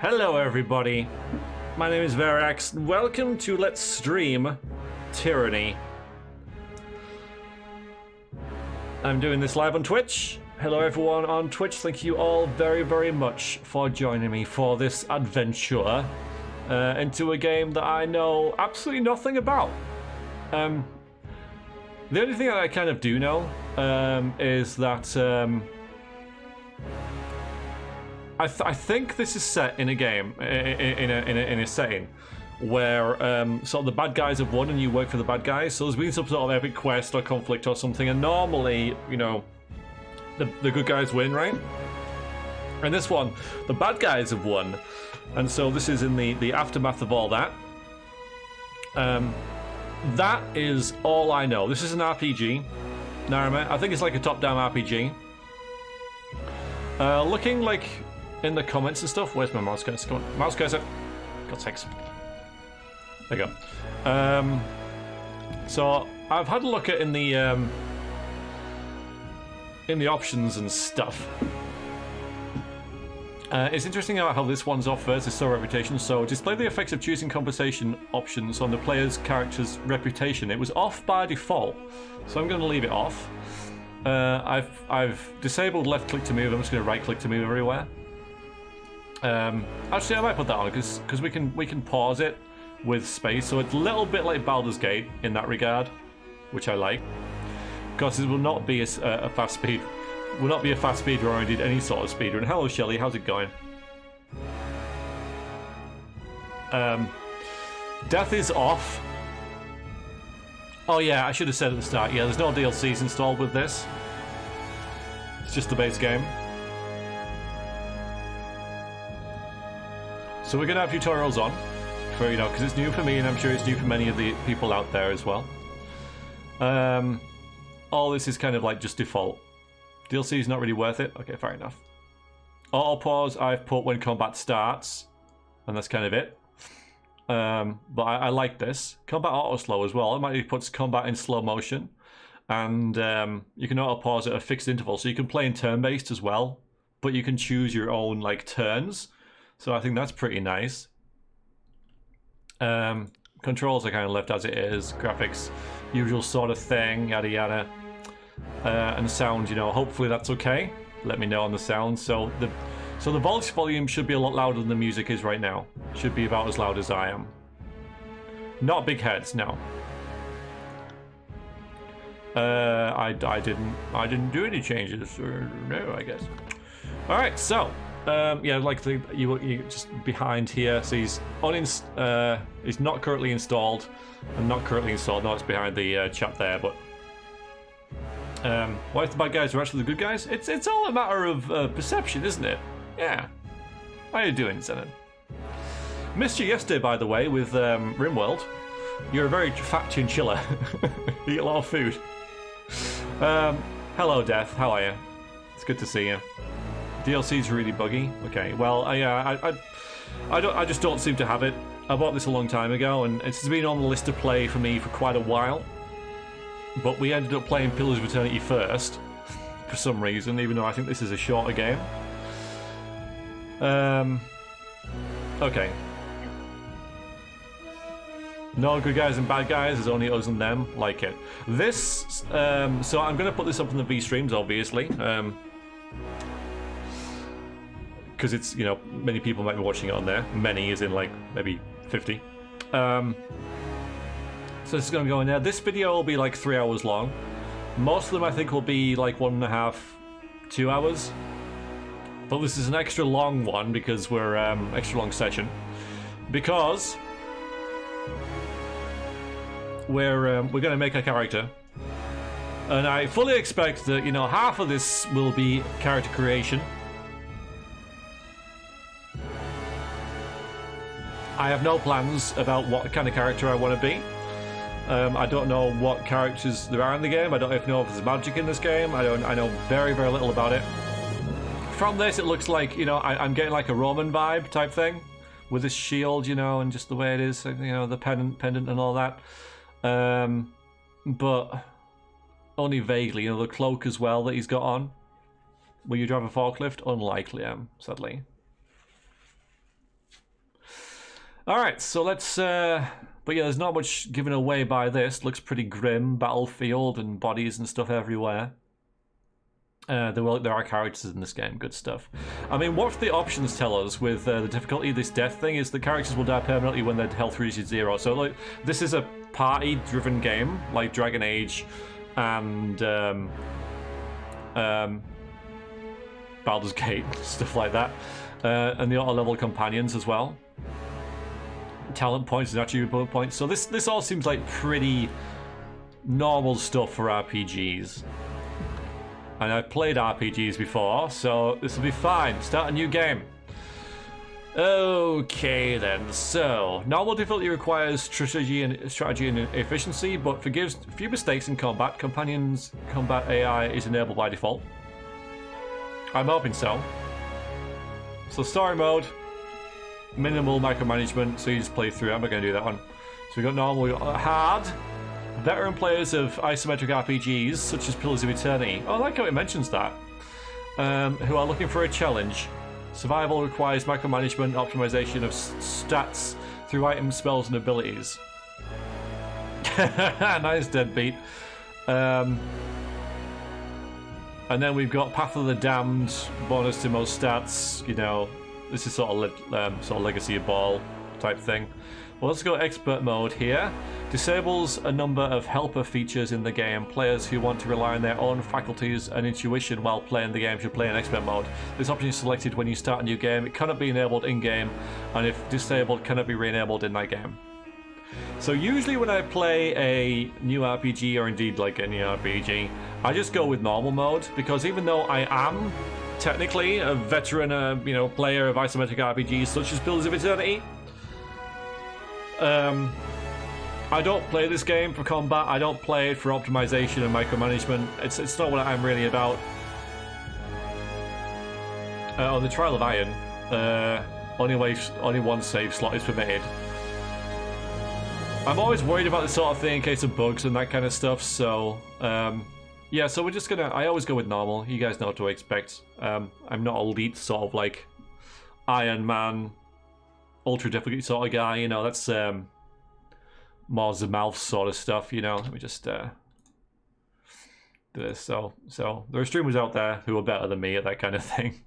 Hello everybody, my name is Verax, and welcome to Let's Stream Tyranny. I'm doing this live on Twitch. Hello everyone on Twitch, thank you all very much for joining me for this adventure into a game that I know absolutely nothing about. The only thing that I kind of do know is that I think this is set in a game, in a setting where sort of the bad guys have won and you work for the bad guys. So there's been some sort of epic quest or conflict or something, and normally, you know, the good guys win, right? And this one, the bad guys have won, and so this is in the aftermath of all that. That is all I know. This is an RPG, Narama. I think it's like a top-down RPG. Looking like in the comments and stuff. Where's my mouse cursor? Come on, mouse cursor. God's sakes. There you go. So I've had a look at in the options and stuff. It's interesting how this one's off first, is so reputation. So display the effects of choosing conversation options on the player's character's reputation. It was off by default, so I'm going to leave it off. I've disabled left click to move. I'm just going to right click to move everywhere. Actually, I might put that on because we can pause it with space, so it's a little bit like Baldur's Gate in that regard, which I like. Because it will not be a fast speed. Will not be a fast speed run. I did any sort of speed run. Hello, Shelly. How's it going? Death is off. Oh yeah, I should have said at the start. Yeah, there's no DLCs installed with this. It's just the base game. So we're gonna have tutorials on, for, you know, because it's new for me, and I'm sure it's new for many of the people out there as well. All this is kind of like just default. DLC is not really worth it. Okay, fair enough. Auto pause I've put when combat starts, and that's kind of it. But I like this. Combat auto slow as well. It might puts combat in slow motion, and you can auto pause at a fixed interval, so you can play in turn based as well, but you can choose your own like turns. So I think that's pretty nice. Controls are kind of left as it is. Graphics, usual sort of thing, yada yada. And sound, you know, hopefully that's okay. Let me know on the sound. So the voice volume should be a lot louder than the music is right now. Should be about as loud as I am. Not big heads, no. I didn't do any changes, or no, I guess. All right, so. Yeah, like you just behind here. So he's not currently installed, and not currently installed. No, it's behind the chat there. But why if the bad guys are actually the good guys? It's all a matter of perception, isn't it? Yeah. How are you doing, Zenon? Missed you yesterday, by the way, with Rimworld. You're a very fat chinchilla. You eat a lot of food. Hello, Death. How are you? It's good to see you. DLC's really buggy. Okay, well, I just don't seem to have it. I bought this a long time ago, and it's been on the list to play for me for quite a while. But we ended up playing Pillars of Eternity first, for some reason, even though I think this is a shorter game. Okay. No good guys and bad guys, there's only us and them. Like it. This, so I'm going to put this up in the V streams, obviously. Because it's, you know, many people might be watching it on there. Many is in like maybe 50. So this is going to go in there. This video will be like 3 hours long. Most of them I think will be like 1.5, 2 hours. But this is an extra long one because we're extra long session. Because we're going to make a character. And I fully expect that, you know, half of this will be character creation. I have no plans about what kind of character I want to be. I don't know what characters there are in the game. I don't even know if there's magic in this game. I know very little about it. From this, it looks like, you know, I'm getting like a Roman vibe type thing with this shield, you know, and just the way it is, you know, the pendant and all that. But only vaguely, you know, the cloak as well that he's got on. Will you drive a forklift? Unlikely, sadly. Alright, so let's... but yeah, there's not much given away by this. Looks pretty grim. Battlefield and bodies and stuff everywhere. There are characters in this game. Good stuff. I mean, what the options tell us with the difficulty of this death thing is the characters will die permanently when their health reaches 0. So, like, this is a party-driven game, like Dragon Age and Baldur's Gate, stuff like that. And the auto-level companions as well. Talent points and attribute points. So this all seems like pretty normal stuff for RPGs. And I've played RPGs before, so this will be fine. Start a new game. Okay then, so normal difficulty requires strategy and efficiency, but forgives few mistakes in combat. Companions combat AI is enabled by default. I'm hoping so. So story mode, minimal micromanagement, so you just play through it. I'm not going to do that one. So we got normal, we got hard. Veteran players of isometric RPGs, such as Pillars of Eternity. Oh, I like how it mentions that. Who are looking for a challenge. Survival requires micromanagement, optimization of stats through items, spells, and abilities. Nice deadbeat. And then we've got Path of the Damned, bonus to most stats. You know, this is sort of Legacy of Ball type thing. Well, let's go expert mode here. Disables a number of helper features in the game. Players who want to rely on their own faculties and intuition while playing the game should play in expert mode. This option is selected when you start a new game. It cannot be enabled in-game, and if disabled, cannot be re-enabled in that game. So usually when I play a new RPG, or indeed like any RPG, I just go with normal mode, because even though I am technically a veteran player of isometric RPGs such as Pillars of Eternity, I don't play this game for combat. I don't play it for optimization and micromanagement. It's not what I'm really about. On the Trial of Iron, only one save slot is permitted. I'm always worried about this sort of thing in case of bugs and that kind of stuff. So yeah, so we're just gonna. I always go with normal. You guys know what to expect. I'm not elite sort of like Iron Man, ultra difficult sort of guy. You know, that's more the mouth sort of stuff. You know, let me just do this. So there are streamers out there who are better than me at that kind of thing.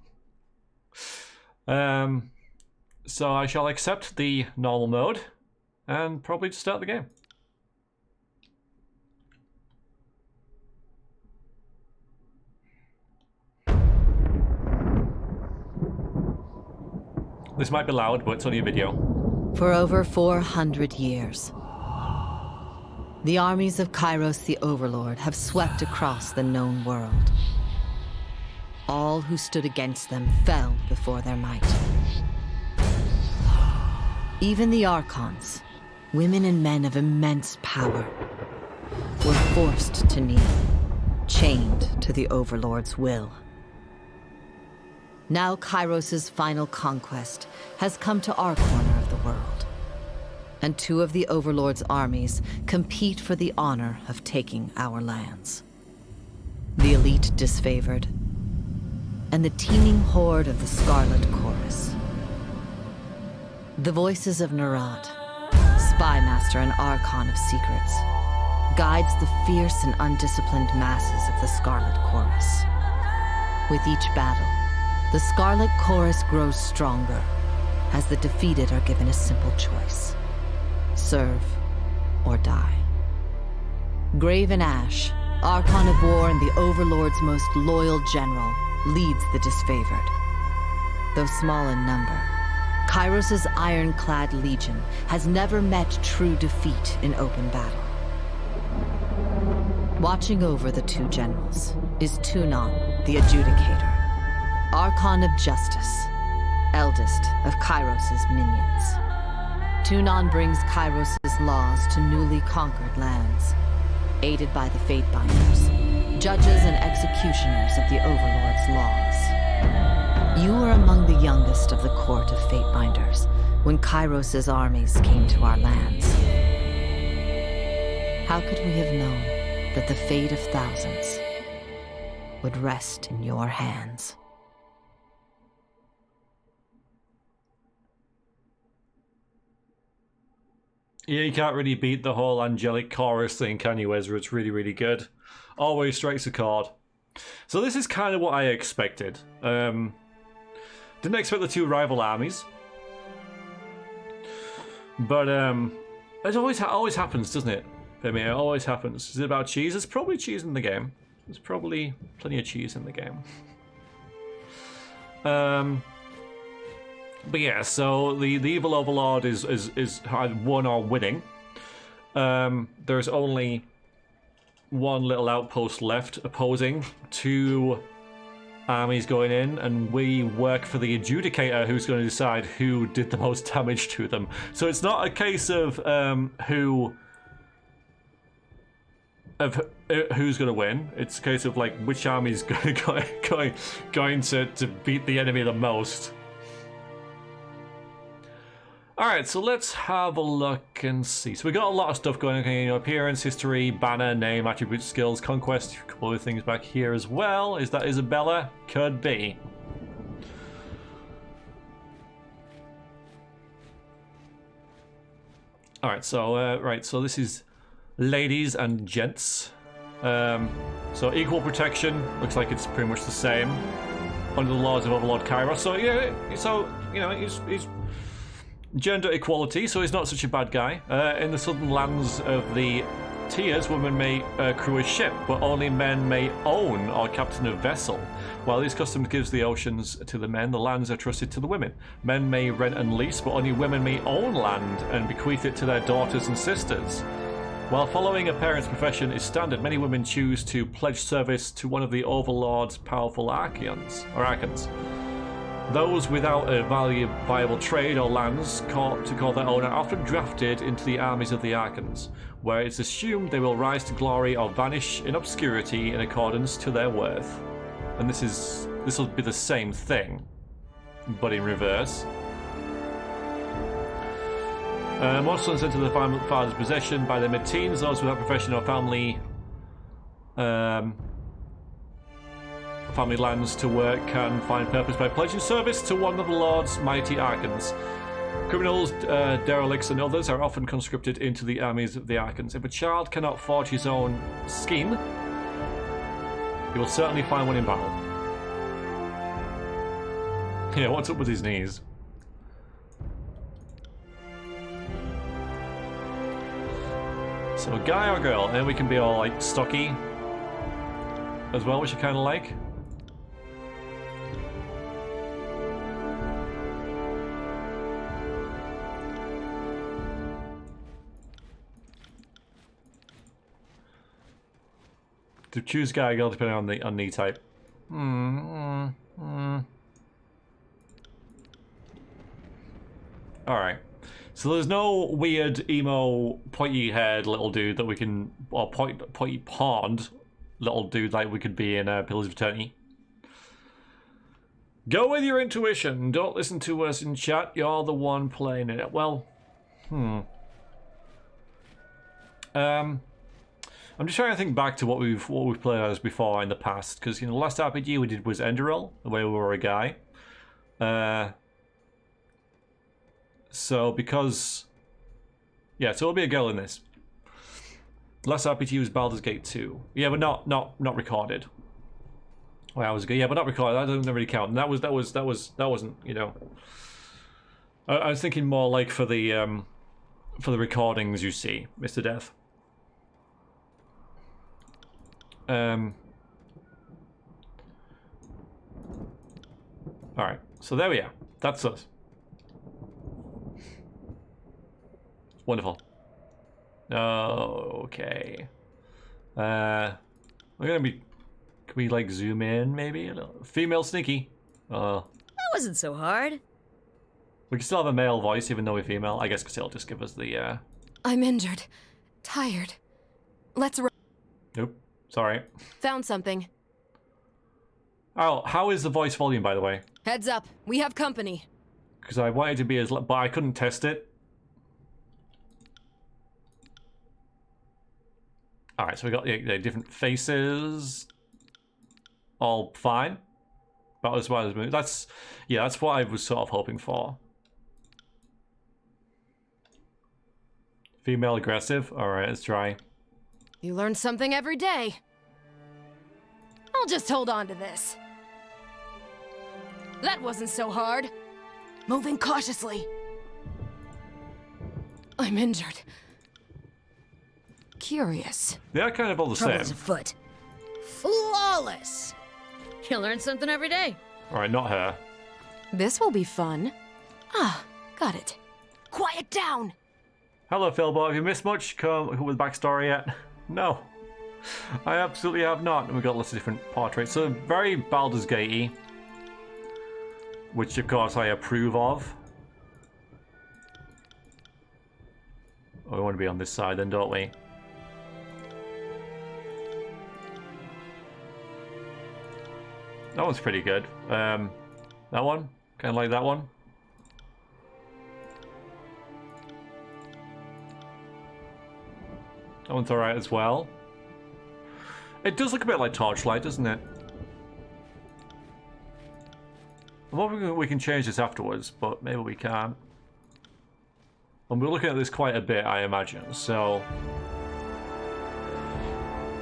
So I shall accept the normal mode and probably just start the game. This might be loud, but it's only a video. For over 400 years, the armies of Kairos the Overlord have swept across the known world. All who stood against them fell before their might. Even the Archons, women and men of immense power, were forced to kneel, chained to the Overlord's will. Now Kairos' final conquest has come to our corner of the world, and two of the Overlord's armies compete for the honor of taking our lands. The elite disfavored, and the teeming horde of the Scarlet Chorus. The voices of Nerat, spy master and Archon of secrets, guides the fierce and undisciplined masses of the Scarlet Chorus. With each battle, the Scarlet Chorus grows stronger, as the defeated are given a simple choice: serve or die. Graven Ash, Archon of War and the Overlord's most loyal general, leads the disfavored. Though small in number, Kairos' ironclad legion has never met true defeat in open battle. Watching over the two generals is Tunon, the Adjudicator, Archon of Justice, eldest of Kairos' minions. Tunon brings Kairos' laws to newly conquered lands, aided by the Fatebinders, judges and executioners of the Overlord's laws. You were among the youngest of the court of Fatebinders when Kairos' armies came to our lands. How could we have known that the fate of thousands would rest in your hands? Yeah, you can't really beat the whole angelic chorus thing, can you, Ezra? It's really, really good. Always strikes a chord. So this is kind of what I expected. Didn't expect the two rival armies. But it always happens, doesn't it? I mean, it always happens. Is it about cheese? There's probably cheese in the game. There's probably plenty of cheese in the game. But yeah, so the evil overlord is either won or winning. There's only one little outpost left opposing, two armies going in, and we work for the adjudicator who's going to decide who did the most damage to them. So it's not a case of who's going to win. It's a case of like which army's going to beat the enemy the most. Alright, so let's have a look and see. So we got a lot of stuff going on, you know, appearance, history, banner, name, attributes, skills, conquest, a couple of things back here as well. Is that Isabella? Could be. Alright, so this is ladies and gents. So equal protection, looks like it's pretty much the same under the laws of Overlord Kairos. So yeah, so you know, he's gender equality, so he's not such a bad guy. In the southern lands of the Tiers, women may crew a ship, but only men may own or captain a vessel. While this custom gives the oceans to the men, the lands are trusted to the women. Men may rent and lease, but only women may own land and bequeath it to their daughters and sisters. While following a parent's profession is standard, many women choose to pledge service to one of the Overlord's powerful Archons. Those without a viable trade or lands to call their own are often drafted into the armies of the Archons, where it's assumed they will rise to glory or vanish in obscurity in accordance to their worth. And this will be the same thing, but in reverse. Most sons enter the father's possession by their mid-teens. Those without profession or family lands to work can find purpose by pledging service to one of the Lord's mighty Archons. Criminals, derelicts, and others are often conscripted into the armies of the Archons. If a child cannot forge his own scheme, he will certainly find one in battle. Yeah, what's up with his knees? So guy or girl, and we can be all like stocky as well, which I kind of like. To choose guy or girl depending on knee type. Alright. So there's no weird emo pointy haired little dude that we can, or pointy pawed little dude like we could be in Pillars of Eternity. Go with your intuition. Don't listen to us in chat. You're the one playing it. Well, I'm just trying to think back to what we've played as before in the past, because you know the last RPG we did was Enderal, where we were a guy. So because so it'll be a girl in this. Last RPG was Baldur's Gate 2. Yeah, but not recorded. Well, I was good. Yeah, but not recorded. That doesn't really count. And that wasn't, you know. I was thinking more like for the recordings you see, Mr. Death. Alright, so there we are. That's us. Wonderful. Okay. We're gonna be... Can we, like, zoom in, maybe? A little... Female sneaky. That wasn't so hard. We can still have a male voice, even though we're female. I guess because it'll just give us the, I'm injured. Tired. Let's run. Nope. Sorry. Found something. Oh, how is the voice volume, by the way? Heads up. We have company. Because I wanted to be as... But I couldn't test it. Alright, so we got the different faces. All fine. About as well as... That's what I was sort of hoping for. Female aggressive? Alright, let's try. You learn something every day. I'll just hold on to this. That wasn't so hard. Moving cautiously. I'm injured. Curious. They are kind of all the same. Trouble's afoot. Flawless. You learn something every day. Alright, not her. This will be fun. Ah, got it. Quiet down! Hello, Philbo. Have you missed much? Come with backstory yet? No. I absolutely have not. And we've got lots of different portraits. So very Baldur's Gate-y. Which, of course, I approve of. Oh, we want to be on this side then, don't we? That one's pretty good. That one? Kind of like that one. That one's alright as well. It does look a bit like Torchlight, doesn't it? I'm hoping we can change this afterwards, but maybe we can't. And we're looking at this quite a bit, I imagine, so...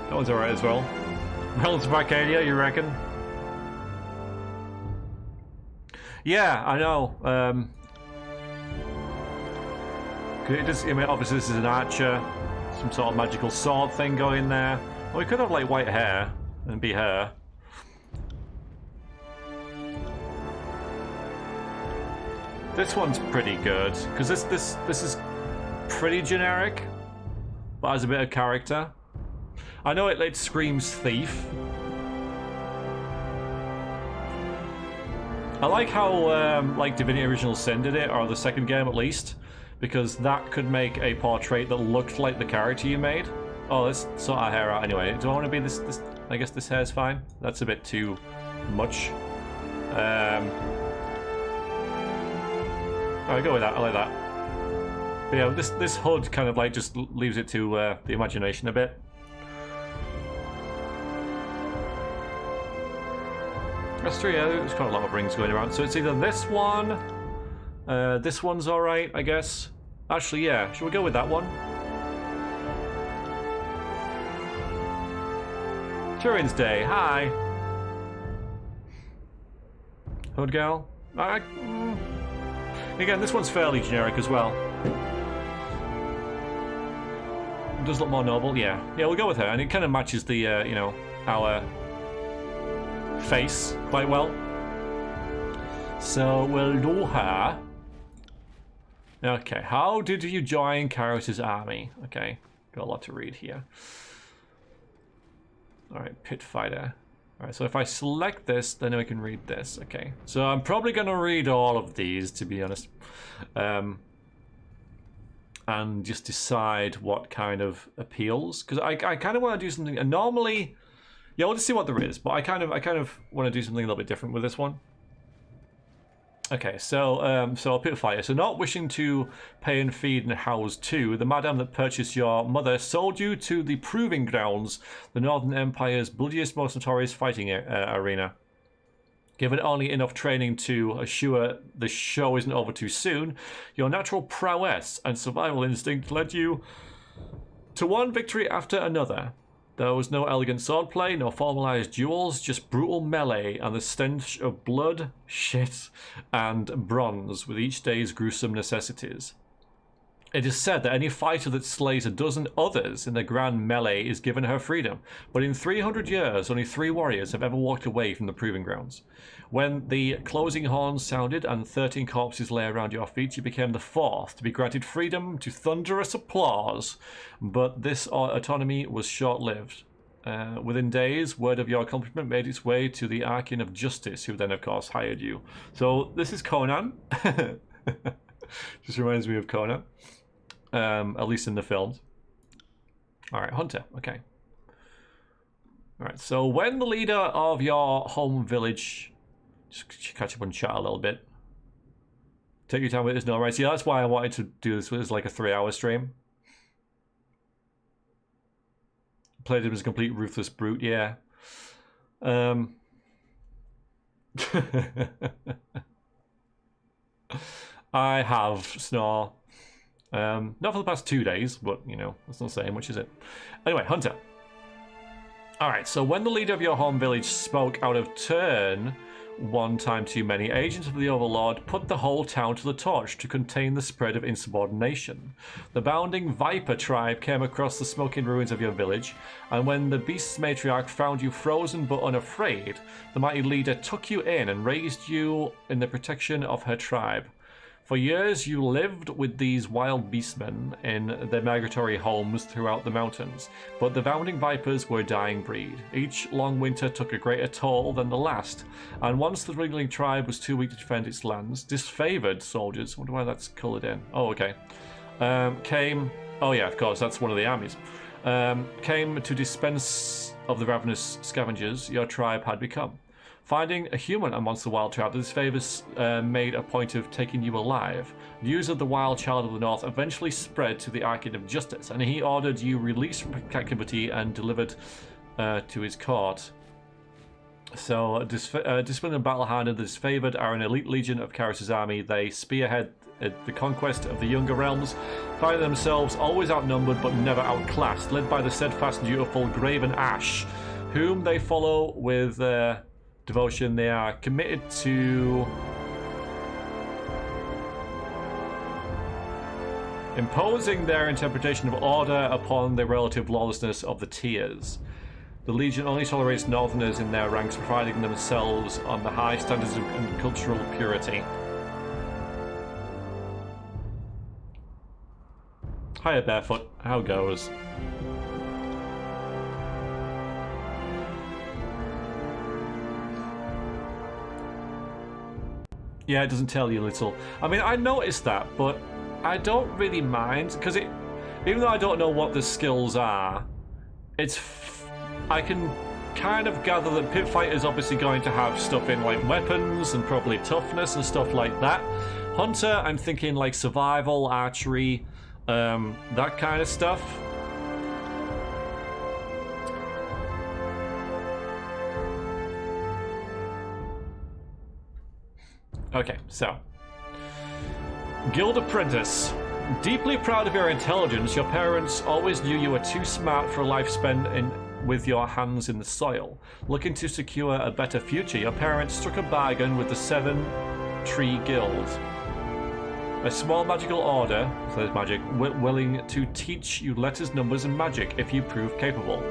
That one's alright as well. Realms of Arcadia, you reckon? Yeah, I know. 'Cause it does, I mean, obviously this is an archer. Some sort of magical sword thing going there. Well, we could have like white hair and be her. This one's pretty good because this is pretty generic, but has a bit of character. I know it screams thief. I like how like Divinity Original Sin did it, or the second game at least, because that could make a portrait that looked like the character you made. Oh, let's sort our hair out anyway. Do I want to be this? I guess this hair's fine. That's a bit too much. I'll go with that. I like that. But yeah, this hood kind of like just leaves it to the imagination a bit. That's true, yeah, there's quite a lot of rings going around. So it's either this one, this one's alright, I guess. Actually, yeah, should we go with that one? Turin's Day, hi! Hood gal? Again, this one's fairly generic as well. It does look more noble, yeah. Yeah, we'll go with her, and it kind of matches the, you know, our face quite well. So we'll do her. Okay, how did you join Kairos' army? Okay, got a lot to read here. Alright, pit fighter. Alright, so if I select this, then we can read this. Okay, so I'm probably going to read all of these, to be honest. And just decide what kind of appeals. Because I kind of want to do something, and normally... Yeah, we'll just see what there is, but I kind of want to do something a little bit different with this one. Okay, so so pit fighter. So not wishing to pay and feed and house too, the madam that purchased your mother sold you to the proving grounds, the Northern Empire's bloodiest, most notorious fighting arena. Given only enough training to assure the show isn't over too soon, your natural prowess and survival instinct led you to one victory after another. There was no elegant swordplay, no formalized duels, just brutal melee and the stench of blood, shit, and bronze with each day's gruesome necessities. It is said that any fighter that slays a dozen others in the grand melee is given her freedom, but in 300 years, only 3 warriors have ever walked away from the proving grounds. When the closing horns sounded and 13 corpses lay around your feet, you became the 4th to be granted freedom to thunderous applause, but this autonomy was short-lived. Within days, word of your accomplishment made its way to the Archon of Justice, who then, of course, hired you. So, this is Conan. Just reminds me of Conan. At least in the films. Alright, Hunter, okay. Alright, so when the leader of your home village... Just catch up and chat a little bit. Take your time with this, no, right? See, that's why I wanted to do this as like a 3-hour stream. Played him as a complete ruthless brute, yeah. I have, Snore. Not for the past 2 days, but, you know, that's not saying much, is it? Anyway, Hunter. Alright, so when the leader of your home village spoke out of turn one time too many, agents of the Overlord put the whole town to the torch to contain the spread of insubordination. The bounding Viper tribe came across the smoking ruins of your village, and when the beast's matriarch found you frozen but unafraid, the mighty leader took you in and raised you in the protection of her tribe. For years you lived with these wild beastmen in their migratory homes throughout the mountains, but the bounding vipers were a dying breed. Each long winter took a greater toll than the last, and once the wriggling tribe was too weak to defend its lands, disfavored soldiers, I wonder why that's coloured in, oh okay, came, oh yeah of course that's one of the armies, came to dispense of the ravenous scavengers your tribe had become. Finding a human amongst the wild tribe, the disfavors made a point of taking you alive. News of the wild child of the north eventually spread to the Archon of Justice, and he ordered you released from captivity and delivered to his court. So, disciplined and battle-hardened, the disfavored are an elite legion of Karis's army. They spearhead the conquest of the younger realms, finding themselves always outnumbered but never outclassed, led by the steadfast and dutiful Graven Ash, whom they follow with devotion. They are committed to imposing their interpretation of order upon the relative lawlessness of the tiers. The Legion only tolerates Northerners in their ranks, providing themselves on the high standards of cultural purity. Hiya, Barefoot. How goes? Yeah, it doesn't tell you little. I mean, I noticed that, but I don't really mind, because even though I don't know what the skills are, I can kind of gather that Pit Fighter's obviously going to have stuff in like weapons and probably toughness and stuff like that. Hunter, I'm thinking like survival, archery, that kind of stuff. Okay, so. Guild Apprentice. Deeply proud of your intelligence, your parents always knew you were too smart for a life spent with your hands in the soil. Looking to secure a better future, your parents struck a bargain with the Seven Tree Guild. A small magical order, says magic, willing to teach you letters, numbers, and magic if you prove capable.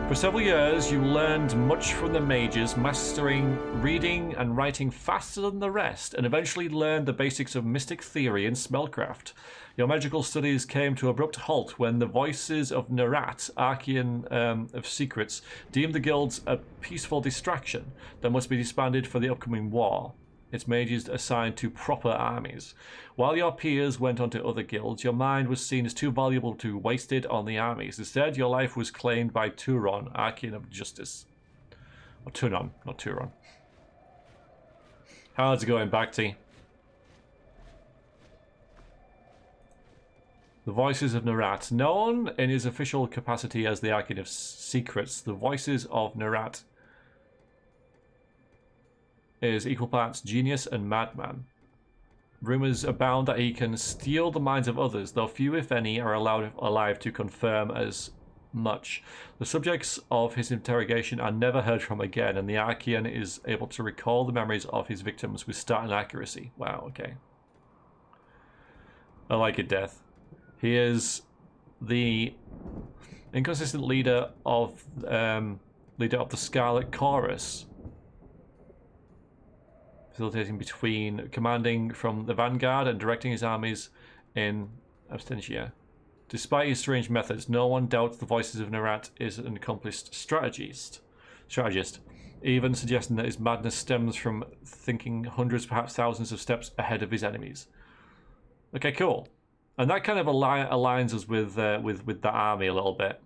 For several years, you learned much from the mages, mastering reading and writing faster than the rest, and eventually learned the basics of mystic theory and spellcraft. Your magical studies came to abrupt halt when the voices of Nerat, Archean of Secrets, deemed the guilds a peaceful distraction that must be disbanded for the upcoming war. Its mages assigned to proper armies. While your peers went on to other guilds, your mind was seen as too valuable to be wasted on the armies. Instead, your life was claimed by Turon, Archean of Justice. Or Tunon, not Turon. How's it going, Bhakti? The Voices of Nerat. Known in his official capacity as the Archean of Secrets, the Voices of Nerat is equal parts genius and madman. Rumors abound that he can steal the minds of others, though few, if any, are allowed alive to confirm as much. The subjects of his interrogation are never heard from again, and the Archean is able to recall the memories of his victims with startling accuracy. Wow, okay. I like it, Death. He is the inconsistent leader of the Scarlet Chorus, facilitating between commanding from the vanguard and directing his armies in absentia. Despite his strange methods, no one doubts the Voices of Nerat is an accomplished strategist, even suggesting that his madness stems from thinking hundreds, perhaps thousands of steps ahead of his enemies. Okay, cool. And that kind of aligns us with the army a little bit.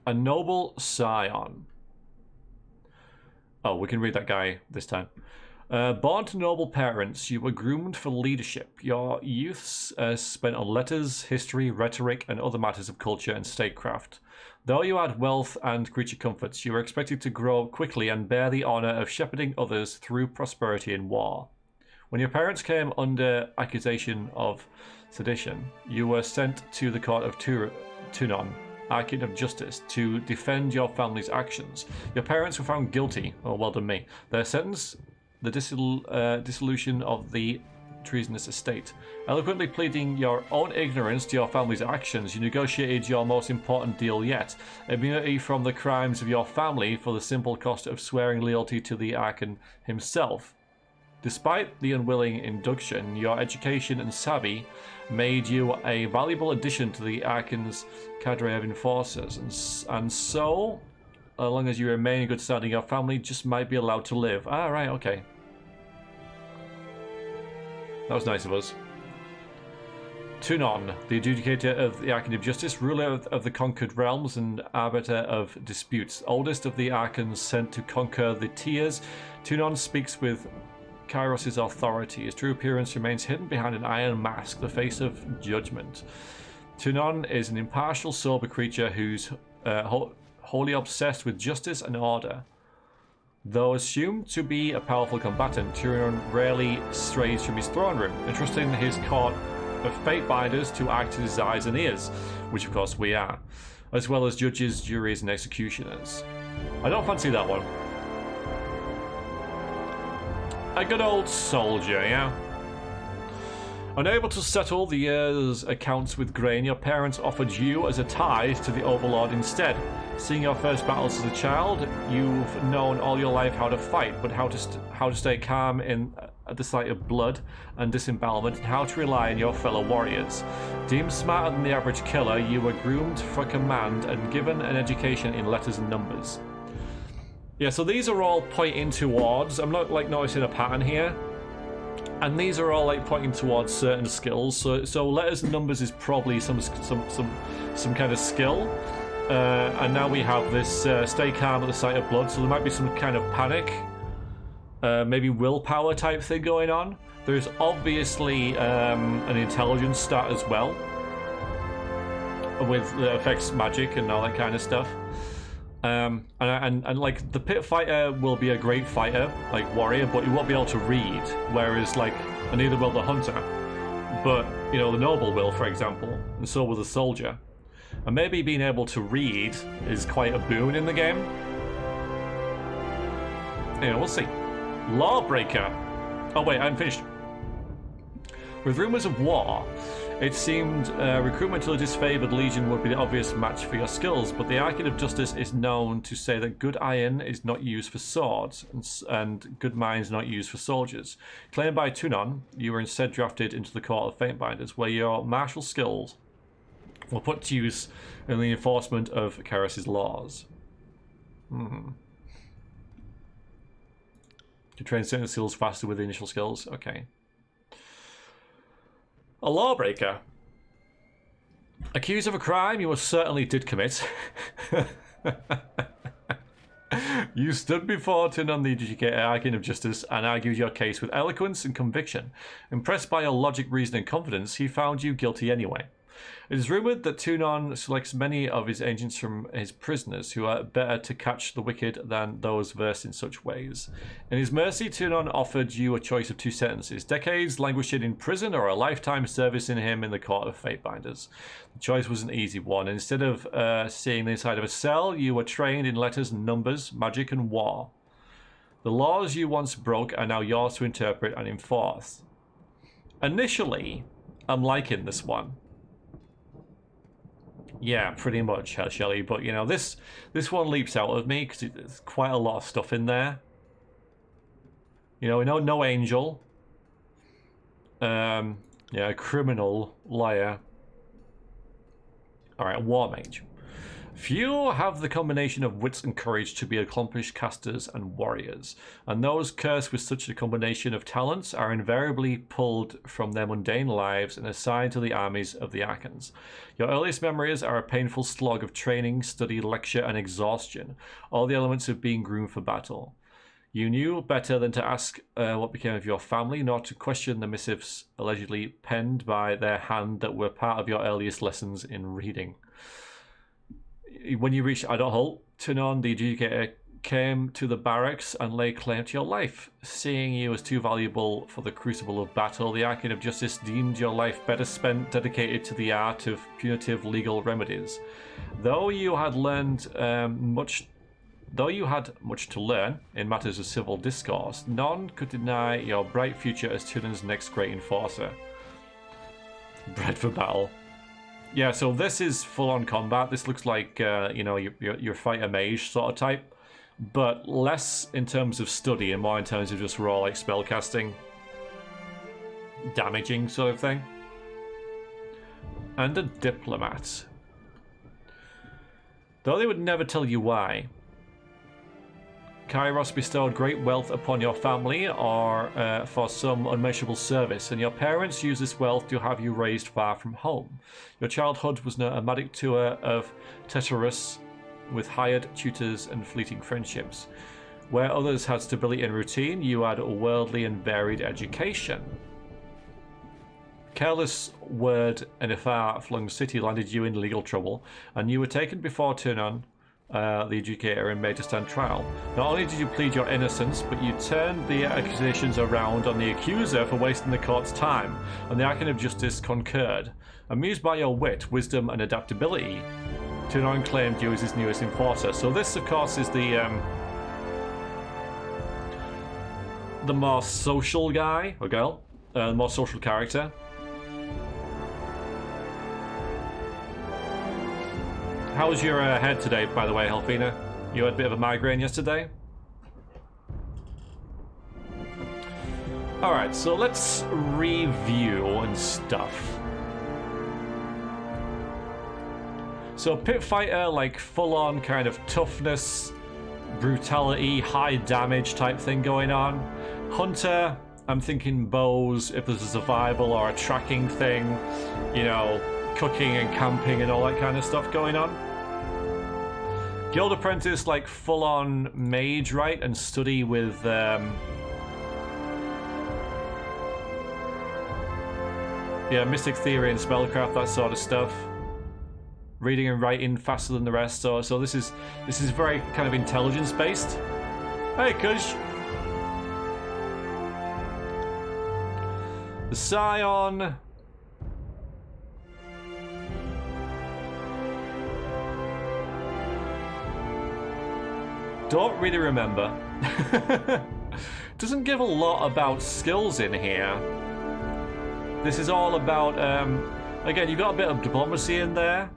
A noble scion. Oh, we can read that guy this time. Born to noble parents, you were groomed for leadership. Your youth spent on letters, history, rhetoric, and other matters of culture and statecraft. Though you had wealth and creature comforts, you were expected to grow quickly and bear the honor of shepherding others through prosperity and war. When your parents came under accusation of sedition, you were sent to the court of Tunon, Archon of Justice, to defend your family's actions. Your parents were found guilty. Oh, well done me. Their sentence, the dissolution of the treasonous estate. Eloquently pleading your own ignorance to your family's actions, you negotiated your most important deal yet. Immunity from the crimes of your family for the simple cost of swearing loyalty to the Archon himself. Despite the unwilling induction, your education and savvy made you a valuable addition to the Archon's cadre of enforcers, and so, as long as you remain in good standing, your family just might be allowed to live. Ah, right, okay. That was nice of us. Tunon, the adjudicator of the Archon of Justice, ruler of the conquered realms and arbiter of disputes, oldest of the Archons sent to conquer the Tiers. Tunon speaks with Kairos' authority. His true appearance remains hidden behind an iron mask, the face of judgment. Tunon is an impartial, sober creature who's wholly obsessed with justice and order. Though assumed to be a powerful combatant, Tunon rarely strays from his throne room, entrusting his court of fate binders to act as his eyes and ears, which of course we are, as well as judges, juries, and executioners. I don't fancy that one. A good old soldier, yeah? Unable to settle the year's accounts with grain, your parents offered you as a tithe to the Overlord instead. Seeing your first battles as a child, you've known all your life how to fight, but how to stay calm at the sight of blood and disembowelment, and how to rely on your fellow warriors. Deemed smarter than the average killer, you were groomed for command and given an education in letters and numbers. Yeah, so these are all pointing towards, I'm not like noticing a pattern here, and these are all like pointing towards certain skills. So letters and numbers is probably some kind of skill, and now we have this stay calm at the sight of blood. So there might be some kind of panic, maybe willpower type thing going on. There's obviously an intelligence stat as well, with that affects magic and all that kind of stuff. And like the pit fighter will be a great fighter, like warrior, but he won't be able to read. Whereas like, and neither will the hunter. But you know, the noble will, for example, and so will the soldier. And maybe being able to read is quite a boon in the game. Yeah, we'll see. Lawbreaker. Oh wait, I'm finished. With rumors of war, it seemed recruitment to the disfavored legion would be the obvious match for your skills, but the Archon of Justice is known to say that good iron is not used for swords, and good minds not used for soldiers. Claimed by Tunon, you were instead drafted into the Court of Fatebinders, where your martial skills were put to use in the enforcement of Kairos' laws. To train certain skills faster with the initial skills. Okay. A lawbreaker. Accused of a crime you most certainly did commit. You stood before Tunon the Adjudicator, Archon of Justice, and argued your case with eloquence and conviction. Impressed by your logic, reason, and confidence, he found you guilty anyway. It is rumoured that Tunon selects many of his agents from his prisoners, who are better to catch the wicked than those versed in such ways. In his mercy, Tunon offered you a choice of two sentences: decades languishing in prison, or a lifetime service in him in the Court of Fatebinders. The choice was an easy one. Instead of seeing the inside of a cell, you were trained in letters and numbers, magic and war. The laws you once broke are now yours to interpret and enforce. Initially, I'm liking this one. Yeah, pretty much, Shelley. But you know, this one leaps out of me because there's quite a lot of stuff in there. You know, we know no angel. Yeah, criminal, liar. All right, war mage. Few have the combination of wits and courage to be accomplished casters and warriors, and those cursed with such a combination of talents are invariably pulled from their mundane lives and assigned to the armies of the Archons. Your earliest memories are a painful slog of training, study, lecture, and exhaustion, all the elements of being groomed for battle. You knew better than to ask what became of your family, nor to question the missives allegedly penned by their hand that were part of your earliest lessons in reading. When you reached Idle Tunon, the Adjudicator, came to the barracks and laid claim to your life. Seeing you as too valuable for the crucible of battle, the Arcane of Justice deemed your life better spent dedicated to the art of punitive legal remedies. Though you had much to learn in matters of civil discourse, none could deny your bright future as Tyrann's next great enforcer. Bred for battle. Yeah, so this is full-on combat. This looks like, you know, your fighter mage sort of type, but less in terms of study and more in terms of just raw, like, spellcasting, damaging sort of thing. And a diplomat. Though they would never tell you why. Kairos bestowed great wealth upon your family or for some unmeasurable service, and your parents used this wealth to have you raised far from home. Your childhood was a nomadic tour of Tetris with hired tutors and fleeting friendships. Where others had stability and routine, you had a worldly and varied education. Careless word in a far-flung city landed you in legal trouble, and you were taken before Tyranny, the educator, and made to stand trial. Not only did you plead your innocence, but you turned the accusations around on the accuser for wasting the court's time, and the Arcane of Justice concurred. Amused by your wit, wisdom, and adaptability, Tyranny claimed you as his newest enforcer. So this, of course, is the more social guy, or girl, the more social character. How was your head today, by the way, Helfina? You had a bit of a migraine yesterday? Alright, so let's review and stuff. So Pit Fighter, like full-on kind of toughness, brutality, high damage type thing going on. Hunter, I'm thinking bows, if there's a survival or a tracking thing, you know, cooking and camping and all that kind of stuff going on. Guild Apprentice, like full-on mage, right? And study with yeah, mystic theory and spellcraft, that sort of stuff. Reading and writing faster than the rest, so this is very kind of intelligence based. Hey Kush. The Scion. Don't really remember. Doesn't give a lot about skills in here. This is all about, again, you've got a bit of diplomacy in there.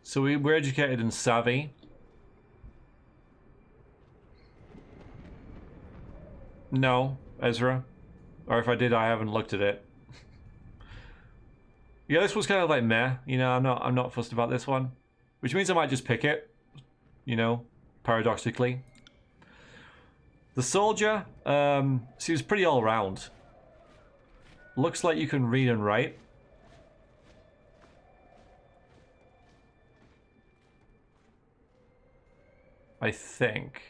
So we're educated in savvy. No, Ezra. Or if I did, I haven't looked at it. Yeah, this was kind of like meh. You know, I'm not fussed about this one, which means I might just pick it. You know, paradoxically. The soldier seems pretty all round. Looks like you can read and write. I think.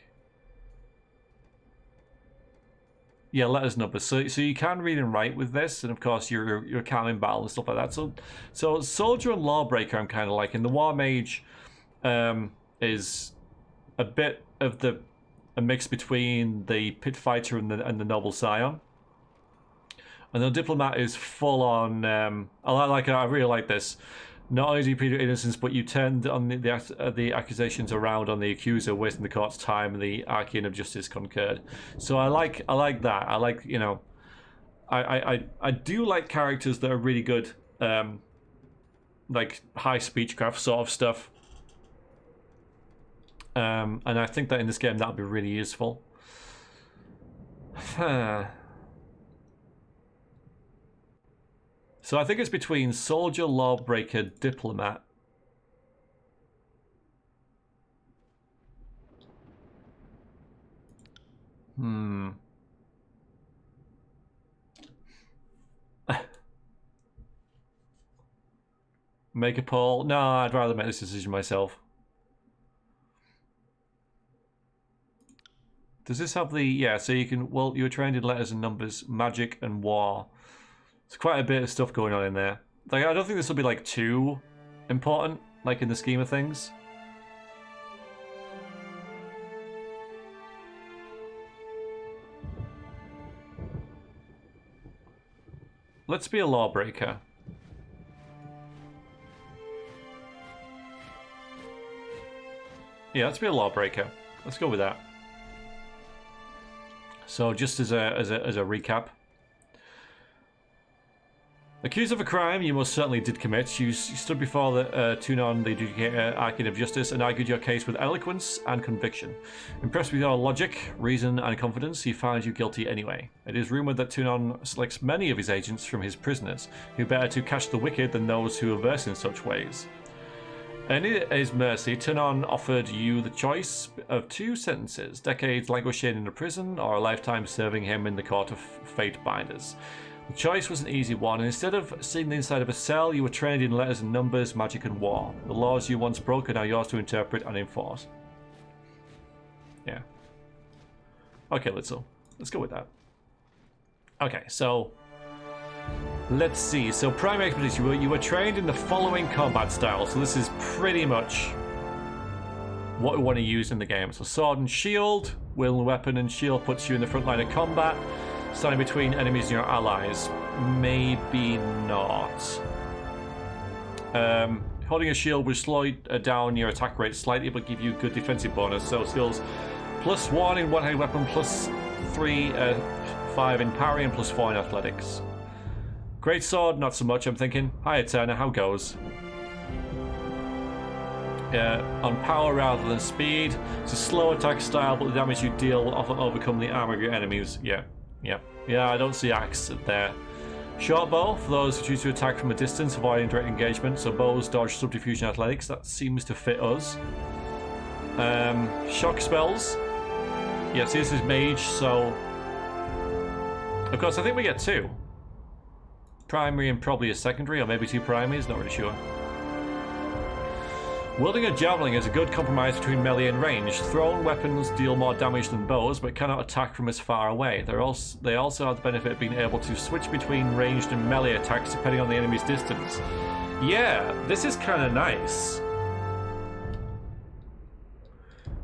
Yeah, letters, numbers. So you can read and write with this, and of course you're calm in battle and stuff like that. So soldier and lawbreaker, I'm kind of liking. The war mage is a bit of a mix between the pit fighter and the noble scion. And the diplomat is full on. I really like this. Not only do you plead your innocence, but you turned on the accusations around on the accuser, wasting the court's time, and the Arcane of Justice concurred. So I like that. I like, you know, I do like characters that are really good, like high speechcraft sort of stuff. And I think that in this game that would be really useful. So I think it's between soldier, lawbreaker, diplomat. Make a poll? No, I'd rather make this decision myself. Does this have the... Yeah, so you can... Well, you were trained in letters and numbers, magic and war. There's quite a bit of stuff going on in there. Like, I don't think this will be like too important, like in the scheme of things. Let's be a lawbreaker. Yeah, let's be a lawbreaker. Let's go with that. So, just as a recap. Accused of a crime you most certainly did commit, you stood before the Tunon, the adjudicator, Arcane of Justice, and argued your case with eloquence and conviction. Impressed with your logic, reason, and confidence, he found you guilty anyway. It is rumoured that Tunon selects many of his agents from his prisoners, who better to catch the wicked than those who are versed in such ways. And in his mercy, Tunon offered you the choice of 2 sentences: decades languishing in a prison, or a lifetime serving him in the court of fate binders. The choice was an easy one, and instead of seeing the inside of a cell, you were trained in letters and numbers, magic and war. The laws you once broke are now yours to interpret and enforce. Yeah. Okay, let's go with that. Okay, so let's see. So primary expertise, you were trained in the following combat style. So this is pretty much what we want to use in the game. So sword and shield, wielding weapon and shield puts you in the front line of combat. Standing between enemies and your allies. Maybe not. Holding a shield will slow down your attack rate slightly, but give you good defensive bonus. So skills +1 in one-handed weapon, +5 in parry, and +4 in athletics. Great sword, not so much, I'm thinking. Hi, Eterna, how goes? On power rather than speed. It's a slow attack style, but the damage you deal will often overcome the armor of your enemies. Yeah, I don't see axe there. Short bow, for those who choose to attack from a distance, avoiding direct engagement. So bows, dodge, subterfuge, and athletics. That seems to fit us. Shock spells. Yeah, see, this is mage, so... Of course, I think we get 2. Primary and probably a secondary, or maybe 2 primaries, not really sure. Wielding a javelin is a good compromise between melee and range. Thrown weapons deal more damage than bows, but cannot attack from as far away. They also have the benefit of being able to switch between ranged and melee attacks depending on the enemy's distance. Yeah, this is kind of nice.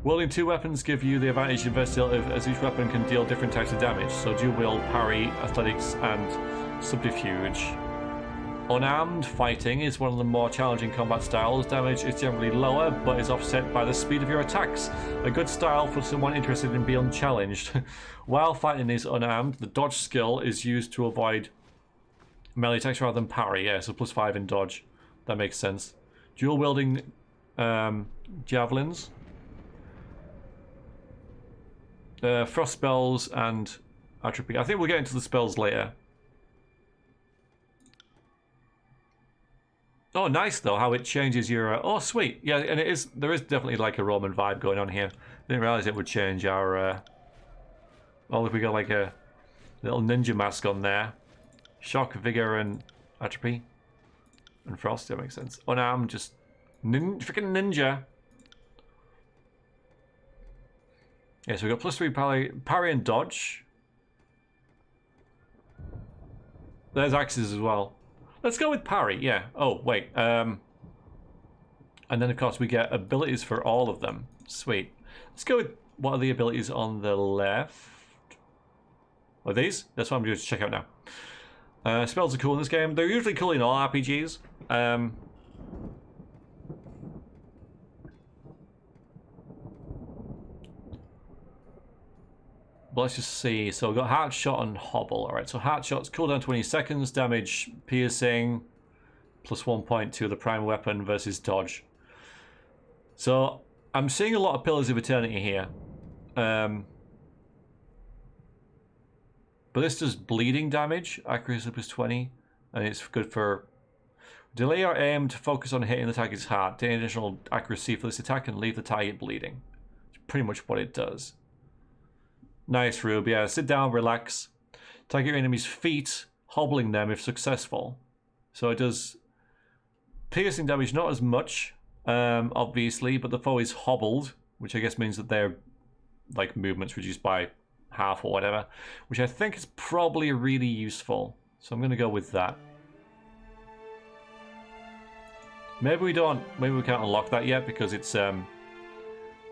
Wielding 2 weapons give you the advantage and versatility as each weapon can deal different types of damage. So dual wield, parry, athletics, and subterfuge. Unarmed fighting is one of the more challenging combat styles. Damage is generally lower, but is offset by the speed of your attacks. A good style for someone interested in being challenged. While fighting is unarmed, the dodge skill is used to avoid melee attacks rather than parry. Yeah, so +5 in dodge. That makes sense. Dual wielding javelins. Frost spells and atrophy. I think we'll get into the spells later. Oh, nice though, how it changes your... oh, sweet. Yeah, and there is definitely like a Roman vibe going on here. Didn't realize it would change our... well, if we got like a little ninja mask on there. Shock, vigor, and atrophy. And frost, that makes sense. Unarmed, just... freaking ninja. Yeah, so we got +3 parry and dodge. There's axes as well. Let's go with parry, yeah. Oh, wait. And then, of course, we get abilities for all of them. Sweet. Let's go with... what are the abilities on the left? Are these? That's what I'm going to check out now. Spells are cool in this game. They're usually cool in all RPGs. But let's just see. So we've got Heart Shot and Hobble. Alright, so Heart Shot's cooldown 20 seconds, damage piercing, +1 to the prime weapon versus dodge. So I'm seeing a lot of Pillars of Eternity here. But this does bleeding damage, accuracy +20, and it's good for... delay your aim to focus on hitting the target's heart. Gain additional accuracy for this attack and leave the target bleeding. It's pretty much what it does. Nice, Rube. Yeah, sit down, relax. Target your enemy's feet, hobbling them if successful. So it does piercing damage, not as much, obviously, but the foe is hobbled, which I guess means that their like movement's reduced by half or whatever, which I think is probably really useful. So I'm going to go with that. Maybe we don't. Maybe we can't unlock that yet because it's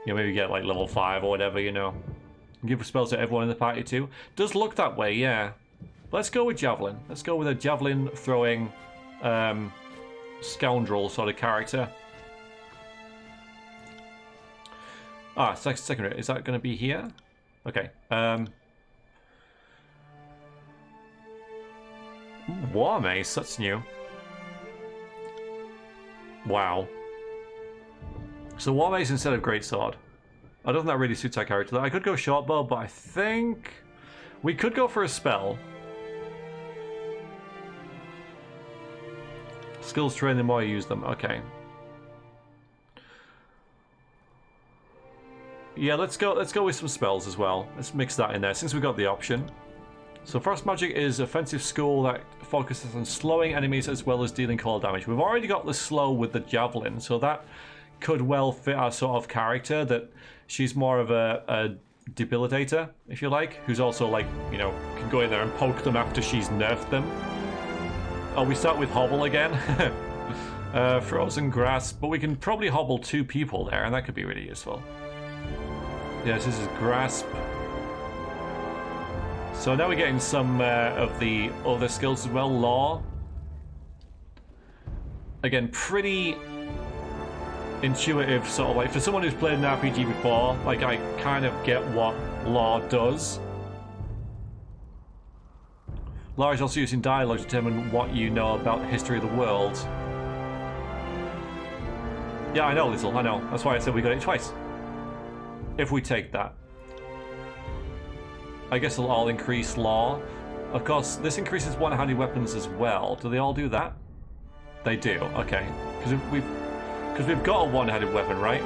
maybe get like level 5 or whatever. Give spells to everyone in the party too. Does look that way, yeah. Let's go with javelin. Let's go with a javelin throwing scoundrel sort of character. Ah, secondary. Is that going to be here? Okay. War mace. That's new. Wow. So war mace instead of greatsword. I don't think that really suits our character. I could go short bow, but I think we could go for a spell. Skills train the more you use them. Okay. Yeah, let's go with some spells as well. Let's mix that in there since we got the option. So Frost Magic is offensive school that focuses on slowing enemies as well as dealing cold damage. We've already got the slow with the javelin, so that could well fit our sort of character, that she's more of a debilitator, if you like, who's also like, can go in there and poke them after she's nerfed them. Oh, we start with Hobble again. Frozen Grasp, but we can probably hobble 2 people there, and that could be really useful. Yes, this is Grasp. So now we're getting some of the other skills as well. Law. Again, pretty intuitive, sort of like, for someone who's played an RPG before, like, I kind of get what Law does. Law is also used in dialogue to determine what you know about the history of the world. Yeah, I know, Lizzle, I know. That's why I said we got it twice. If we take that. I guess they'll all increase Law. Of course, this increases one-handed weapons as well. Do they all do that? They do, okay. Because we've got a one-handed weapon, right?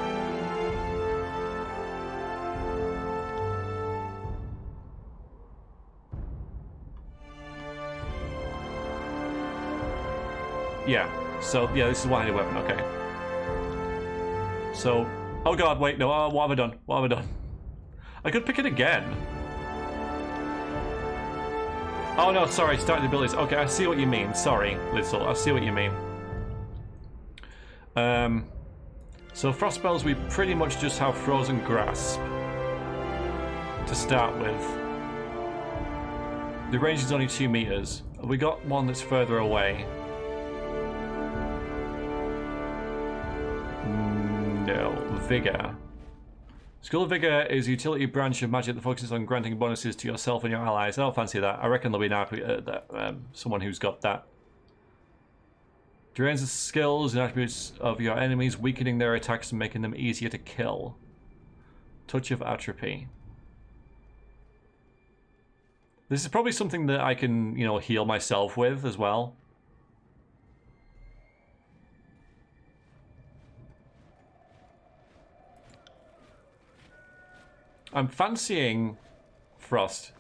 Yeah. So, yeah, this is a one-handed weapon, okay. So, oh god, wait, no, what have I done? What have I done? I could pick it again. Oh no, sorry, starting abilities. Okay, I see what you mean. Sorry, Little, I see what you mean. So frost spells, we pretty much just have Frozen Grasp to start with. The range is only 2 meters. We got one that's further away. No, Vigor. School of Vigor is a utility branch of magic that focuses on granting bonuses to yourself and your allies. I don't fancy that. I reckon there'll be someone who's got that. Drains the skills and attributes of your enemies, weakening their attacks and making them easier to kill. Touch of Atrophy. This is probably something that I can, heal myself with as well. I'm fancying Frost.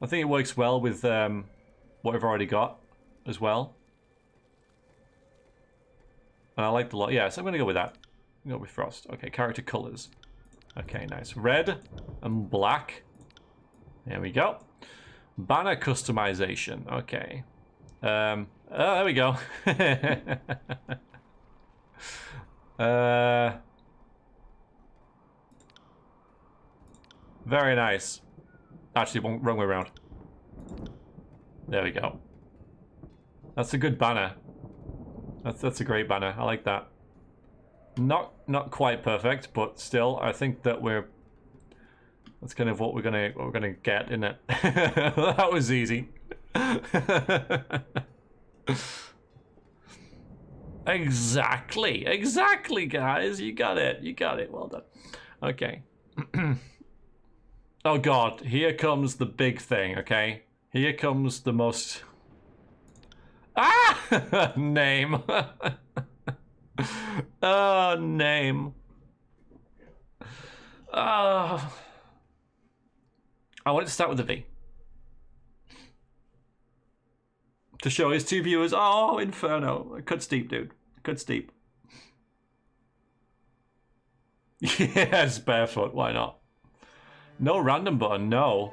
I think it works well with what I've already got as well. And I like the lot. Yeah, so I'm going to go with that. Go with Frost. Okay, character colors. Okay, nice. Red and black. There we go. Banner customization. Okay. Oh, there we go. Very nice. Actually, wrong way around. There we go. That's a good banner. That's a great banner. I like that. Not quite perfect, but still, I think that that's kind of what we're gonna get, isn't it? That was easy. Exactly, guys. You got it. Well done. Okay. Oh god, here comes the big thing, okay? Here comes the most... Ah! Name. Oh, name. Oh. I want to start with a V. To show his 2 viewers. Oh, Inferno. Cut steep, dude. Cut steep. Yes, barefoot. Why not? No random button, no.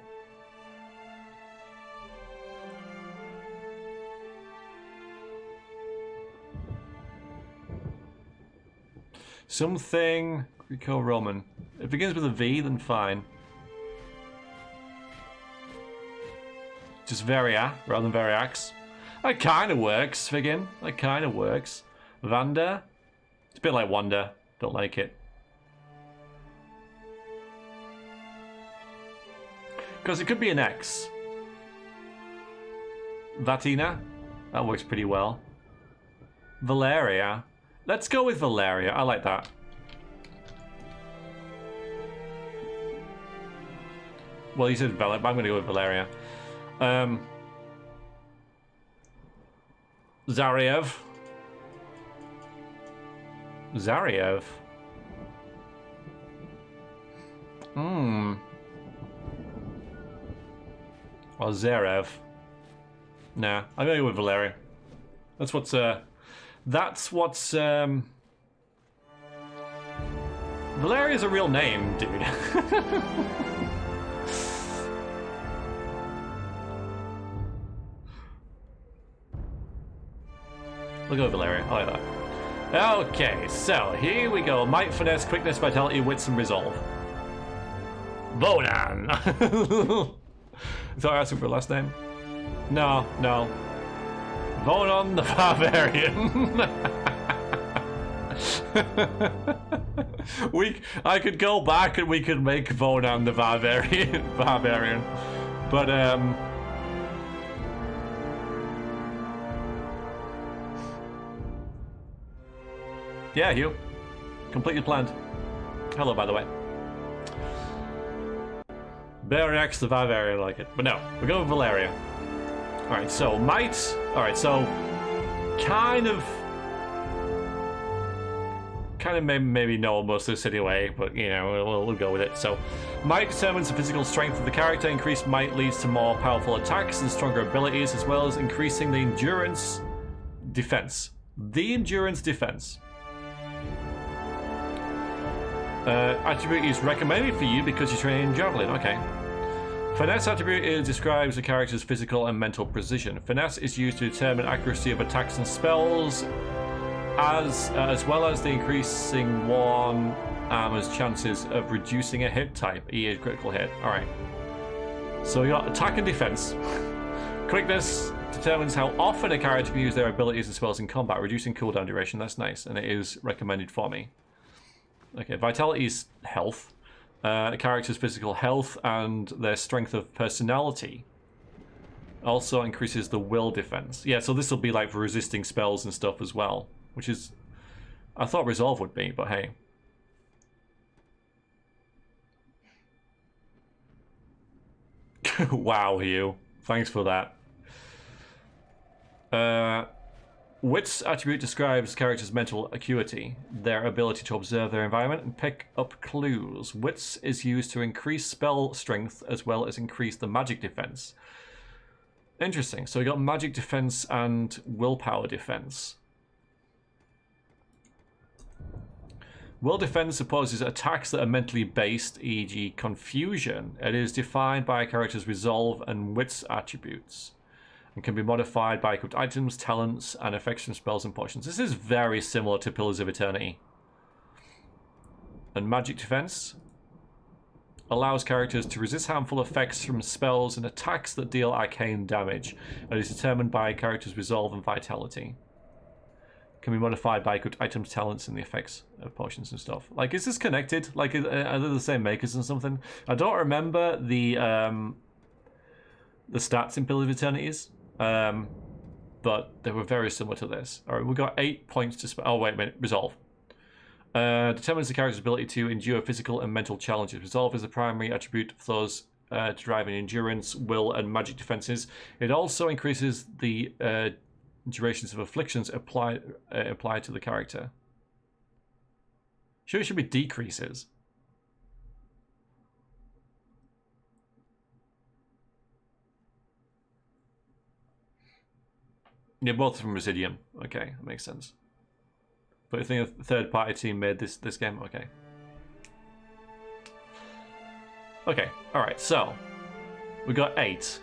Something Greco-Roman. It begins with a V, then fine. Just Varia rather than Variax. That kind of works, Figgin. That kind of works. Vanda. It's a bit like Wanda. Don't like it. Because it could be an X. Vatina. That works pretty well. Valeria. Let's go with Valeria. I like that. Well, you said Valeria, but I'm going to go with Valeria. Zariev. Zariev. Or Zarev. Nah, I'm going to go with Valeria. That's what's Valeria's a real name, dude. We'll go with Valeria. I like that. Okay, so here we go. Might, finesse, quickness, vitality, wits, and resolve. Bonan! Is that asking for a last name? No, no. Vonon the Barbarian. I could go back and we could make Vonan the Barbarian. But yeah, Hugh. Completely planned. Hello, by the way. Variax the Barbarian, I like it. But no, we're going with Valeria. Alright, so might. Alright, so kind of maybe know most of this anyway, but you know, we'll go with it. So might determines the physical strength of the character. Increased might leads to more powerful attacks and stronger abilities, as well as increasing the endurance defense. The endurance defense. Attribute is recommended for you because you're training in javelin. Okay. Finesse attribute describes the character's physical and mental precision. Finesse is used to determine accuracy of attacks and spells, as well as the increasing one armor's chances of reducing a hit type, e.g. critical hit. All right. So we got attack and defense. Quickness determines how often a character can use their abilities and spells in combat, reducing cooldown duration. That's nice, and it is recommended for me. Okay, vitality is health. The character's physical health and their strength of personality also increases the will defense. Yeah, so this will be like for resisting spells and stuff as well, which is, I thought resolve would be, but hey. Wow, Hugh. Thanks for that. Wits attribute describes characters' mental acuity, their ability to observe their environment and pick up clues. Wits is used to increase spell strength as well as increase the magic defense. Interesting. So we got magic defense and willpower defense. Will defense opposes attacks that are mentally based, e.g. confusion. It is defined by a character's resolve and wits attributes, and can be modified by equipped items, talents, and effects from spells and potions. This is very similar to Pillars of Eternity. And magic defense allows characters to resist harmful effects from spells and attacks that deal arcane damage, and is determined by a character's resolve and vitality. Can be modified by equipped items, talents, and the effects of potions and stuff. Like, is this connected? Like, are they the same makers and something? I don't remember the stats in Pillars of Eternities. But they were very similar to this. All right, we got 8 points to spend. Oh, wait a minute. Resolve. Determines the character's ability to endure physical and mental challenges. Resolve is the primary attribute for those driving endurance, will, and magic defenses. It also increases the durations of afflictions applied to the character. Sure, it should be decreases. Yeah, both from Residium. Okay, that makes sense. But I think a third-party team made this game. Okay. Okay, alright, so we got 8.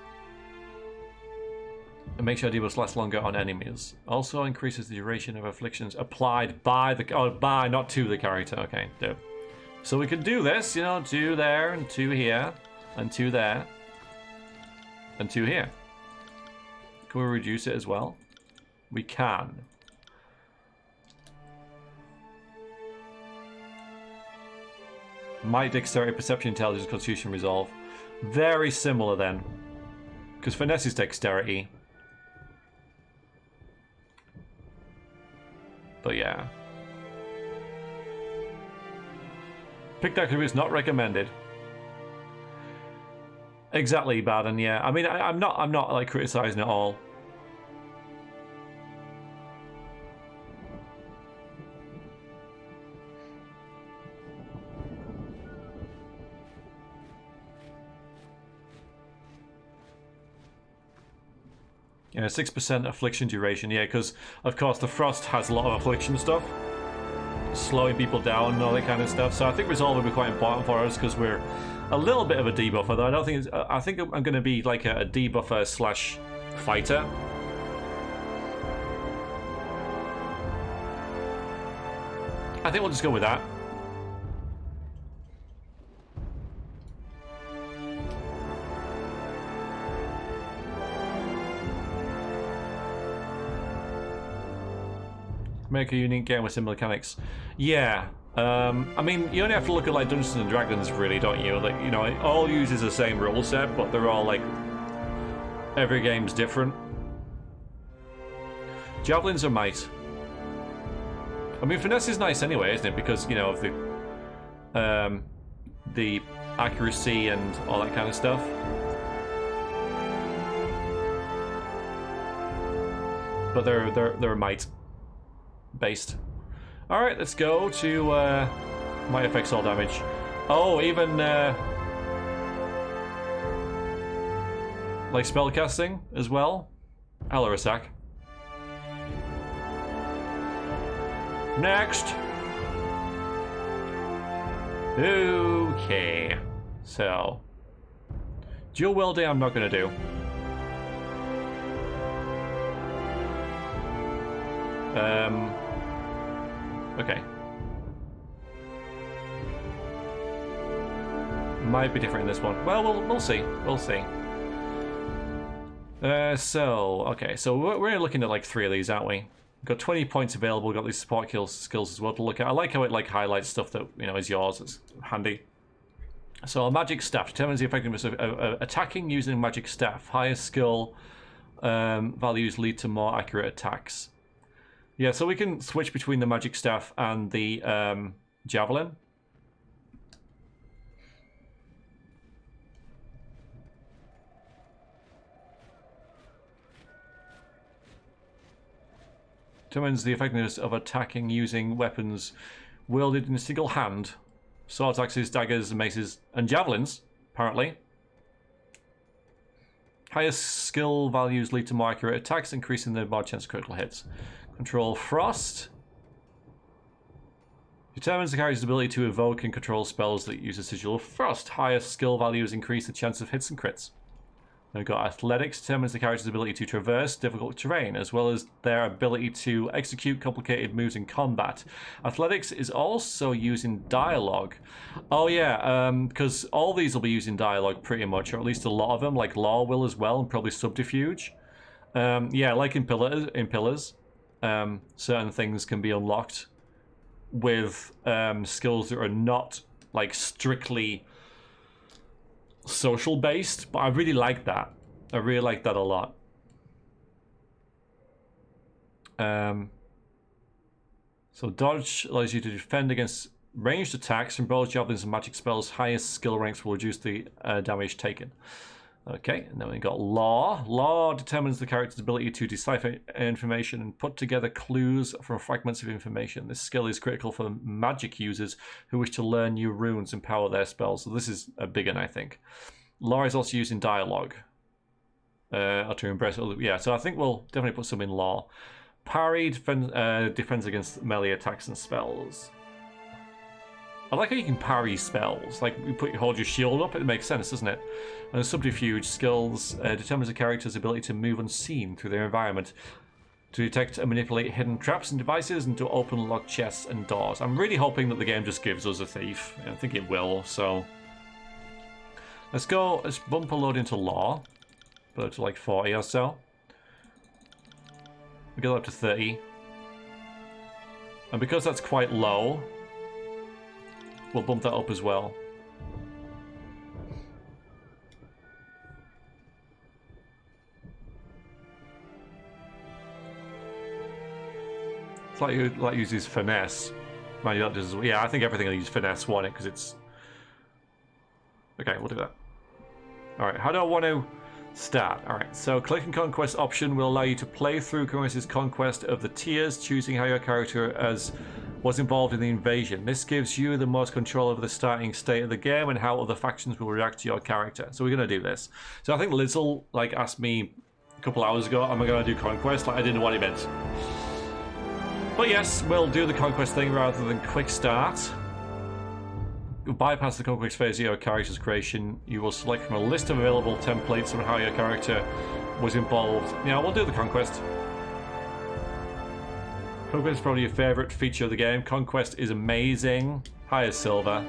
It makes your debuffs last longer on enemies. Also increases the duration of afflictions applied by the... Oh, by, not to the character. Okay, dope. So we could do this, you know, 2 there, and 2 here, and 2 there, and 2 here. Can we reduce it as well? We can. Might, dexterity, perception, intelligence, constitution, resolve. Very similar then. Because finesse is dexterity. But yeah. Pick that attributes not recommended. Exactly, Baden, yeah. I mean I'm not like criticizing at all. Yeah, 6% affliction duration. Yeah, because of course the frost has a lot of affliction stuff, slowing people down and all that kind of stuff. So I think resolve will be quite important for us because we're a little bit of a debuffer. Though I don't think it's, I think I'm going to be like a debuffer slash fighter. I think we'll just go with that. Make a unique game with similar mechanics. Yeah. I mean, you only have to look at like Dungeons and Dragons, really, don't you? Like, you know, it all uses the same rule set, but they're all like every game's different. Javelins are might. I mean, finesse is nice anyway, isn't it? Because you know of the accuracy and all that kind of stuff. But they're might based. All right, let's go to might affects all damage. Oh, even like spellcasting as well. Alarasak. Next. Okay. So dual wielding I'm not gonna do. Okay. Might be different in this one. Well, we'll see. We'll see. Okay, so we're looking at like 3 of these, aren't we? We've got 20 points available. We've got these support skills as well to look at. I like how it like highlights stuff that you know is yours. It's handy. So a magic staff determines the effectiveness of attacking using magic staff. Higher skill values lead to more accurate attacks. Yeah, so we can switch between the magic staff and the javelin. Determines the effectiveness of attacking using weapons wielded in a single hand. Swords, axes, daggers, maces, and javelins, apparently. Higher skill values lead to more accurate attacks, increasing the more chance of critical hits. Control frost. Determines the character's ability to evoke and control spells that use a sigil of frost. Higher skill values increase the chance of hits and crits. We've got athletics. Determines the character's ability to traverse difficult terrain, as well as their ability to execute complicated moves in combat. Athletics is also using dialogue. Oh yeah, because all these will be using dialogue pretty much, or at least a lot of them, like Law will as well, and probably Subterfuge. Yeah, like in Pillars, certain things can be unlocked with skills that are not like strictly social based, but I really like that. I really like that a lot. So dodge allows you to defend against ranged attacks from bows, javelins, and magic spells. Highest skill ranks will reduce the damage taken. Okay, and then we got Law. Law determines the character's ability to decipher information and put together clues from fragments of information. This skill is critical for magic users who wish to learn new runes and power their spells. So this is a big one, I think. Law is also used in dialogue. Or to impress other... Yeah, so I think we'll definitely put some in Law. Parry defends against melee attacks and spells. I like how you can parry spells. Like, hold your shield up, it makes sense, doesn't it? And subterfuge skills determines a character's ability to move unseen through their environment, to detect and manipulate hidden traps and devices, and to open locked chests and doors. I'm really hoping that the game just gives us a thief. I think it will, so... Let's bump a load into law. Put it to like 40 or so. We go up to 30. And because that's quite low, we'll bump that up as well. It's like you uses finesse. Mind you, that does, yeah, I think everything will use finesse, won't it? Because it's... Okay, we'll do that. Alright, how do I want to start? Alright, so clicking Conquest option will allow you to play through Coruscant's conquest of the tiers, choosing how your character was involved in the invasion. This gives you the most control over the starting state of the game and how other factions will react to your character. So we're going to do this. So I think Lizzle asked me a couple hours ago, am I going to do Conquest? I didn't know what he meant. But yes, we'll do the Conquest thing rather than quick start. You'll bypass the Conquest phase of your character's creation. You will select from a list of available templates on how your character was involved. Yeah, we'll do the Conquest. Conquest is probably your favourite feature of the game. Conquest is amazing. High as silver.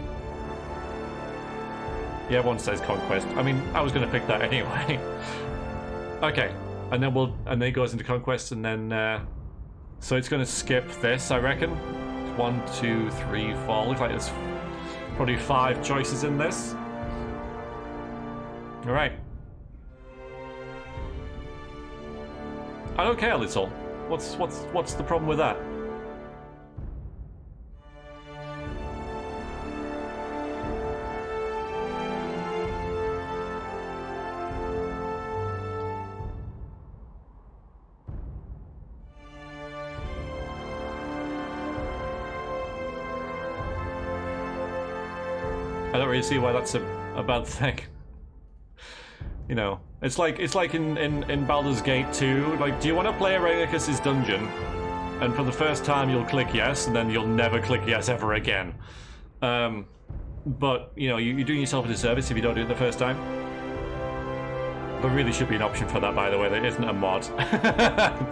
Yeah, everyone says Conquest. I mean, I was going to pick that anyway. Okay, and then it goes into Conquest, and then so it's going to skip this, I reckon. 1, 2, 3, 4. Looks like there's probably 5 choices in this. All right. I don't care, Little. What's the problem with that? I don't really see why that's a bad thing. You know, it's like in Baldur's Gate 2. Like, do you want to play Raynicus's dungeon? And for the first time you'll click yes, and then you'll never click yes ever again. But you know, you're doing yourself a disservice if you don't do it the first time. There really should be an option for that, by the way. There isn't a mod.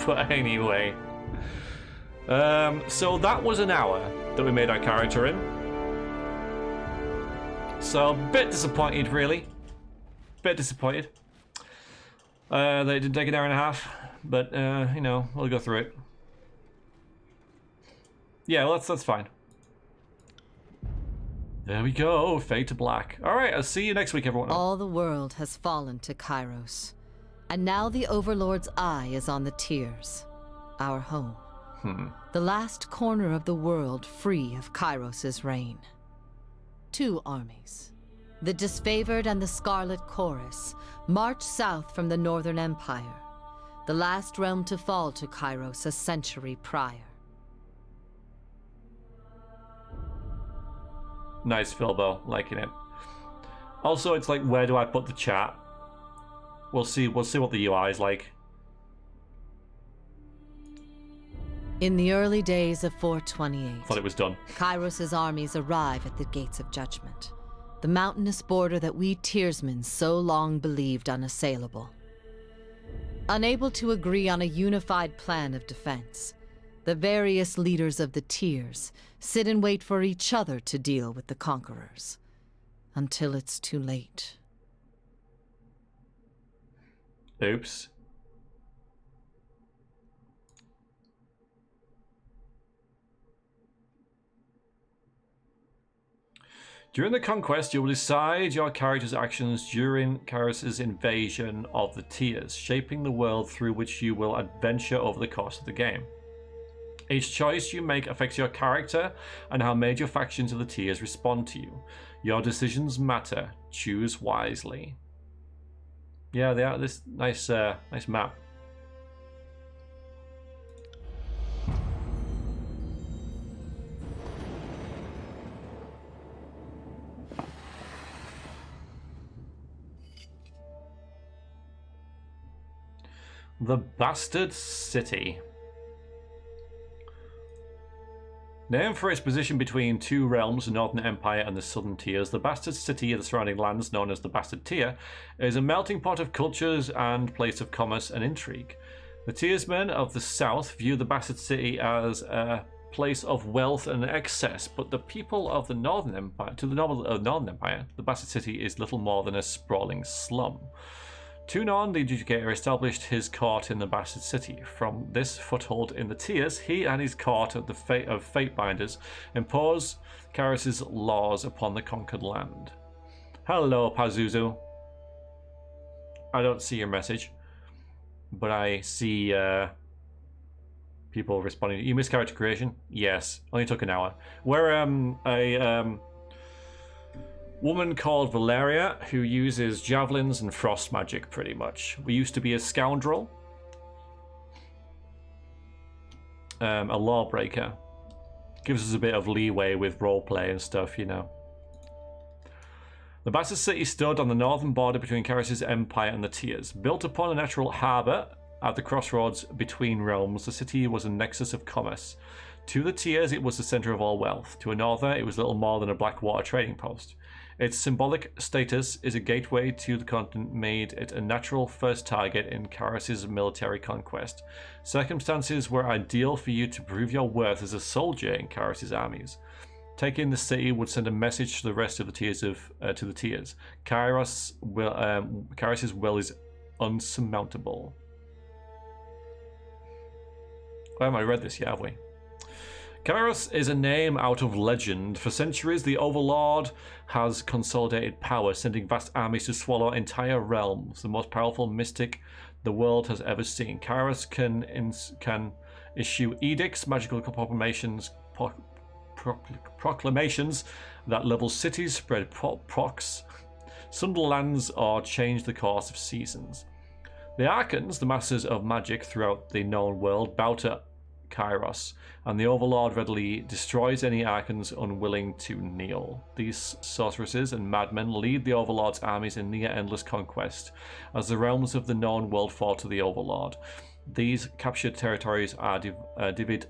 But anyway, so that was an hour that we made our character in. So, a bit disappointed, really. Bit disappointed. They did take an hour and a half, but, you know, we'll go through it. Yeah, well, that's fine. There we go, fade to black. Alright, I'll see you next week, everyone. All the world has fallen to Kairos. And now the Overlord's eye is on the Tiers, our home. The last corner of the world free of Kairos' reign. 2 armies, the Disfavored and the Scarlet Chorus, march south from the Northern Empire, the last realm to fall to Kairos a century prior. Nice, Philbo, liking it. Also, it's like, where do I put the chat? We'll see what the UI is like. In the early days of 428, Thought it was done. Kairos' armies arrive at the Gates of Judgment, the mountainous border that we Tiersmen so long believed unassailable. Unable to agree on a unified plan of defense, the various leaders of the Tiers sit and wait for each other to deal with the conquerors, until it's too late. Oops. During the conquest, you will decide your character's actions during Kairos' invasion of the Tiers, shaping the world through which you will adventure over the course of the game. Each choice you make affects your character and how major factions of the Tiers respond to you. Your decisions matter. Choose wisely. Yeah, they are this nice map. The Bastard City. Named for its position between two realms, the Northern Empire and the Southern Tiers, the Bastard City of the surrounding lands, known as the Bastard Tier, is a melting pot of cultures and place of commerce and intrigue. The Tiersmen of the South view the Bastard City as a place of wealth and excess, but the people of the Northern Empire, Northern Empire, the Bastard City is little more than a sprawling slum. Tunon, the adjudicator, established his court in the Bastard City. From this foothold in the Tiers, he and his court of the Fatebinders impose Kairos' laws upon the conquered land. Hello, Pazuzu. I don't see your message, but I see people responding. You missed character creation? Yes, only took an hour. We're a woman called Valeria who uses javelins and frost magic pretty much. We used to be a scoundrel, a lawbreaker. Gives us a bit of leeway with roleplay and stuff, you know. The Bastard City stood on the northern border between Kairos' empire and the Tiers. Built upon a natural harbour at the crossroads between realms, the city was a nexus of commerce. To the Tiers, it was the centre of all wealth. To another, it was little more than a blackwater trading post. Its symbolic status is a gateway to the continent, made it a natural first target in Kairos' military conquest. Circumstances were ideal for you to prove your worth as a soldier in Kairos' armies. Taking the city would send a message to the rest of the Tiers to the Tiers. Kairos' will is unsurmountable. Why haven't I read this yet, have we? Kairos is a name out of legend. For centuries, the Overlord has consolidated power, sending vast armies to swallow entire realms, the most powerful mystic the world has ever seen. Kairos can issue edicts, magical proclamations that level cities, spread procs, sunder lands, or change the course of seasons. The Archons, the masters of magic throughout the known world, bow to Kairos, and the Overlord readily destroys any Archons unwilling to kneel. These sorceresses and madmen lead the Overlord's armies in near-endless conquest, as the realms of the known world fall to the Overlord. These captured territories are divvied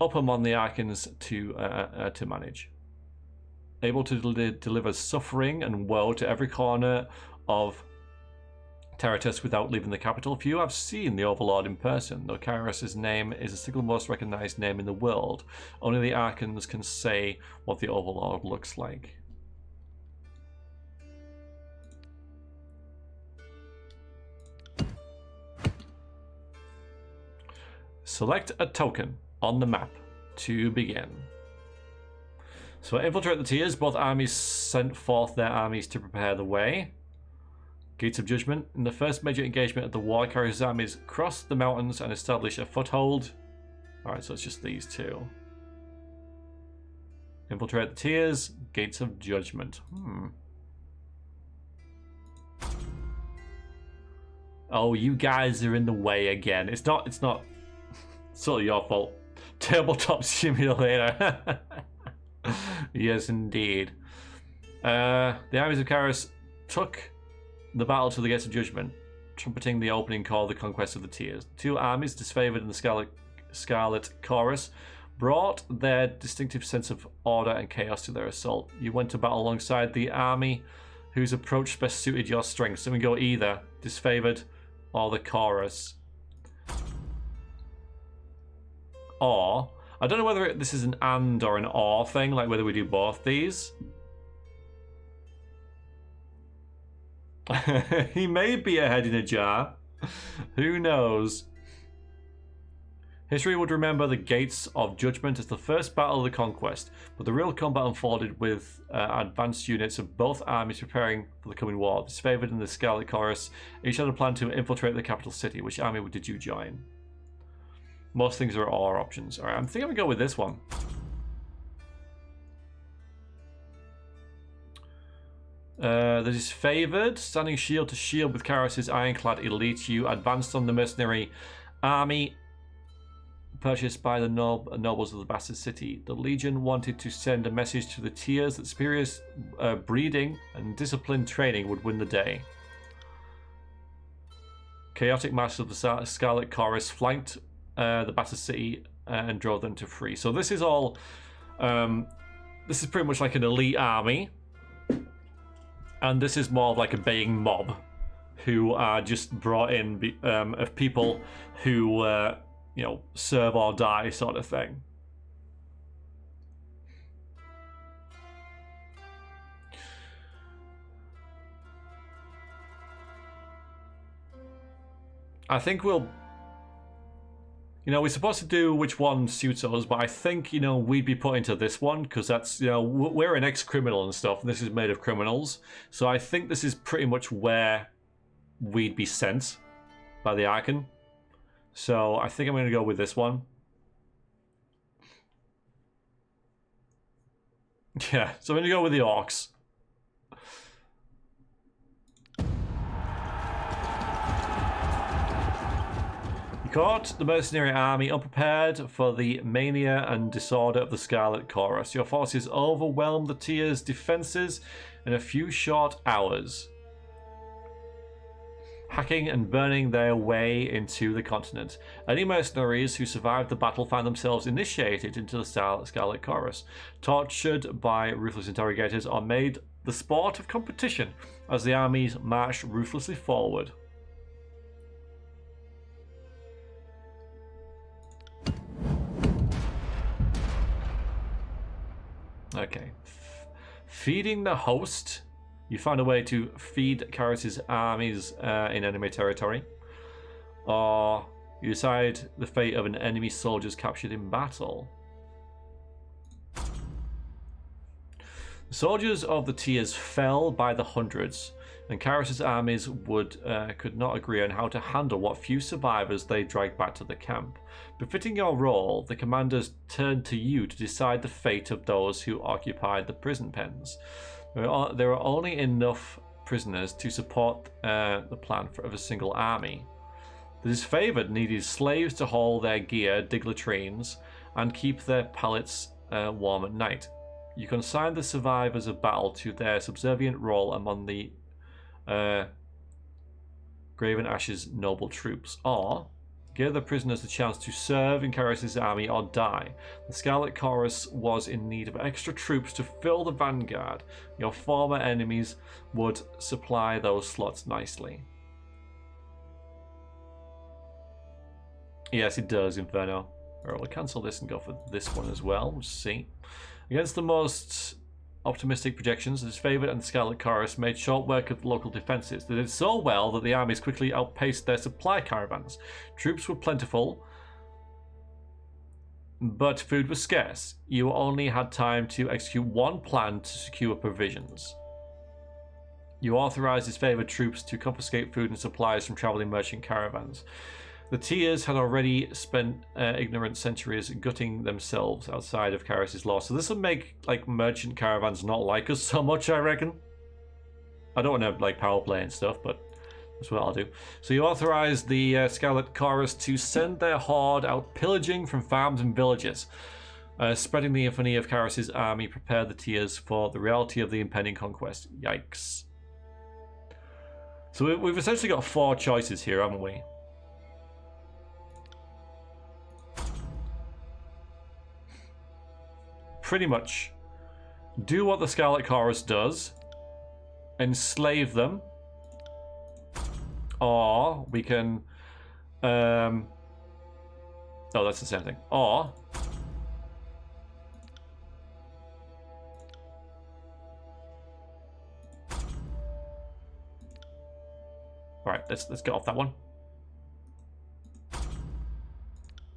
up among the Archons to manage. Able to deliver suffering and woe to every corner of Terratus without leaving the capital. Few have seen the Overlord in person, though Kairos' name is the single most recognized name in the world. Only the Archons can say what the Overlord looks like. Select a token on the map to begin. So infiltrate the Tiers. Both armies sent forth their armies to prepare the way. Gates of Judgment. In the first major engagement of the war, Kairos' armies cross the mountains and establish a foothold. Alright, so it's just these two. Infiltrate the Tiers. Gates of Judgment. Oh, you guys are in the way again. It's not sort of your fault. Tabletop simulator. Yes, indeed. The armies of Kairos took the battle to the Gates of Judgment, trumpeting the opening call of the conquest of the Tiers. Two armies, disfavored in the Scarlet Chorus, brought their distinctive sense of order and chaos to their assault. You went to battle alongside the army whose approach best suited your strengths. So we go either disfavored or the Chorus. Or, I don't know whether this is an and or an or thing, like whether we do both these. He may be a head in a jar. Who knows? History would remember the Gates of Judgment as the first battle of the conquest, but the real combat unfolded with advanced units of both armies preparing for the coming war. Disfavored in the Scarlet Chorus, each had a plan to infiltrate the capital city. Which army did you join? Most things are or options. Alright, I'm thinking I'm going to go with this one. The disfavored, standing shield to shield with Kairos' ironclad elite. You advanced on the mercenary army purchased by the nobles of the Bastard City. The Legion wanted to send a message to the Tiers that superior breeding and disciplined training would win the day. Chaotic mass of the Scarlet Chorus flanked the Bastard City and drove them to free. So this is all, this is pretty much like an elite army, and this is more of like a baying mob who are just brought in of people who, you know, serve or die sort of thing. I think we'll, you know, we're supposed to do which one suits us, but I think, you know, we'd be put into this one because that's, you know, we're an ex-criminal and stuff, and this is made of criminals. So I think this is pretty much where we'd be sent by the Archon. So I think I'm going to go with this one. Yeah, so I'm going to go with the Orcs. Caught the mercenary army unprepared for the mania and disorder of the Scarlet Chorus. Your forces overwhelmed the Tyr's defenses in a few short hours, hacking and burning their way into the continent. Any mercenaries who survived the battle found themselves initiated into the Scarlet Chorus, tortured by ruthless interrogators, or made the sport of competition as the armies marched ruthlessly forward. Okay. Feeding the host. You find a way to feed Karis' armies in enemy territory. Or you decide the fate of an enemy soldiers captured in battle. The soldiers of the Tyrs fell by the hundreds, and Karis' armies could not agree on how to handle what few survivors they dragged back to the camp. Befitting your role, the commanders turned to you to decide the fate of those who occupied the prison pens. There were only enough prisoners to support the plan of a single army. The disfavored needed slaves to haul their gear, dig latrines, and keep their pallets warm at night. You consign the survivors of battle to their subservient role among the Graven Ash's noble troops, or give the prisoners the chance to serve in Karis' army or die. The Scarlet Chorus was in need of extra troops to fill the vanguard. Your former enemies would supply those slots nicely. Yes, it does, Inferno. Alright, we'll cancel this and go for this one as well. We'll see. Against the most optimistic projections, the disfavored and the Scarlet Chorus made short work of the local defences. They did so well that the armies quickly outpaced their supply caravans. Troops were plentiful, but food was scarce. You only had time to execute one plan to secure provisions. You authorized disfavored troops to confiscate food and supplies from traveling merchant caravans. The Tyrs had already spent ignorant centuries gutting themselves outside of Karis' law, so this will make like merchant caravans not like us so much, I reckon. I don't want to like power play and stuff, but that's what I'll do. So you authorized the Scarlet Chorus to send their horde out pillaging from farms and villages. Spreading the infamy of Karis' army prepared the Tyrs for the reality of the impending conquest. Yikes. So we've essentially got 4 choices here, haven't we? Pretty much do what the Scarlet Chorus does, enslave them, or we can oh, that's the same thing, or right, let's get off that one.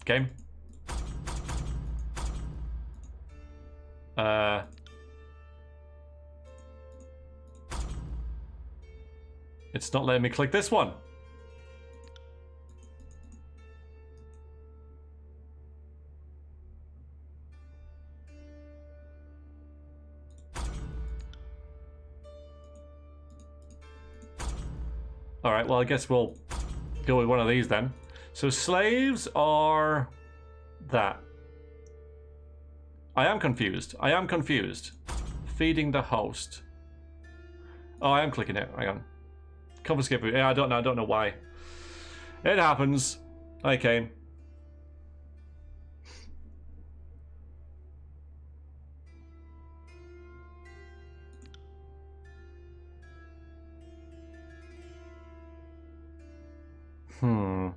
Game. It's not letting me click this one. Alright, well I guess we'll go with one of these then. So slaves are that. I am confused. I am confused. Feeding the host. Oh, I am clicking it. Hang on. Confiscate food. Yeah, I don't know why. It happens. Okay. Hmm.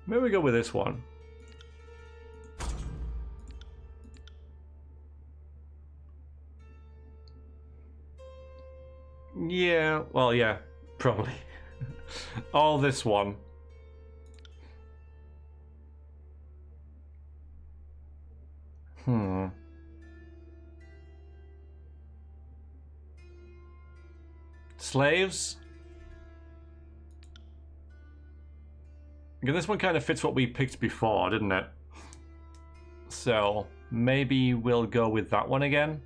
Maybe we go with this one. Yeah, well, yeah, probably. All this one. Hmm. Slaves? Again, this one kind of fits what we picked before, didn't it? So, maybe we'll go with that one again.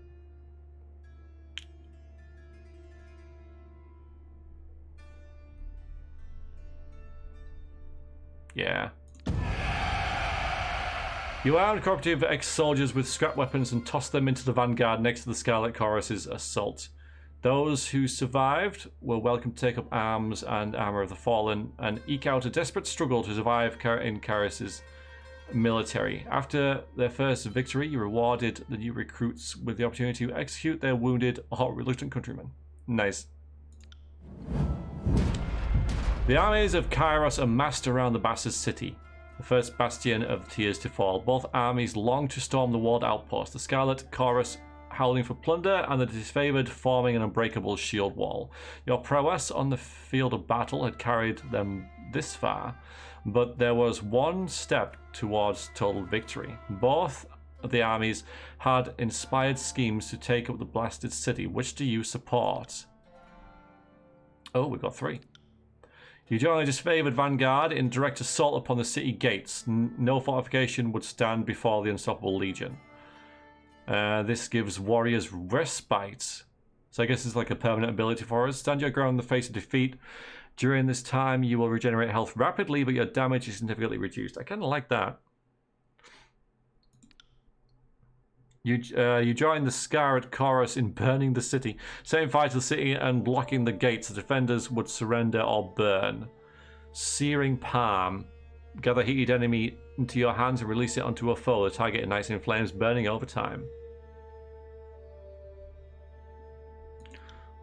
Yeah. You armed cooperative ex-soldiers with scrap weapons and tossed them into the vanguard next to the Scarlet Chorus's assault. Those who survived were welcome to take up arms and armor of the fallen and eke out a desperate struggle to survive in Karis's military. After their first victory, you rewarded the new recruits with the opportunity to execute their wounded or reluctant countrymen. Nice. The armies of Kairos amassed around the Bastard City, the first bastion of the tiers to fall. Both armies longed to storm the walled outpost, the Scarlet Chorus howling for plunder, and the disfavored forming an unbreakable shield wall. Your prowess on the field of battle had carried them this far, but there was one step towards total victory. Both of the armies had inspired schemes to take up the blasted city. Which do you support? Oh, we've got 3. You join a disfavored vanguard in direct assault upon the city gates. No fortification would stand before the unstoppable legion. This gives warriors respite. So I guess it's like a permanent ability for us. Stand your ground in the face of defeat. During this time, you will regenerate health rapidly, but your damage is significantly reduced. I kind of like that. You join the Scarlet Chorus in burning the city. Setting fire to the city and blocking the gates. The defenders would surrender or burn. Searing Palm. Gather heated enemy into your hands and release it onto a foe. The target ignites in flames, burning over time.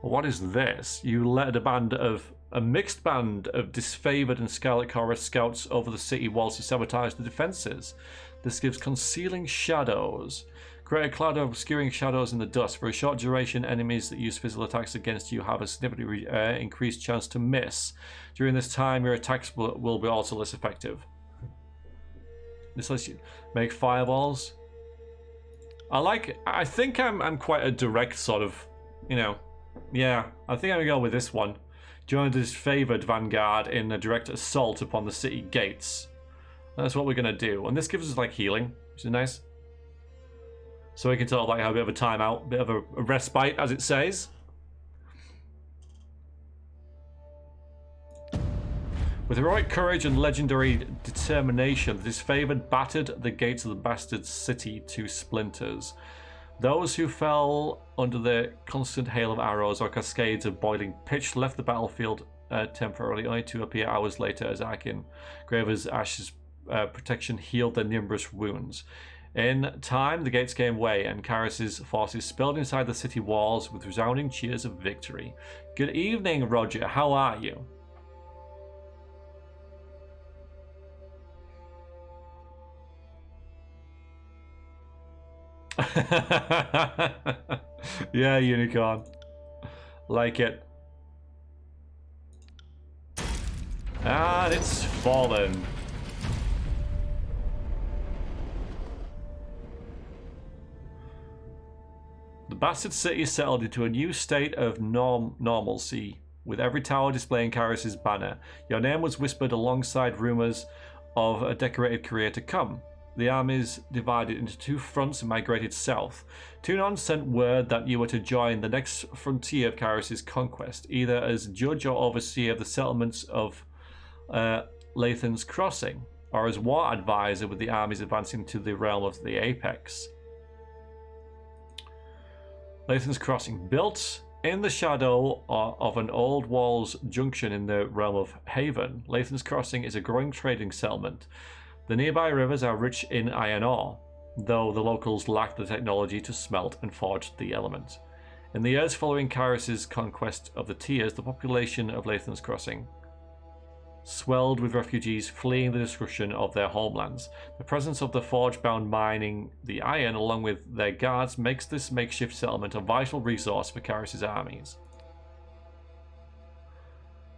What is this? You led a mixed band of disfavored and Scarlet Chorus scouts over the city walls to sabotage the defenses. This gives concealing shadows. Create a cloud of obscuring shadows in the dust. For a short duration, enemies that use physical attacks against you have a significantly increased chance to miss. During this time, your attacks will be also less effective. This lets you make fireballs. I think I'm quite a direct sort of, you know, yeah, I think I'm gonna go with this one. Join the disfavored vanguard in a direct assault upon the city gates. That's what we're gonna do. And this gives us like healing, which is nice. So we can sort of like have a bit of a timeout, a bit of a respite, as it says. With heroic courage and legendary determination, the disfavored battered the gates of the bastard city to splinters. Those who fell under the constant hail of arrows or cascades of boiling pitch left the battlefield temporarily, only to appear hours later as Akin Graver's Ash's protection healed their numerous wounds. In time, the gates gave way, and Karis's forces spilled inside the city walls with resounding cheers of victory. Good evening, Roger. How are you? Yeah, unicorn. Like it. And it's fallen. The bastard city settled into a new state of normalcy, with every tower displaying Karis's banner. Your name was whispered alongside rumors of a decorated career to come. The armies divided into 2 fronts and migrated south. Tunon sent word that you were to join the next frontier of Karis's conquest, either as judge or overseer of the settlements of Lathan's Crossing, or as war advisor with the armies advancing to the realm of the Apex. Lathan's Crossing, built In the shadow of an old walls junction in the realm of Haven, Lathan's Crossing is a growing trading settlement. The nearby rivers are rich in iron ore, though the locals lack the technology to smelt and forge the element. In the years following Kyrus's conquest of the Tiers, the population of Lathan's Crossing swelled with refugees fleeing the destruction of their homelands. The presence of the forge-bound mining the iron, along with their guards, makes this makeshift settlement a vital resource for Kyrus's armies.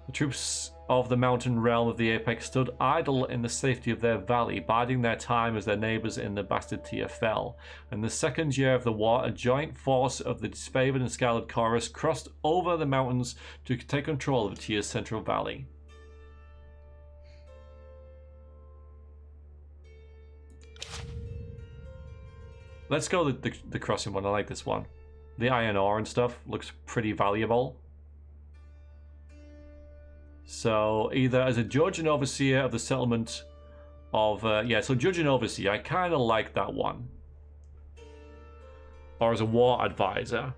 The troops of the mountain realm of the Apex stood idle in the safety of their valley, biding their time as their neighbours in the Bastard Tier fell. In the second year of the war, a joint force of the disfavoured and Scarlet Chorus crossed over the mountains to take control of the Tier's central valley. Let's go the crossing one. I like this one. The iron ore and stuff looks pretty valuable. So either as a judge and overseer of the settlement of so judge and overseer, I kind of like that one. Or as a war advisor.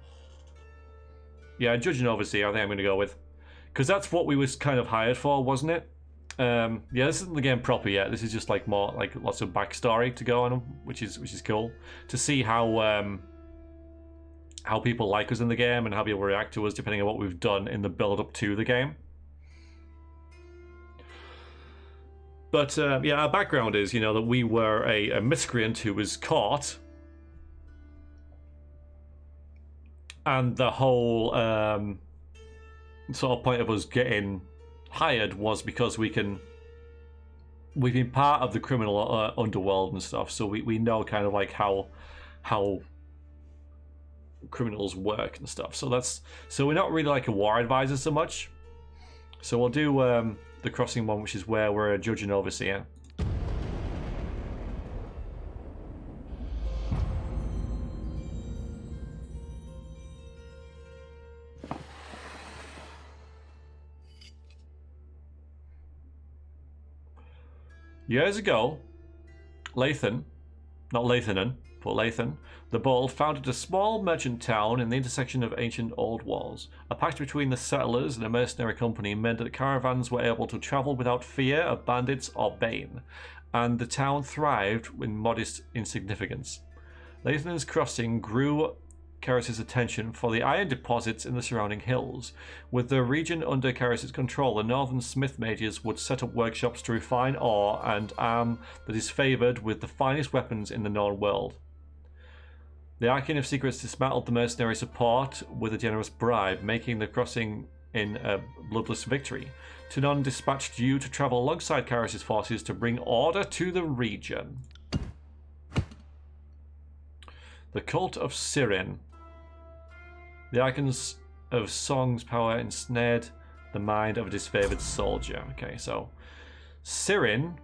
Yeah, judge and overseer, I think I'm going to go with, because that's what we was kind of hired for, wasn't it? Yeah, this isn't the game proper yet. This is just like more like lots of backstory to go on, which is cool to see how people like us in the game and how people react to us depending on what we've done in the build up to the game. But yeah, our background is, you know, that we were a miscreant who was caught, and the whole sort of point of us getting hired was because we've been part of the criminal underworld and stuff, so we know kind of like how criminals work and stuff. So we're not really like a war advisor so much. So we'll do the crossing one, which is where we're a judge and overseer. Years ago, Lathan, not Lathanen, but Lathan, the Bold, founded a small merchant town in the intersection of ancient old walls. A pact between the settlers and a mercenary company meant that caravans were able to travel without fear of bandits or bane, and the town thrived with modest insignificance. Lathan's Crossing grew Kyrus's attention for the iron deposits in the surrounding hills. With the region under Kyrus's control, the northern smith mages would set up workshops to refine ore and arm that is favoured with the finest weapons in the known world. The Arcane of Secrets dismantled the mercenary support with a generous bribe, making the crossing in a bloodless victory. Tunon dispatched you to travel alongside Kyrus's forces to bring order to the region. The Cult of Sirin. The icons of Song's power ensnared the mind of a disfavored soldier. Okay, so Sirin,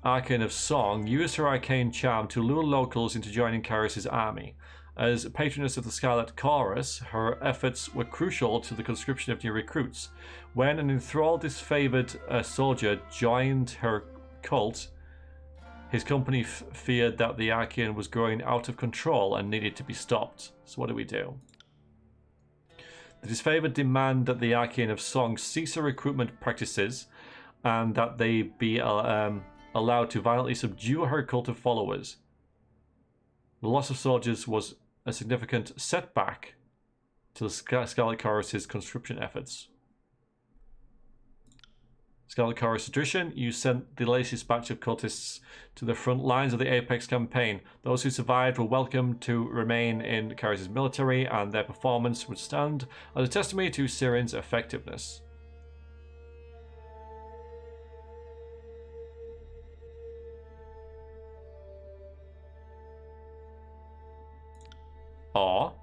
Arcane of Song, used her arcane charm to lure locals into joining Kyrus's army. As patroness of the Scarlet Chorus, her efforts were crucial to the conscription of new recruits. When an enthralled, disfavored soldier joined her cult, his company feared that the Arcane was growing out of control and needed to be stopped. So what do? The disfavored demand that the Arcane of Song cease her recruitment practices and that they be allowed to violently subdue her cult of followers. The loss of soldiers was a significant setback to the Scarlet Chorus's conscription efforts. Scarlet Chorus tradition, you sent the latest batch of cultists to the front lines of the Apex campaign. Those who survived were welcome to remain in Kyrus's military, and their performance would stand as a testimony to Sirin's effectiveness. Or,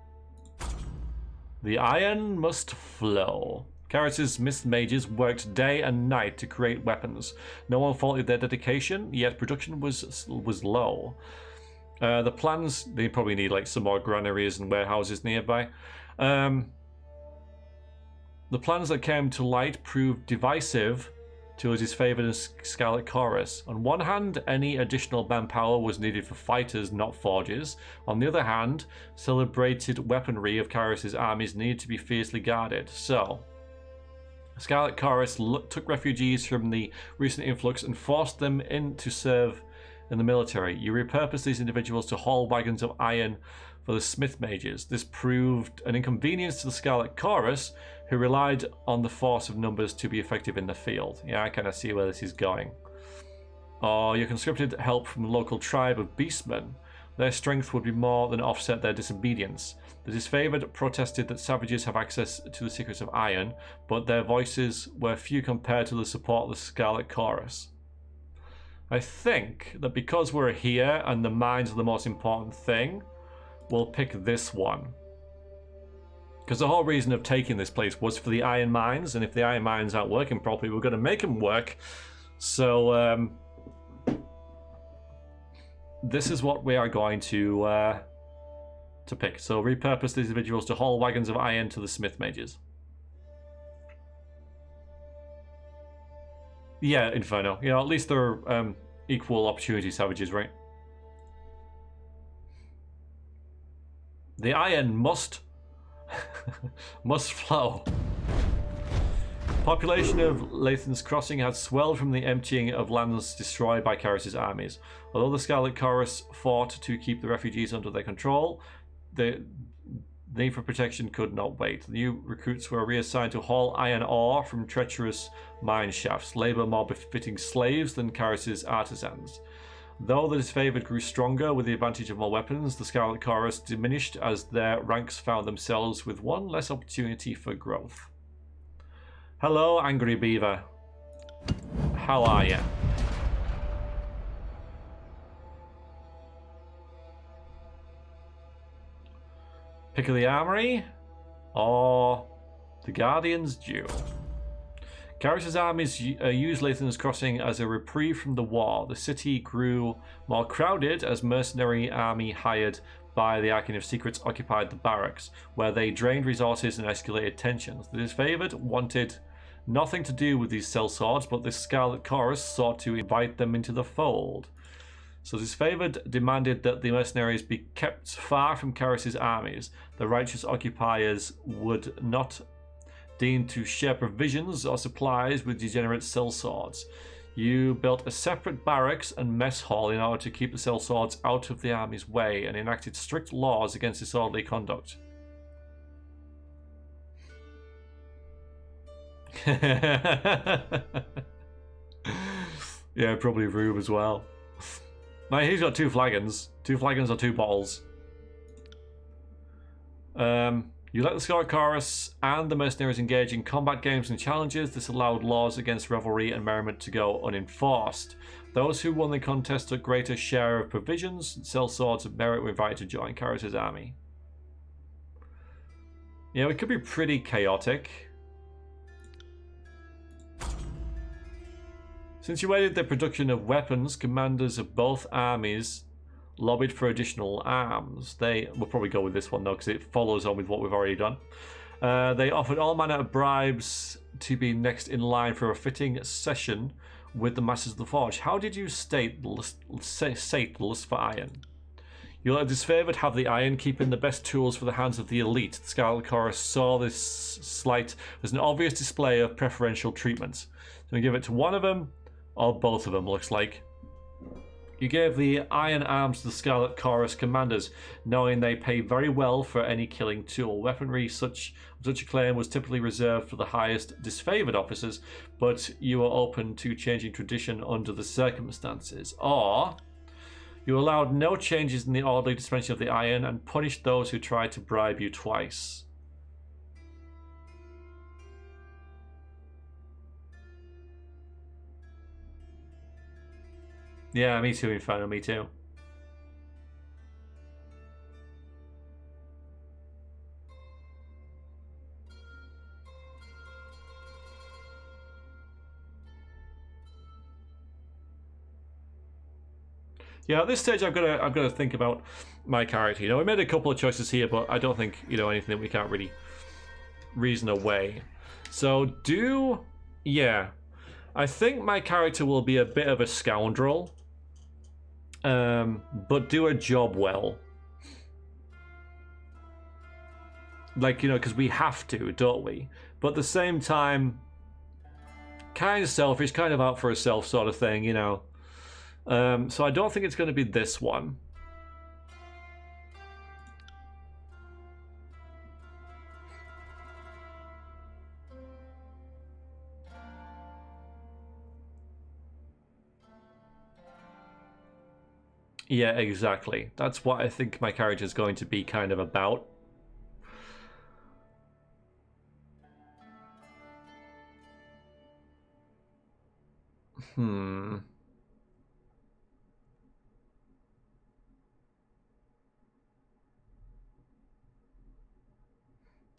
the iron must flow. Kyrus's Mist Mages worked day and night to create weapons. No one faulted their dedication, yet production was low. The plans, they probably need like some more granaries and warehouses nearby. The plans that came to light proved divisive to his favoured and Scarlet Chorus. On one hand, any additional manpower was needed for fighters, not forges. On the other hand, celebrated weaponry of Kyrus' armies needed to be fiercely guarded. So, Scarlet Chorus took refugees from the recent influx and forced them in to serve in the military. You repurposed these individuals to haul wagons of iron for the smith mages. This proved an inconvenience to the Scarlet Chorus, who relied on the force of numbers to be effective in the field. Yeah, I kind of see where this is going. Or you conscripted help from the local tribe of beastmen. Their strength would be more than offset their disobedience. The disfavored protested that savages have access to the secrets of iron, but their voices were few compared to the support of the Scarlet Chorus. I think that because we're here and the mines are the most important thing, we'll pick this one. Because the whole reason of taking this place was for the iron mines, and if the iron mines aren't working properly, we're going to make them work. So, this is what we are going to pick. So, repurpose these individuals to haul wagons of iron to the smith mages. Yeah, Inferno. You know, at least they're equal opportunity savages, right? The iron must flow. Population of Lathan's Crossing had swelled from the emptying of lands destroyed by Kyrus' armies. Although the Scarlet Chorus fought to keep the refugees under their control, the need for protection could not wait. The new recruits were reassigned to haul iron ore from treacherous mine shafts, labor more befitting slaves than Kyrus' artisans. Though the disfavored grew stronger with the advantage of more weapons, the Scarlet Chorus diminished as their ranks found themselves with one less opportunity for growth. Hello, Angry Beaver. How are you? Pick of the Armory or the Guardian's Duel? Kyrus' armies used Lathan's Crossing as a reprieve from the war. The city grew more crowded as mercenary army hired by the Arcane of Secrets occupied the barracks, where they drained resources and escalated tensions. The disfavored wanted nothing to do with these sellswords, but the Scarlet Chorus sought to invite them into the fold. So disfavored demanded that the mercenaries be kept far from Kyrus' armies. The righteous occupiers would not deign to share provisions or supplies with degenerate sellswords. You built a separate barracks and mess hall in order to keep the sellswords out of the army's way and enacted strict laws against disorderly conduct. Yeah, probably Rube as well. Now he's got 2 flagons. 2 flagons or 2 bottles. You let the Scarlet Chorus and the mercenaries engage in combat games and challenges. This allowed laws against revelry and merriment to go unenforced. Those who won the contest took greater share of provisions. Sellswords of merit were invited to join Kyrus' army. Yeah, it could be pretty chaotic. Since you aided the production of weapons, commanders of both armies lobbied for additional arms. We'll probably go with this one though, because it follows on with what we've already done. They offered all manner of bribes to be next in line for a fitting session with the Masters of the Forge. How did you sate the lust for iron? You let the disfavored have the iron, keeping the best tools for the hands of the elite. The Scarlet Chorus saw this slight as an obvious display of preferential treatment. So we give it to one of them, or both of them, looks like. You gave the iron arms to the Scarlet Chorus commanders, knowing they pay very well for any killing tool. Weaponry such a claim was typically reserved for the highest disfavored officers, but you were open to changing tradition under the circumstances. Or you allowed no changes in the orderly dispensing of the iron and punished those who tried to bribe you twice. Yeah, me too, Inferno, me too. Yeah, at this stage I've got to think about my character. You know, we made a couple of choices here, but I don't think, you know, anything that we can't really reason away. So yeah. I think my character will be a bit of a scoundrel, but do a job well. Like, you know, because we have to, don't we? But at the same time, kind of selfish, kind of out for herself sort of thing, you know. So I don't think it's going to be this one. Yeah, exactly. That's what I think my character is going to be kind of about.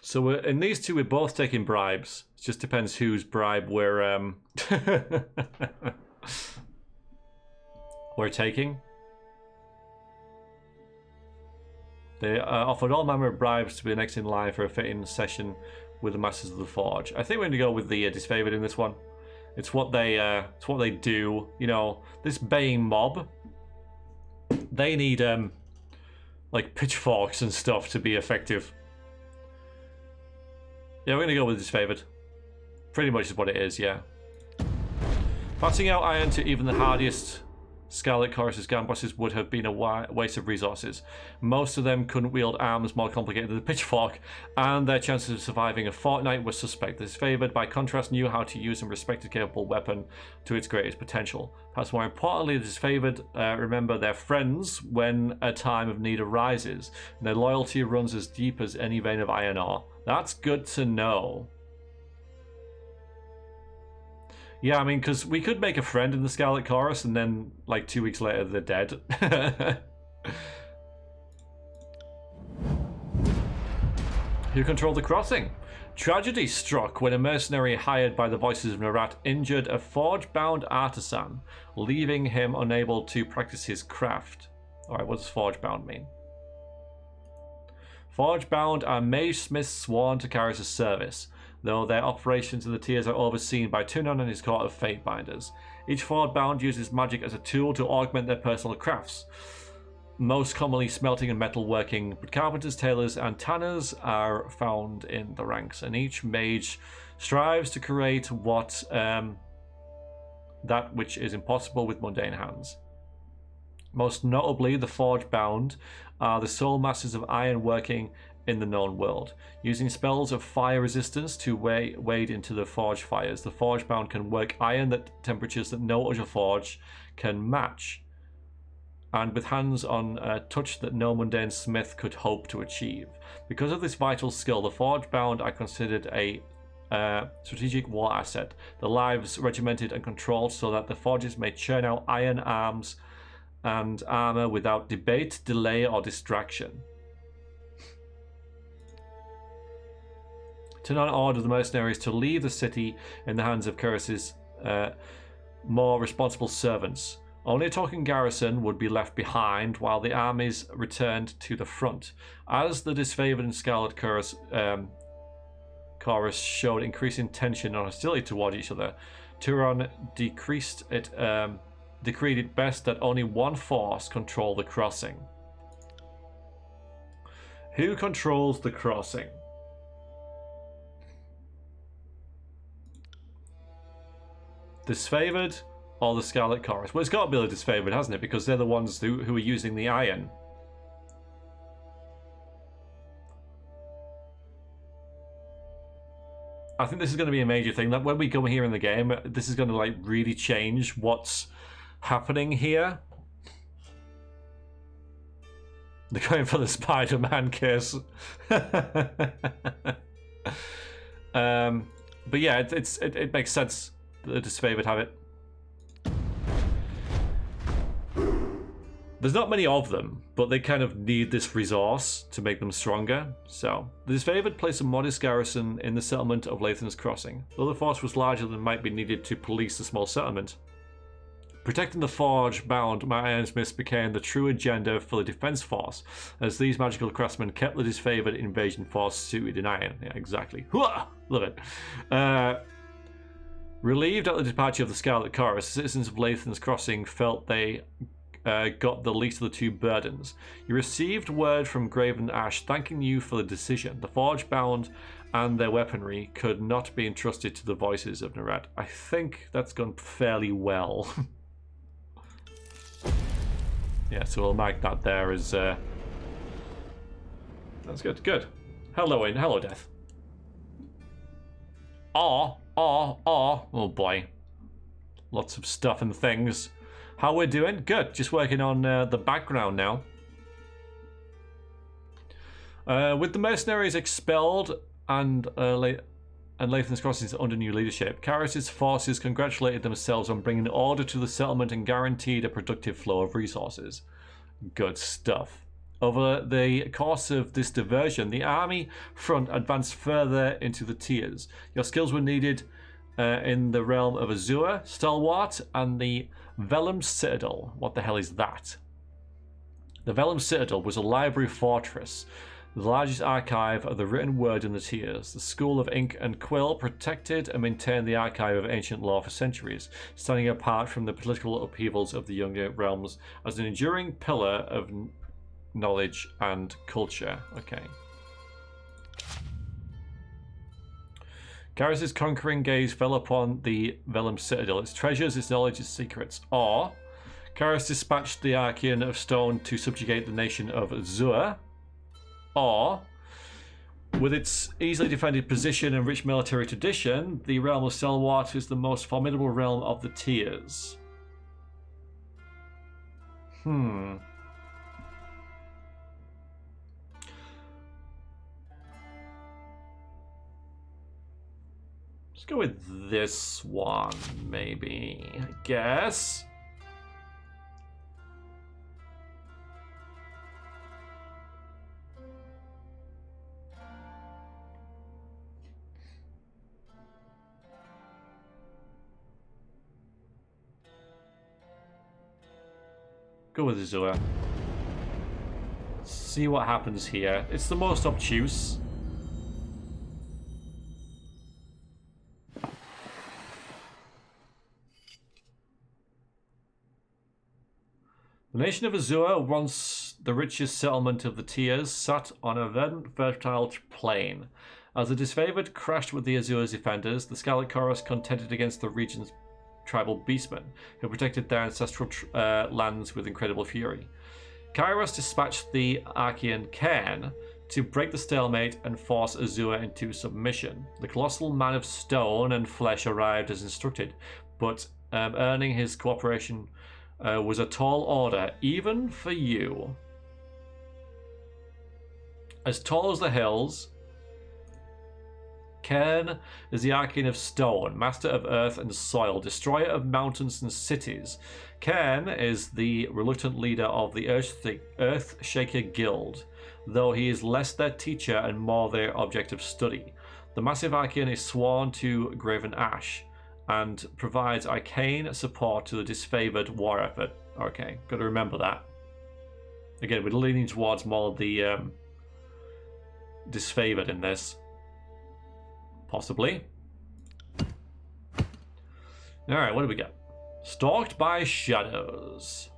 So in these two, we're both taking bribes. It just depends whose bribe we're we're taking. They offered all manner of bribes to be the next in line for a fitting session with the Masters of the Forge. I think we're going to go with the disfavored in this one. It's what they do. You know, this baying mob. They need like pitchforks and stuff to be effective. Yeah, we're going to go with disfavored. Pretty much is what it is, yeah. Passing out iron to even the hardiest Scarlet Chorus's gun bosses would have been a waste of resources. Most of them couldn't wield arms more complicated than the pitchfork, and their chances of surviving a fortnight were suspect. The disfavored, by contrast, knew how to use and respected capable weapon to its greatest potential. Perhaps more importantly, the disfavored remember their friends when a time of need arises, and their loyalty runs as deep as any vein of iron ore. That's good to know. Yeah, I mean, because we could make a friend in the Scarlet Chorus, and then, like, 2 weeks later, they're dead. Who controlled the crossing? Tragedy struck when a mercenary hired by the Voices of Narat injured a forge-bound artisan, leaving him unable to practice his craft. Alright, what does forge-bound mean? Forge-bound are mage smiths sworn to Karis' service, though their operations in the tiers are overseen by Tunon and his court of Fatebinders. Each forge-bound uses magic as a tool to augment their personal crafts, most commonly smelting and metalworking, but carpenters, tailors, and tanners are found in the ranks, and each mage strives to create that which is impossible with mundane hands. Most notably, the forge-bound are the sole masters of iron working in the known world. Using spells of fire resistance to wade into the forge fires, the forge-bound can work iron at temperatures that no other forge can match, and with hands on touch that no mundane smith could hope to achieve. Because of this vital skill, the forge-bound are considered a strategic war asset, their lives regimented and controlled so that the forges may churn out iron arms and armor without debate, delay, or distraction. Tunon ordered the mercenaries to leave the city in the hands of Karis' more responsible servants. Only a token garrison would be left behind while the armies returned to the front. As the disfavored and Scarlet Chorus showed increasing tension and hostility toward each other, Turon decreed it best that only one force control the crossing. Who controls the crossing? Disfavored or the Scarlet Chorus? Well, it's got to be the disfavored, hasn't it? Because they're the ones who are using the iron. I think this is going to be a major thing. That when we come here in the game, this is going to like really change what's happening here. They're going for the Spider-Man kiss. But yeah, it makes sense that the disfavored have it. There's not many of them, but they kind of need this resource to make them stronger. So, the disfavored placed a modest garrison in the settlement of Lathan's Crossing. Though the force was larger than might be needed to police the small settlement, protecting the forge-bound ironsmiths became the true agenda for the defense force, as these magical craftsmen kept the disfavored invasion force suited in iron. Yeah, exactly. Love it. Relieved at the departure of the Scarlet Chorus, citizens of Lathan's Crossing felt they got the least of the two burdens. You received word from Graven Ash thanking you for the decision. The Forge Bound and their weaponry could not be entrusted to the voices of Nerad. I think that's gone fairly well. Yeah, so we'll mark that there as... That's good, good. Hello, hello, Death. Oh boy. Lots of stuff and things. How we're doing? Good. Just working on the background now. With the mercenaries expelled and Lathan's Crossing under new leadership, Karis' forces congratulated themselves on bringing order to the settlement and guaranteed a productive flow of resources. Good stuff. Over the course of this diversion, the army front advanced further into the tiers. Your skills were needed in the realm of Azure, Stalwart, and the Vellum Citadel. What the hell is that? The Vellum Citadel was a library fortress, the largest archive of the written word in the tiers. The School of Ink and Quill protected and maintained the archive of ancient law for centuries, standing apart from the political upheavals of the younger realms as an enduring pillar of knowledge and culture. Okay. Karis' conquering gaze fell upon the Vellum Citadel, its treasures, its knowledge, its secrets. Or, Karis dispatched the Archean of Stone to subjugate the nation of Azure. Or, with its easily defended position and rich military tradition, the realm of Stalwart is the most formidable realm of the tiers. Let's go with this one, maybe, I guess. Go with Azure. See what happens here. It's the most obtuse. The nation of Azure, once the richest settlement of the tiers, sat on a verdant, fertile plain. As the disfavored crashed with the Azure's defenders, the Scarlet Chorus contended against the region's tribal beastmen, who protected their ancestral lands with incredible fury. Kairos dispatched the Archean Cairn to break the stalemate and force Azure into submission. The colossal man of stone and flesh arrived as instructed, but earning his cooperation was a tall order, even for you. As tall as the hills, Cairn is the Archean of Stone, master of earth and soil, destroyer of mountains and cities. Cairn is the reluctant leader of the Earthshaker Guild, though he is less their teacher and more their object of study. The massive Archean is sworn to Graven Ash and provides arcane support to the disfavored war effort. Okay, got to remember that. Again, we're leaning towards more of the disfavored in this. Possibly. Alright, what do we got? Stalked by shadows.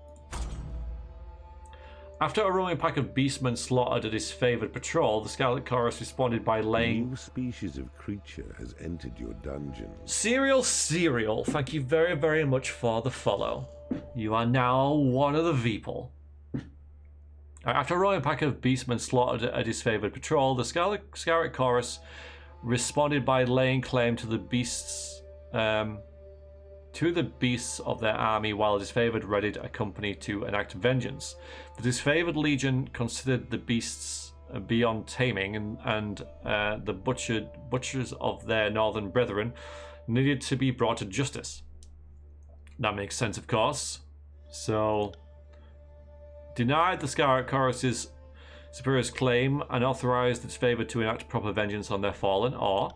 After a roaming pack of beastmen slaughtered a disfavored patrol, the Scarlet Chorus responded by laying... A new species of creature has entered your dungeon. Cereal, thank you very, very much for the follow. You are now one of the people. After a roaming pack of beastmen slaughtered a disfavored patrol, the Scarlet Chorus responded by laying claim to the beasts of their army, while the disfavored readied a company to enact vengeance. The disfavored legion considered the beasts beyond taming, and the butchers of their northern brethren needed to be brought to justice. That makes sense, of course. So, denied the Scarlet Chorus's superior's claim and authorized the disfavored to enact proper vengeance on their fallen, or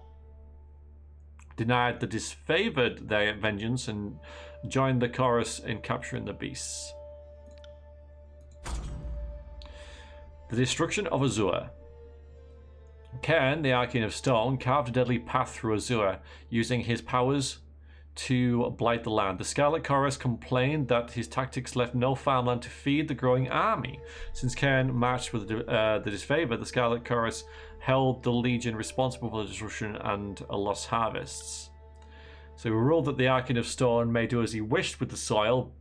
denied the disfavored their vengeance and joined the chorus in capturing the beasts. The destruction of Azure. Cairn, the Archean of Stone, carved a deadly path through Azure, using his powers to blight the land. The Scarlet Chorus complained that his tactics left no farmland to feed the growing army. Since Cairn marched with the disfavor, the Scarlet Chorus held the Legion responsible for the destruction and lost harvests. So he ruled that the Archon of Stone may do as he wished with the soil,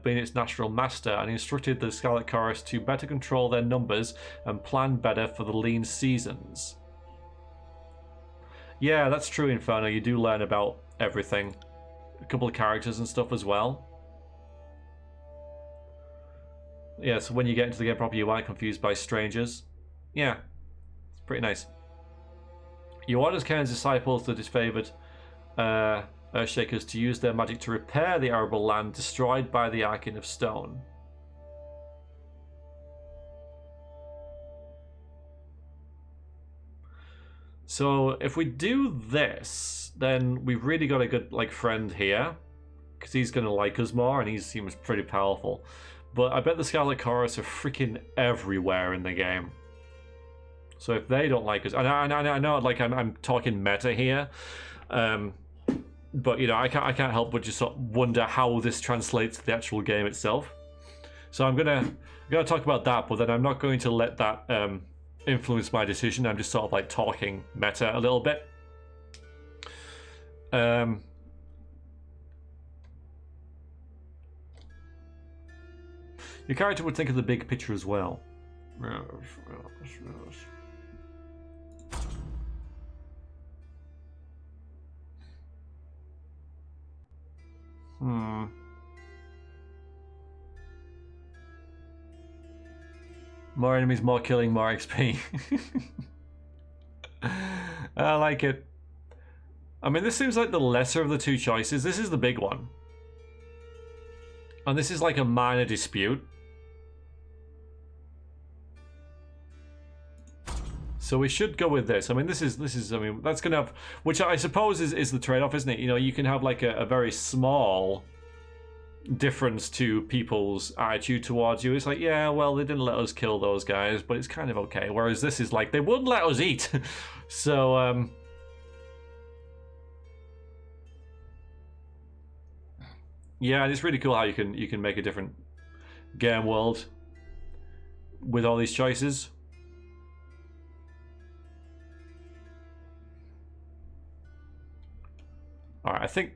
being its natural master, and he instructed the Scarlet Chorus to better control their numbers and plan better for the lean seasons. Yeah, that's true, Inferno. You do learn about everything. A couple of characters and stuff as well. Yeah, so when you get into the game proper, you aren't confused by strangers. Yeah, it's pretty nice. You orders Cairn's disciples, the disfavored Earthshakers, to use their magic to repair the arable land destroyed by the Archon of Stone. So if we do this, then we've really got a good friend here, because he's going to like us more, and he seems pretty powerful. But I bet the Scarlet Chorus are freaking everywhere in the game. So if they don't like us, and I know I'm talking meta here, but you know I can't help but just sort of wonder how this translates to the actual game itself. So I'm gonna talk about that, but then I'm not going to let that influence my decision. I'm just sort of talking meta a little bit. Your character would think of the big picture as well. More enemies, more killing, more XP. I like it. I mean, this seems like the lesser of the two choices. This is the big one. And this is like a minor dispute. So we should go with this. I mean, this is. I mean, that's gonna have, which I suppose is the trade-off, isn't it? You know, you can have like a very small difference to people's attitude towards you. It's like, yeah, well, they didn't let us kill those guys, but it's kind of okay. Whereas this is like, they wouldn't let us eat. So, yeah, and it's really cool how you can make a different game world with all these choices. All right, I think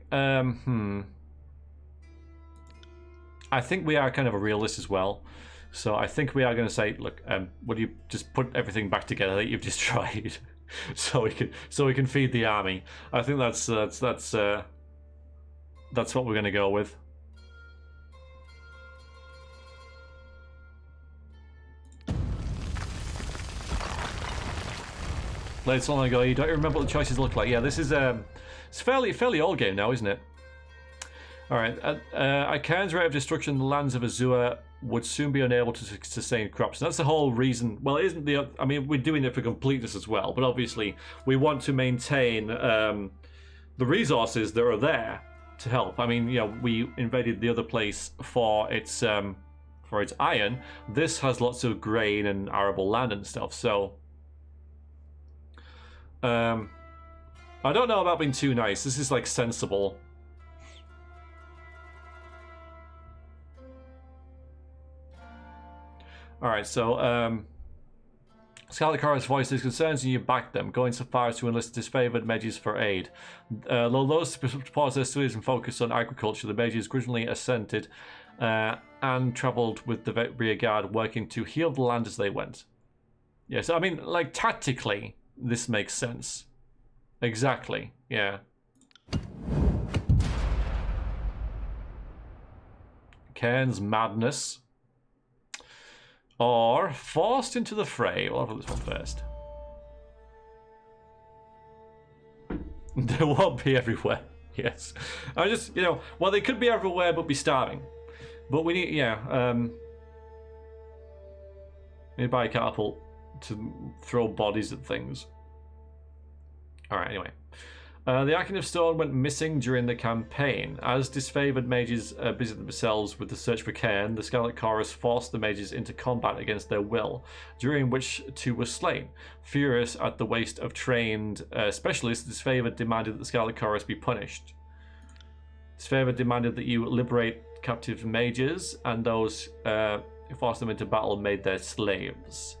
I think we are kind of a realist as well. So I think we are going to say, look, would you just put everything back together that you've destroyed, so we can feed the army? I think that's what we're going to go with. Played so long ago, you don't remember what the choices look like. Yeah, this is it's fairly old game now, isn't it? All right, at Cairn's rate of destruction, the lands of Azure would soon be unable to sustain crops. And that's the whole reason. Well, it isn't the. I mean, we're doing it for completeness as well, but obviously we want to maintain the resources that are there to help. I mean, you know, we invaded the other place for its iron. This has lots of grain and arable land and stuff. So, I don't know about being too nice. This is like sensible. Alright, so Scarlet Chorus voiced his concerns and you backed them, going so far as to enlist disfavored mages for aid. Though those pause their studies and focus on agriculture, the mages grudgingly assented and travelled with the rear guard, working to heal the land as they went. Yeah, so I mean, like, tactically, this makes sense. Exactly, yeah. Cairn's madness. Or forced into the fray. We'll have this one first. They won't be everywhere. Yes. I just, you know, well, they could be everywhere but be starving. But we need, yeah. Need to buy a catapult to throw bodies at things. Alright, anyway. The Archon of Stone went missing during the campaign. As disfavored mages busied themselves with the search for Cairn, the Scarlet Chorus forced the mages into combat against their will, during which two were slain. Furious at the waste of trained specialists, disfavored demanded that the Scarlet Chorus be punished. His favor demanded that you liberate captive mages and those who forced them into battle made their slaves.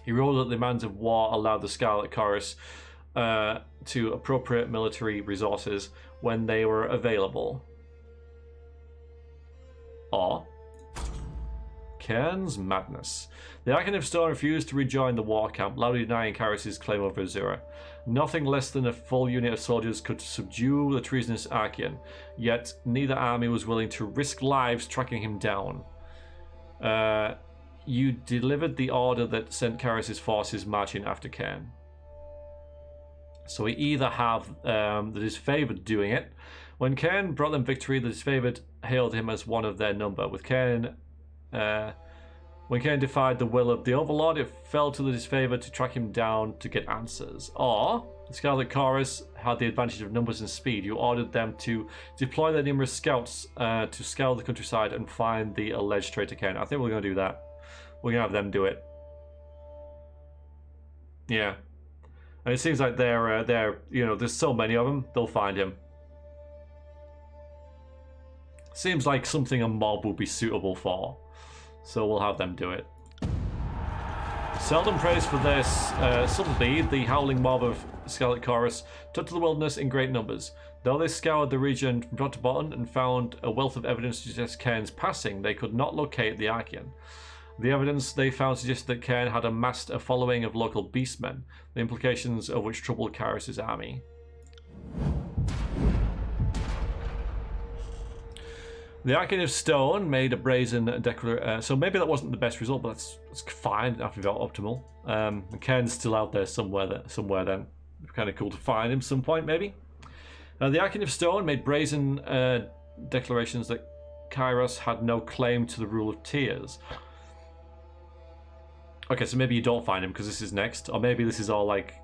He ruled that the demands of war allowed the Scarlet Chorus to appropriate military resources when they were available. Or Cairn's madness. The Archon of Stone refused to rejoin the war camp, loudly denying Kyrus' claim over Azura. Nothing less than a full unit of soldiers could subdue the treasonous Archean, yet neither army was willing to risk lives tracking him down. You delivered the order that sent Kyrus' forces marching after Cairn. So we either have the Disfavored doing it. When Cairn brought them victory, the Disfavored hailed him as one of their number. With Cairn, when Cairn defied the will of the Overlord, it fell to the Disfavored to track him down to get answers. Or the Scarlet Chorus had the advantage of numbers and speed. You ordered them to deploy their numerous scouts to scour the countryside and find the alleged traitor Cairn. I think we're going to do that. We're going to have them do it. Yeah. And it seems like they're you know, there's so many of them, they'll find him. Seems like something a mob would be suitable for. So we'll have them do it. Seldom praised for their subtlety, the howling mob of Scarlet Chorus took to the wilderness in great numbers. Though they scoured the region from top to bottom and found a wealth of evidence to suggest Cairn's passing, they could not locate the Archean. The evidence they found suggested that Cairn had amassed a following of local beastmen, the implications of which troubled Kyrus' army. The Archon of Stone made a brazen declaration. So maybe that wasn't the best result, but that's fine after about optimal. Cairn's still out there somewhere then. It'd be kind of cool to find him some point, maybe. The Archon of Stone made brazen declarations that Kyrus had no claim to the rule of Tears. Okay, so maybe you don't find him because this is next. Or maybe this is all, like,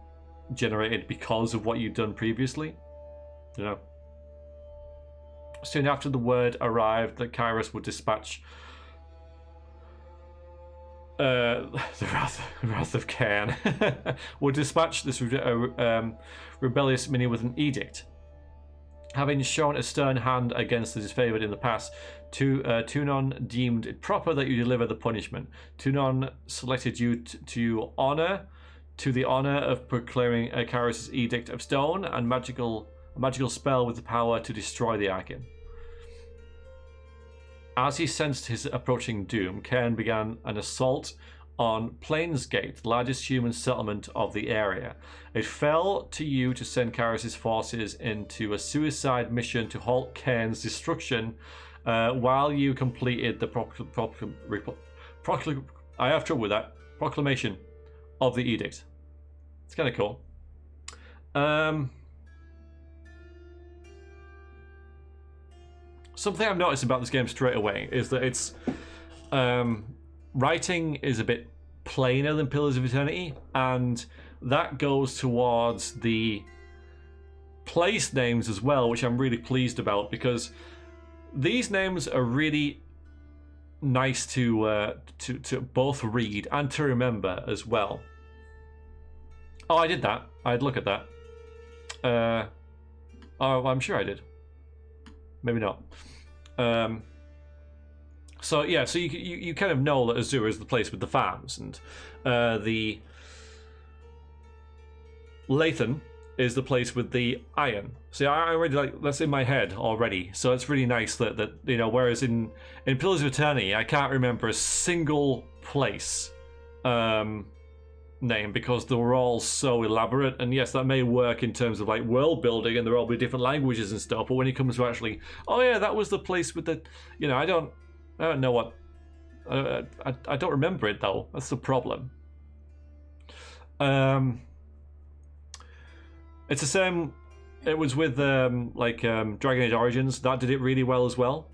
generated because of what you've done previously. You know. Soon after the word arrived that Kyrus would dispatch the wrath of Cairn would dispatch this rebellious mini with an edict. Having shown a stern hand against the Disfavored in the past, Tunon deemed it proper that you deliver the punishment. Tunon selected you to the honor of proclaiming Kyrus' Edict of Stone and a magical spell with the power to destroy the Archean. As he sensed his approaching doom, Cairn began an assault on Plainsgate, the largest human settlement of the area. It fell to you to send Kyrus' forces into a suicide mission to halt Cairn's destruction while you completed the I have trouble with that. Proclamation of the edict. It's kind of cool. Something I've noticed about this game straight away is that its writing is a bit plainer than Pillars of Eternity, and that goes towards the place names as well, which I'm really pleased about, because these names are really nice to both read and to remember as well. Oh, I did that. I'd look at that. Oh, I'm sure I did. Maybe not. So yeah, so you kind of know that Azura is the place with the farms, and the Lathan is the place with the iron. See, I already like that's in my head already, so it's really nice that you know. Whereas in Pillars of Eternity, I can't remember a single place name because they were all so elaborate. And yes, that may work in terms of like world building, and there will all be different languages and stuff. But when it comes to actually, oh yeah, that was the place with the, you know, I don't know what. I don't remember it though. That's the problem. It's the same. It was with Dragon Age Origins. That did it really well as well.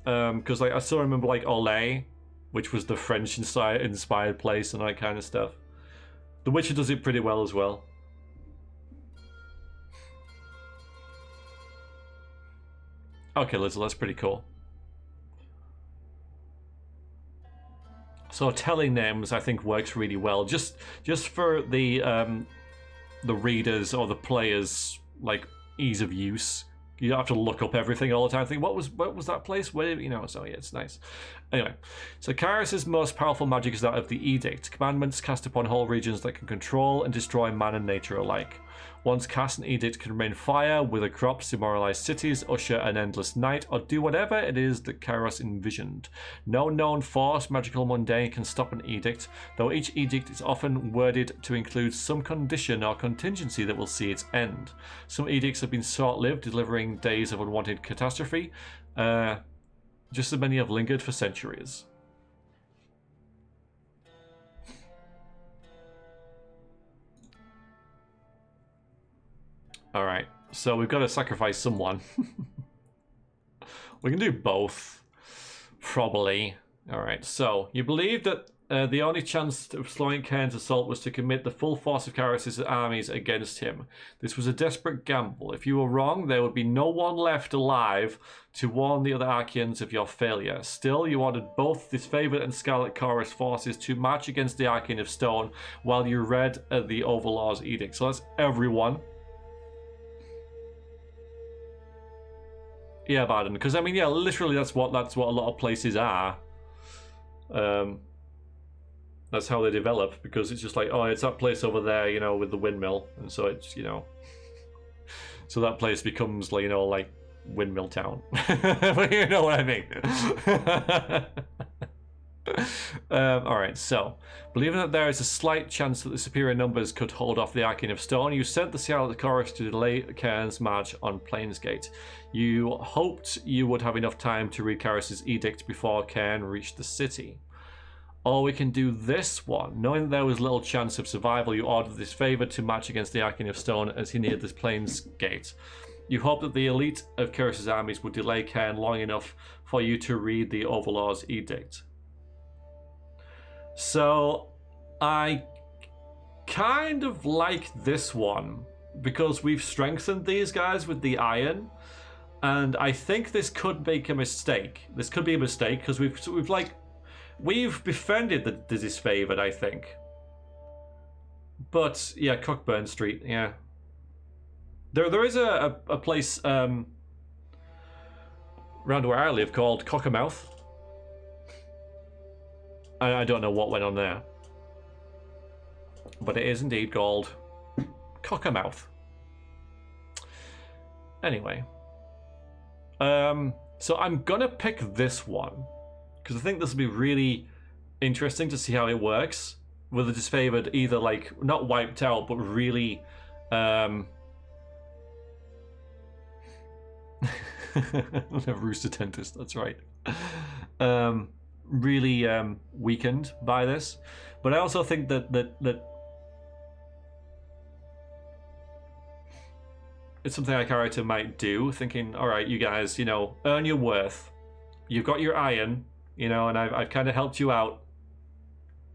Because like I still remember like Olay, which was the French inspired place and that kind of stuff. The Witcher does it pretty well as well. Okay, Lizzle, that's pretty cool. So telling names, I think, works really well. Just for the readers or the players, like ease of use, You don't have to look up everything all the time. Think, what was that place? Where, you know? So yeah, it's nice. Anyway, so Kyrus' most powerful magic is that of the Edict. Commandments cast upon whole regions that can control and destroy man and nature alike. Once cast, an edict can rain fire, wither crops, demoralize cities, usher an endless night, or do whatever it is that Kairos envisioned. No known force, magical mundane, can stop an edict, though each edict is often worded to include some condition or contingency that will see its end. Some edicts have been short-lived, delivering days of unwanted catastrophe. Just as many have lingered for centuries. Alright, so we've got to sacrifice someone. We can do both, probably. Alright, so you believe that the only chance of slowing Cain's assault was to commit the full force of Kyrus' armies against him. This was a desperate gamble. If you were wrong, there would be no one left alive to warn the other Archeans of your failure. Still, you ordered both Disfavored and Scarlet Chorus forces to march against the Archean of Stone while you read the Overlord's edict. So that's everyone. Yeah, Baden, because I mean, yeah, literally that's what a lot of places are. That's how they develop, because it's just like, oh, it's that place over there, you know, with the windmill, and so it's, you know, so that place becomes, like, you know, like Windmill Town. But you know what I mean. Alright, so believing that there is a slight chance that the superior numbers could hold off the Archean of Stone, you sent the Scarlet Chorus to delay Cairn's march on Plainsgate. You hoped you would have enough time to read Kyrus' edict before Cairn reached the city. Or we can do this one. Knowing that there was little chance of survival, you ordered this favor to march against the Archean of Stone as he neared this Plainsgate. You hoped that the elite of Kyrus' armies would delay Cairn long enough for you to read the Overlord's edict. So, I kind of like this one, because we've strengthened these guys with the iron, and I think this could make a mistake. This could be a mistake, because we've befriended the Disfavored, I think. But, yeah, Cockburn Street, yeah. There is a place around where I live called Cockermouth. I don't know what went on there. But it is indeed called Cockermouth. Anyway. So I'm gonna pick this one, because I think this will be really interesting to see how it works. With the Disfavored either, like, not wiped out, but really... Rooster Dentist, that's right. Really weakened by this, but I also think that it's something our character might do, thinking, all right, you guys, you know, earn your worth. You've got your iron, you know, and I've kind of helped you out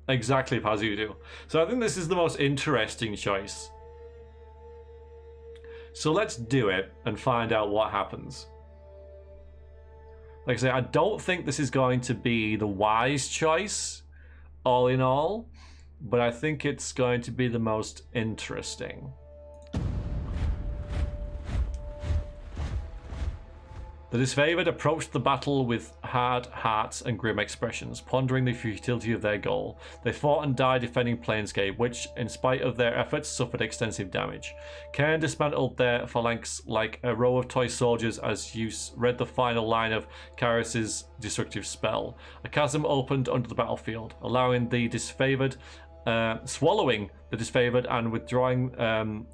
exactly as you do. So I think this is the most interesting choice. So let's do it and find out what happens. Like I say, I don't think this is going to be the wise choice, all in all, but I think it's going to be the most interesting. The Disfavored approached the battle with hard hearts and grim expressions, pondering the futility of their goal. They fought and died defending Plainsgate, which, in spite of their efforts, suffered extensive damage. Cairn dismantled their phalanx like a row of toy soldiers as you read the final line of Kyrus' destructive spell. A chasm opened under the battlefield, allowing the Disfavored, swallowing the Disfavored and withdrawing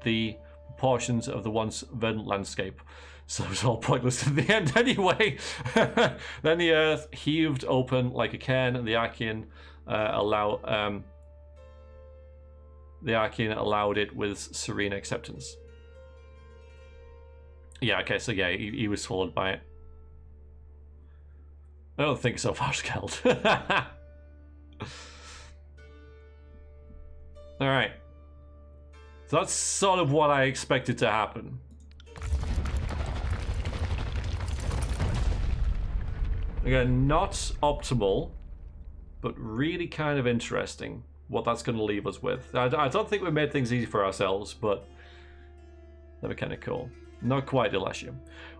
the portions of the once verdant landscape. So it was all pointless at the end anyway. Then the earth heaved open like a cairn, and the Archean allowed it with serene acceptance. Yeah, okay, so yeah, he was swallowed by it. I don't think so far, Skeld. Alright. So that's sort of what I expected to happen. Again, not optimal, but really kind of interesting what that's going to leave us with. I don't think we made things easy for ourselves, but that'd be kind of cool. Not quite, Delestia.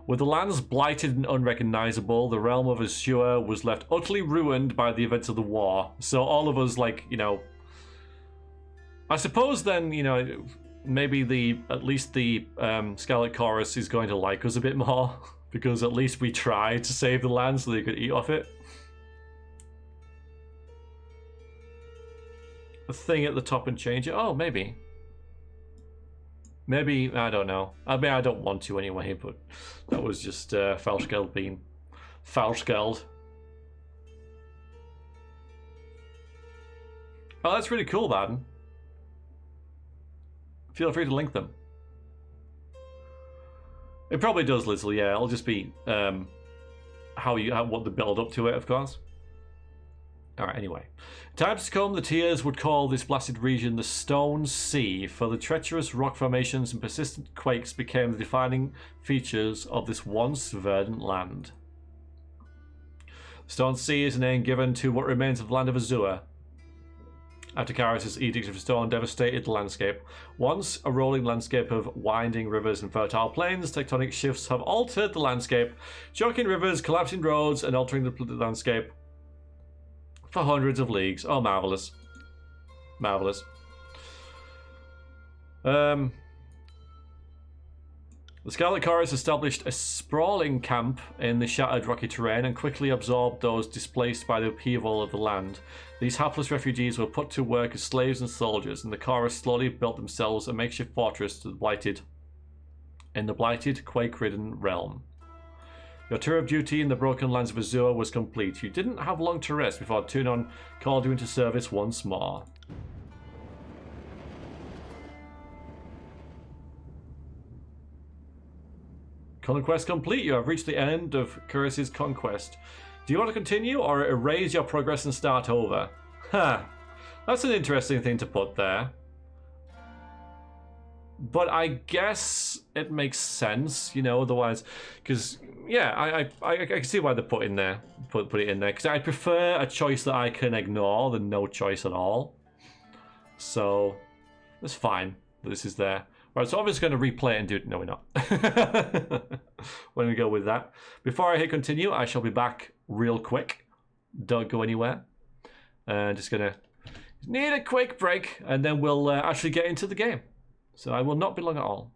With the lands blighted and unrecognizable, the realm of Azure was left utterly ruined by the events of the war. So all of us, like, you know... I suppose then, you know, maybe at least the Scarlet Chorus is going to like us a bit more. Because at least we tried to save the land so they could eat off it. A thing at the top and change it? Oh, maybe. Maybe, I don't know. I mean, I don't want to anyway, but that was just Falskeld being Falskeld. Oh, that's really cool, Baden. Feel free to link them. It probably does, Lizzle, yeah. It'll just be what the build up to it, of course. Alright, anyway. Times to come, the Tears would call this blasted region the Stone Sea, for the treacherous rock formations and persistent quakes became the defining features of this once verdant land. Stone Sea is a name given to what remains of the land of Azure, after Kyrus' Edict of Stone devastated the landscape. Once a rolling landscape of winding rivers and fertile plains, tectonic shifts have altered the landscape, choking rivers, collapsing roads, and altering the landscape for hundreds of leagues. Oh, marvelous. Marvelous. The Scarlet Chorus established a sprawling camp in the shattered rocky terrain and quickly absorbed those displaced by the upheaval of the land. These hapless refugees were put to work as slaves and soldiers, and the Chorus slowly built themselves a makeshift fortress in the blighted, quake-ridden realm. Your tour of duty in the broken lands of Azure was complete. You didn't have long to rest before Tunon called you into service once more. Conquest complete. You have reached the end of Kyrus' conquest. Do you want to continue or erase your progress and start over? Ha! That's an interesting thing to put there. But I guess it makes sense, you know, otherwise, because, yeah, I can see why they put it in there, put it in there, because I prefer a choice that I can ignore than no choice at all. So, it's fine that this is there. Right, so I'm just going to replay it and do it. No, we're not. We're going to go with that. Before I hit continue, I shall be back real quick. Don't go anywhere. Just going to need a quick break, and then we'll actually get into the game. So I will not be long at all.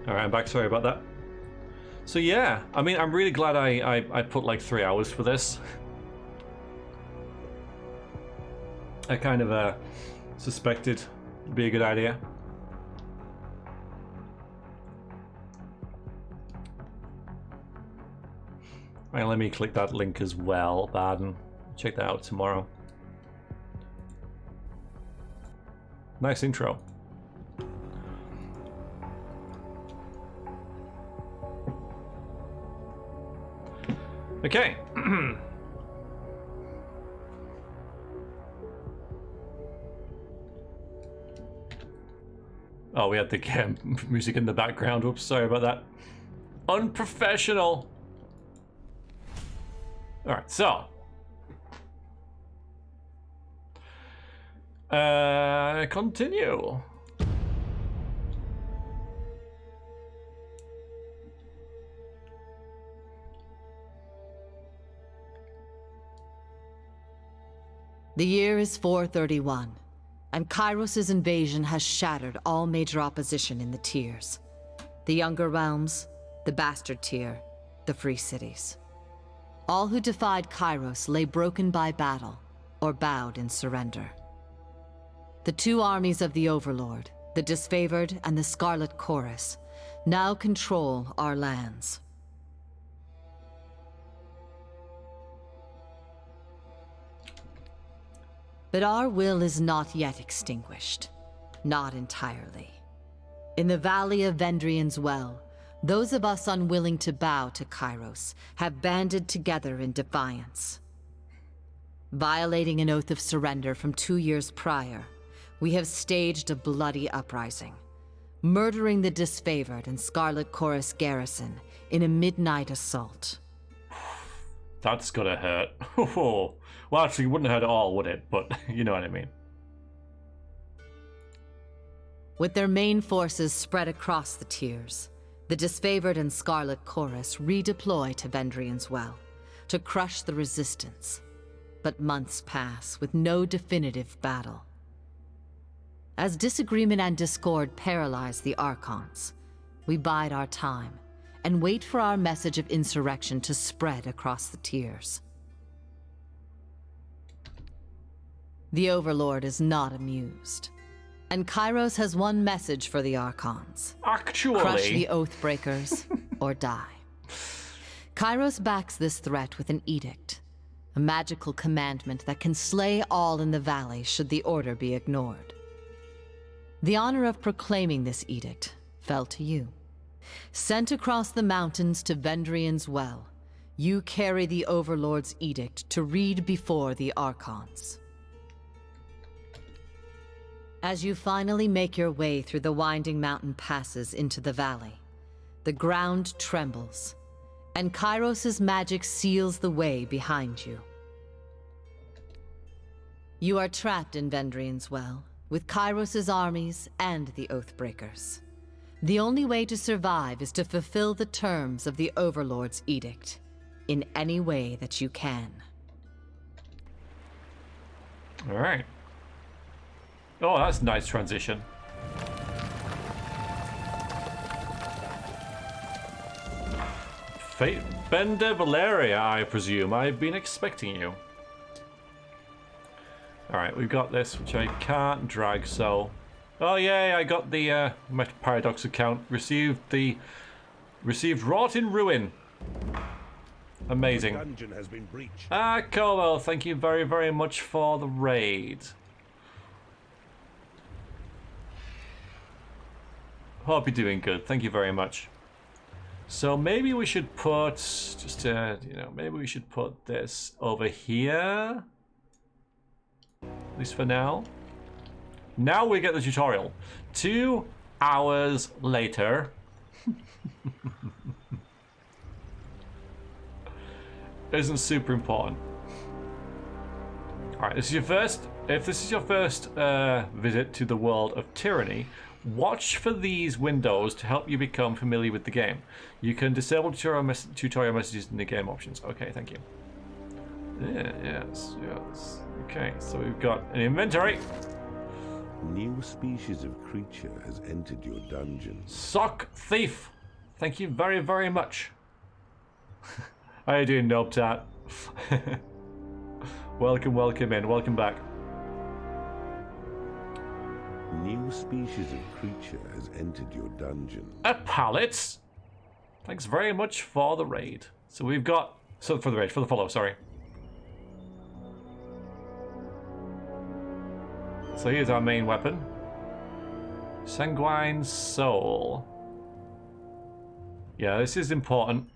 Alright, I'm back. Sorry about that. So yeah, I mean, I'm really glad I put like 3 hours for this. I kind of suspected it'd be a good idea. Right, let me click that link as well, Baden. Check that out tomorrow. Nice intro. Okay. Oh, we had the music in the background. Oops, sorry about that. Unprofessional. All right, so Continue. The year is 431, and Kairos' invasion has shattered all major opposition in the tiers. The Younger Realms, the Bastard Tier, the Free Cities. All who defied Kairos lay broken by battle, or bowed in surrender. The two armies of the Overlord, the Disfavored and the Scarlet Chorus, now control our lands. But our will is not yet extinguished. Not entirely. In the Valley of Vendrian's Well, those of us unwilling to bow to Kairos have banded together in defiance. Violating an oath of surrender from 2 years prior, we have staged a bloody uprising, murdering the Disfavored and Scarlet Chorus garrison in a midnight assault. That's gonna hurt. Well, actually, it wouldn't hurt at all, would it? But you know what I mean. With their main forces spread across the tiers, the Disfavored and Scarlet Chorus redeploy to Vendrian's Well to crush the resistance. But months pass with no definitive battle. As disagreement and discord paralyze the Archons, we bide our time and wait for our message of insurrection to spread across the tiers. The Overlord is not amused, and Kairos has one message for the Archons. Actually... Crush the Oathbreakers, or die. Kairos backs this threat with an edict, a magical commandment that can slay all in the valley should the order be ignored. The honor of proclaiming this edict fell to you. Sent across the mountains to Vendrian's Well, you carry the Overlord's edict to read before the Archons. As you finally make your way through the winding mountain passes into the valley, the ground trembles, and Kairos' magic seals the way behind you. You are trapped in Vendrian's Well, with Kairos' armies and the Oathbreakers. The only way to survive is to fulfill the terms of the Overlord's edict, in any way that you can. Alright. Oh, that's a nice transition. Bender Valeria, I presume. I've been expecting you. Alright, we've got this, which I can't drag, so... Oh, yay, I got the Paradox account. Received Wrought in Ruin. Amazing. The dungeon has been breached. Ah, Colwell, thank you very, very much for the raid. Hope you're doing good. Thank you very much. So maybe we should put, just to, maybe we should put this over here. At least for now. Now we get the tutorial. 2 hours later. Isn't super important. Alright, this is your first, if this is your first visit to the world of Tyranny, watch for these windows to help you become familiar with the game. You can disable tutorial messages in the game options. Okay, thank you. Yeah, yes. Okay, so we've got an inventory. New species of creature has entered your dungeon. Sock Thief. Thank you very, very much. How you doing, Nobtat? Welcome in. Welcome back. New species of creature has entered your dungeon. A pallet. Thanks very much for the raid. So we've got... for the follow, sorry. So here's our main weapon. Sanguine Soul. Yeah, this is important.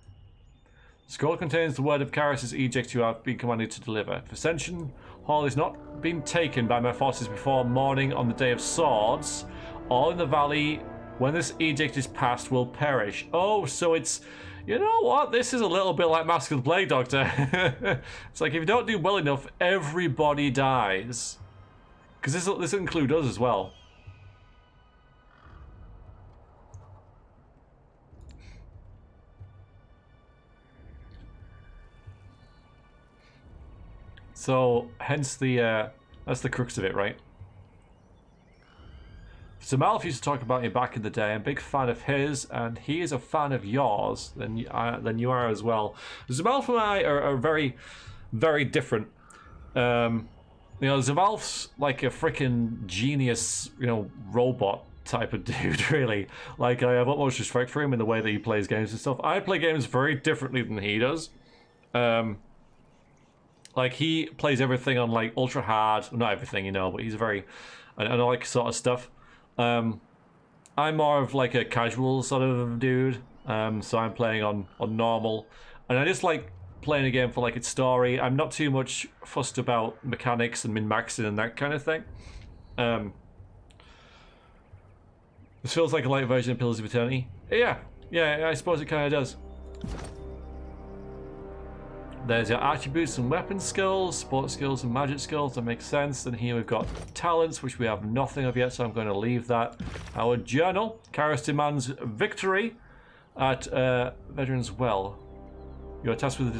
Scroll contains the word of Kairos' edict you have been commanded to deliver. If Ascension Hall is not been taken by my forces before morning on the Day of Swords, all in the valley, when this edict is passed, will perish. Oh, so it's... You know what? This is a little bit like Mask of the Plague Doctor. It's like if you don't do well enough, everybody dies. Because this will include us as well. So, hence the, that's the crux of it, right? So Malf used to talk about me back in the day. I'm a big fan of his, and he is a fan of yours. Then you are as well. Zamalf and I are very, very different. You know, Zamalf's like a freaking genius, you know, robot type of dude, really. Like, I have utmost respect for him in the way that he plays games and stuff. I play games very differently than he does. Like, he plays everything on, like, ultra hard. Not everything, you know, but he's very... I like sort of stuff. I'm more of, like, a casual sort of dude. So I'm playing on normal. And I just like playing a game for, like, its story. I'm not too much fussed about mechanics and min-maxing and that kind of thing. This feels like a light version of Pillars of Eternity. Yeah, I suppose it kind of does. There's your attributes and weapon skills, sports skills and magic skills, that makes sense. And here we've got talents, which we have nothing of yet, so I'm going to leave that. Our journal, Karis demands victory at Veteran's Well. You are tasked with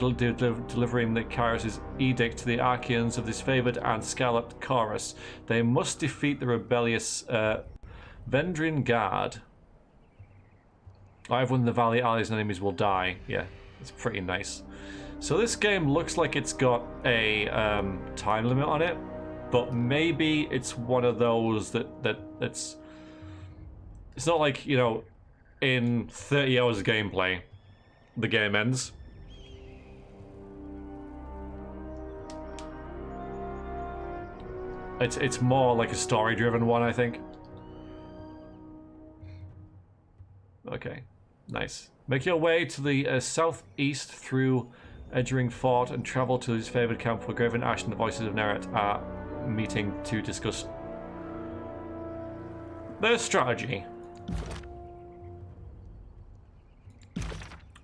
delivering the Karis' edict to the Archeans of this favoured and scalloped chorus. They must defeat the rebellious Vendrian Guard. I've won the valley, allies and enemies will die. Yeah, it's pretty nice. So this game looks like it's got a time limit on it, but maybe it's one of those it's not like, you know, in 30 hours of gameplay, the game ends. It's more like a story-driven one, I think. Okay, nice. Make your way to the southeast through Edgering Fort and travel to his favoured camp where Graven Ash and the Voices of Neret are meeting to discuss their strategy.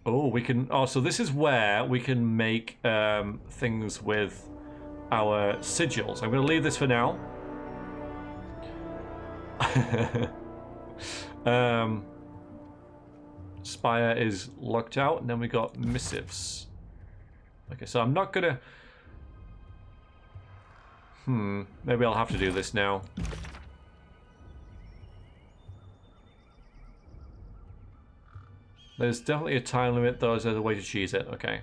Oh, we can... Oh, so this is where we can make things with our sigils. I'm going to leave this for now. Spire is locked out, and then we got missives. Okay, so I'm not gonna... maybe I'll have to do this now. There's definitely a time limit, though, as there's a way to cheese it. Okay.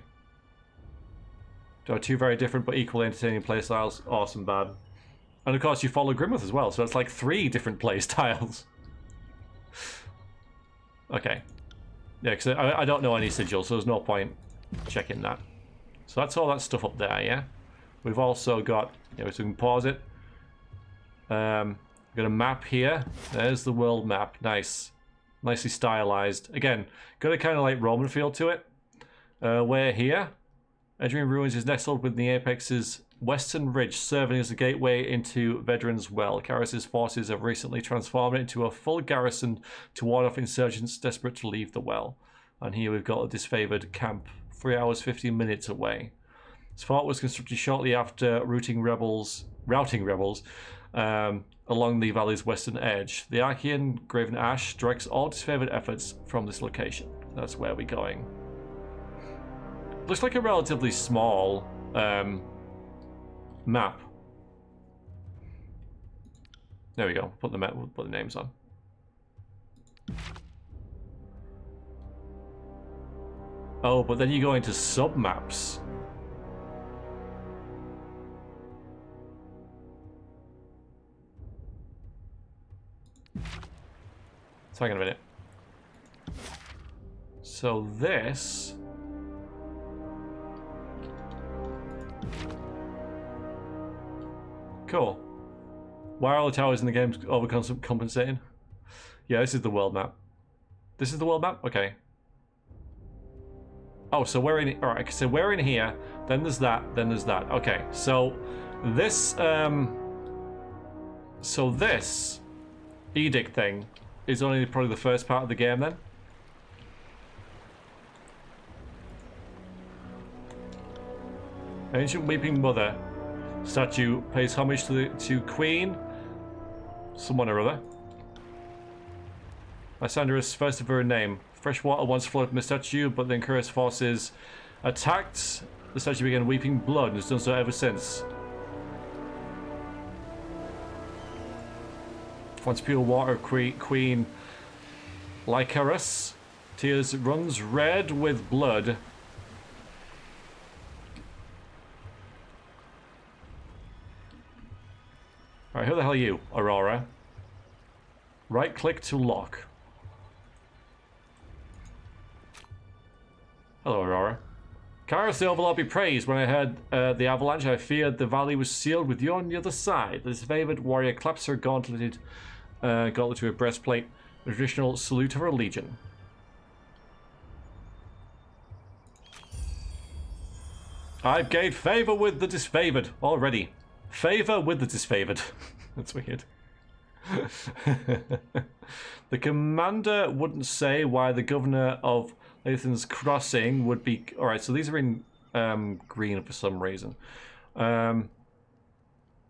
There are two very different but equally entertaining playstyles. Awesome, bad. And of course, you follow Grimwith as well, so that's like 3 different playstyles. Okay. Yeah, because I don't know any sigils, so there's no point checking that. So that's all that stuff up there, yeah? We've also got... Yeah, so we can pause it. We've got a map here. There's the world map. Nice. Nicely stylized. Again, got a kind of like Roman feel to it. We're here. Edgering Ruins is nestled within the Apex's western ridge, serving as a gateway into Veteran's Well. Karis' forces have recently transformed it into a full garrison to ward off insurgents desperate to leave the well. And here we've got a disfavored camp, 3 hours 15 minutes away. This fort was constructed shortly after routing rebels along the valley's western edge. The Archean Graven Ash directs all disfavored efforts from this location. That's where we're going. Looks like a relatively small map. There we go. Put the we'll put the names on. Oh, but then you go into sub-maps. So hang on a minute. So this... Cool. Why are all the towers in the game overcompensating? Yeah, this is the world map. This is the world map? Okay. Oh, so we're in... Alright, so we're in here, then there's that, then there's that. Okay, so this... So this edict thing is only probably the first part of the game then. Ancient Weeping Mother statue pays homage to Queen someone or other. Lysander is first of her name. Fresh water once flowed from the statue, but then cursed forces attacked. The statue began weeping blood and has done so ever since. Once pure water, Queen Lycaris. Tears runs red with blood. Alright, who the hell are you, Aurora? Right click to lock. Hello, Aurora. Kairos the Overlord be praised. When I heard the avalanche, I feared the valley was sealed with you on the other side. The disfavored warrior claps her gauntlet to her breastplate, the traditional salute of her legion. I've gained favor with the disfavored already. Favor with the disfavored. That's weird. The commander wouldn't say why the governor of Lathan's Crossing would be... Alright, so these are in green for some reason.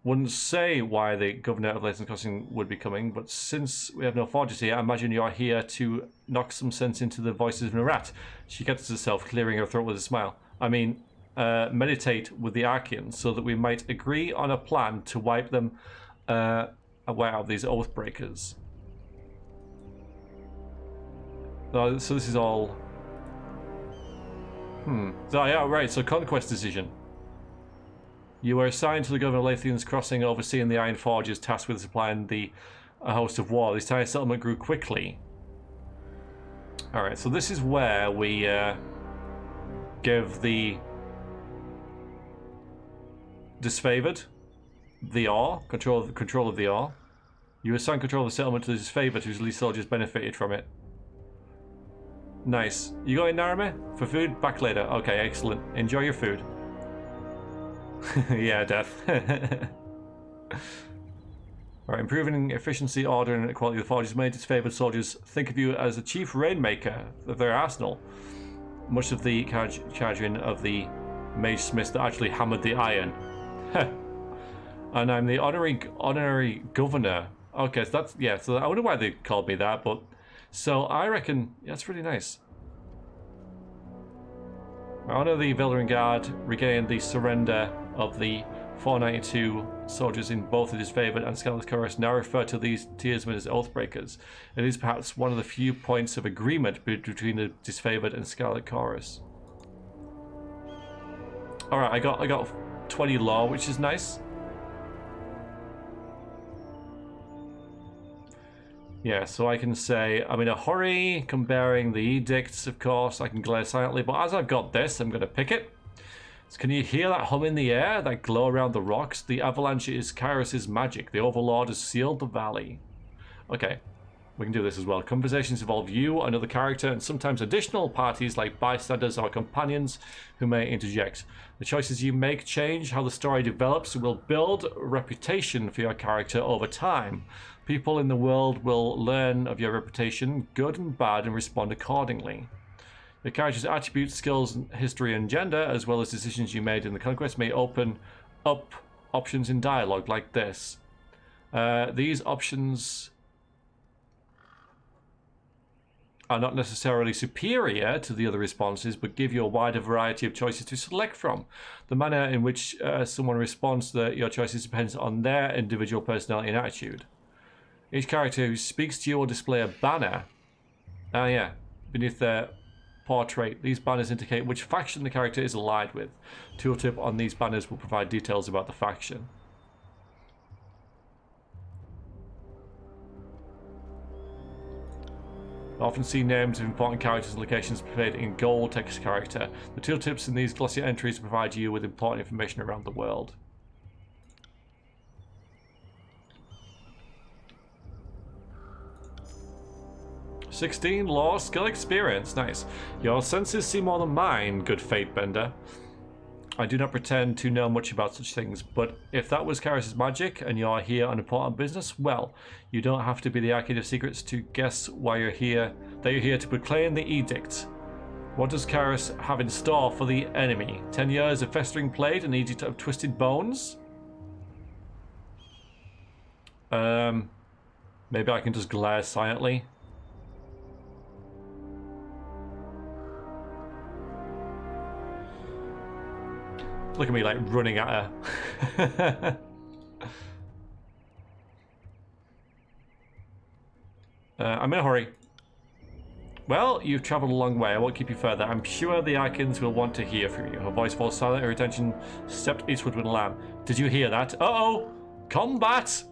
Wouldn't say why the governor of Lathan's Crossing would be coming, but since we have no forges here, I imagine you're here to knock some sense into the voices of Narat. She catches herself, clearing her throat with a smile. I mean, meditate with the Archeans so that we might agree on a plan to wipe them wow, these Oathbreakers. So this is all... So, yeah, right, so Conquest decision. You were assigned to the governor of Lathan's Crossing, overseeing the Iron Forges, tasked with supplying a host of war. This tiny settlement grew quickly. Alright, so this is where we give the disfavored the ore, control of the ore. You assign control of the settlement to the disfavored, whose least soldiers benefited from it. Nice. You going, Narame? For food? Back later. Okay, excellent. Enjoy your food. Yeah, death. Alright, improving efficiency, order, and quality of the forges made disfavored soldiers think of you as the chief rainmaker of their arsenal. Much of the charging of the mage smiths that actually hammered the iron. And I'm the honorary governor. Okay, so that's... Yeah, so I wonder why they called me that, but... So I reckon... Yeah, that's really nice. I honor the Veldrin Guard, regain the surrender of the 492 soldiers in both the disfavored and Scarlet Chorus, now refer to these tiersmen as Oathbreakers. It is perhaps one of the few points of agreement between the disfavored and Scarlet Chorus. Alright, I got 20 law, which is nice. Yeah, so I can say, I'm in a hurry, come bearing the edicts, of course. I can glare silently, but as I've got this, I'm going to pick it. So can you hear that hum in the air, that glow around the rocks? The avalanche is Kairos' magic. The Overlord has sealed the valley. Okay, we can do this as well. Conversations involve you, another character, and sometimes additional parties like bystanders or companions who may interject. The choices you make change how the story develops and will build a reputation for your character over time. People in the world will learn of your reputation, good and bad, and respond accordingly. Your character's attributes, skills, history, and gender, as well as decisions you made in the conquest, may open up options in dialogue like this. These options are not necessarily superior to the other responses, but give you a wider variety of choices to select from. The manner in which someone responds to your choices depends on their individual personality and attitude. Each character who speaks to you will display a banner. Beneath their portrait. These banners indicate which faction the character is allied with. Tooltip on these banners will provide details about the faction. I often see names of important characters and locations displayed in gold text character. The tooltips in these glossy entries provide you with important information around the world. "16 law skill experience." Nice. Your senses see more than mine, good fate bender. I do not pretend to know much about such things, but if that was Kairos' magic and you're here on important business, well, you don't have to be the Arcade of Secrets to guess why you're here. That you're here to proclaim the edict. What does Kairos have in store for the enemy? 10 years of festering plague, an edict of twisted bones? Maybe I can just glare silently. Look at me, like, running at her. I'm in a hurry. Well, you've traveled a long way. I won't keep you further. I'm sure the Icons will want to hear from you. Her voice falls silent. Her attention stepped eastward with a lamb. Did you hear that? Uh-oh! Combat!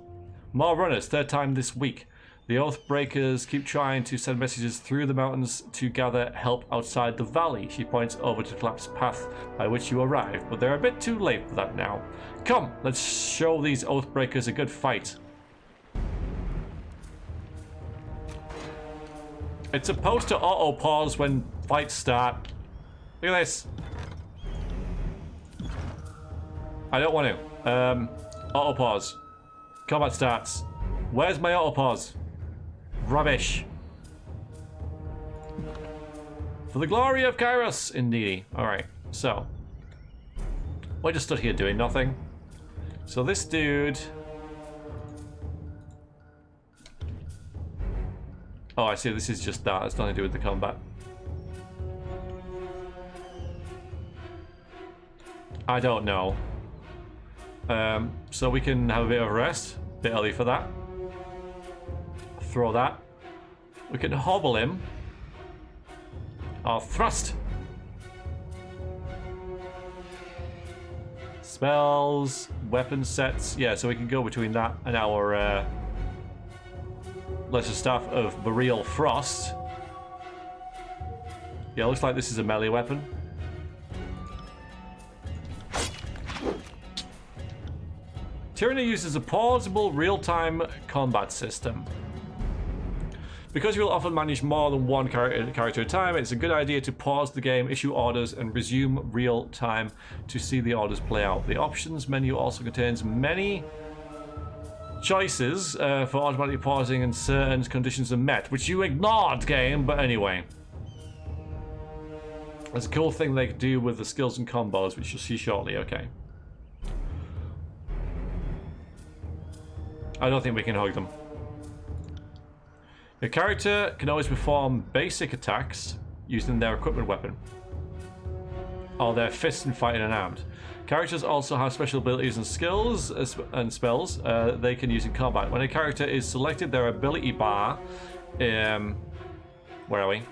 More runners. Third time this week. The Oathbreakers keep trying to send messages through the mountains to gather help outside the valley. She points over to the collapsed path by which you arrived, but they're a bit too late for that now. Come, let's show these Oathbreakers a good fight. It's supposed to auto-pause when fights start. Look at this. I don't want to. Auto-pause. Combat starts. Where's my auto-pause? Rubbish. For the glory of Kairos, indeed. Alright, so. I just stood here doing nothing. So this dude... Oh, I see, this is just that. It's nothing to do with the combat. I don't know. So we can have a bit of a rest. A bit early for that. Throw that. We can hobble him. Or thrust. Spells, weapon sets. Yeah, so we can go between that and our Lesser Staff of Boreal Frost. Yeah, looks like this is a melee weapon. Tyranny uses a pausable real-time combat system. Because you will often manage more than one character at a time, it's a good idea to pause the game, issue orders, and resume real time to see the orders play out. The options menu also contains many choices for automatically pausing and certain conditions are met, which you ignored, game, but anyway. There's a cool thing they could do with the skills and combos, which you'll see shortly, okay. I don't think we can hug them. Your character can always perform basic attacks using their equipment weapon, or their fists and fighting unarmed. Characters also have special abilities and skills and spells they can use in combat. When a character is selected, their ability bar, where are we?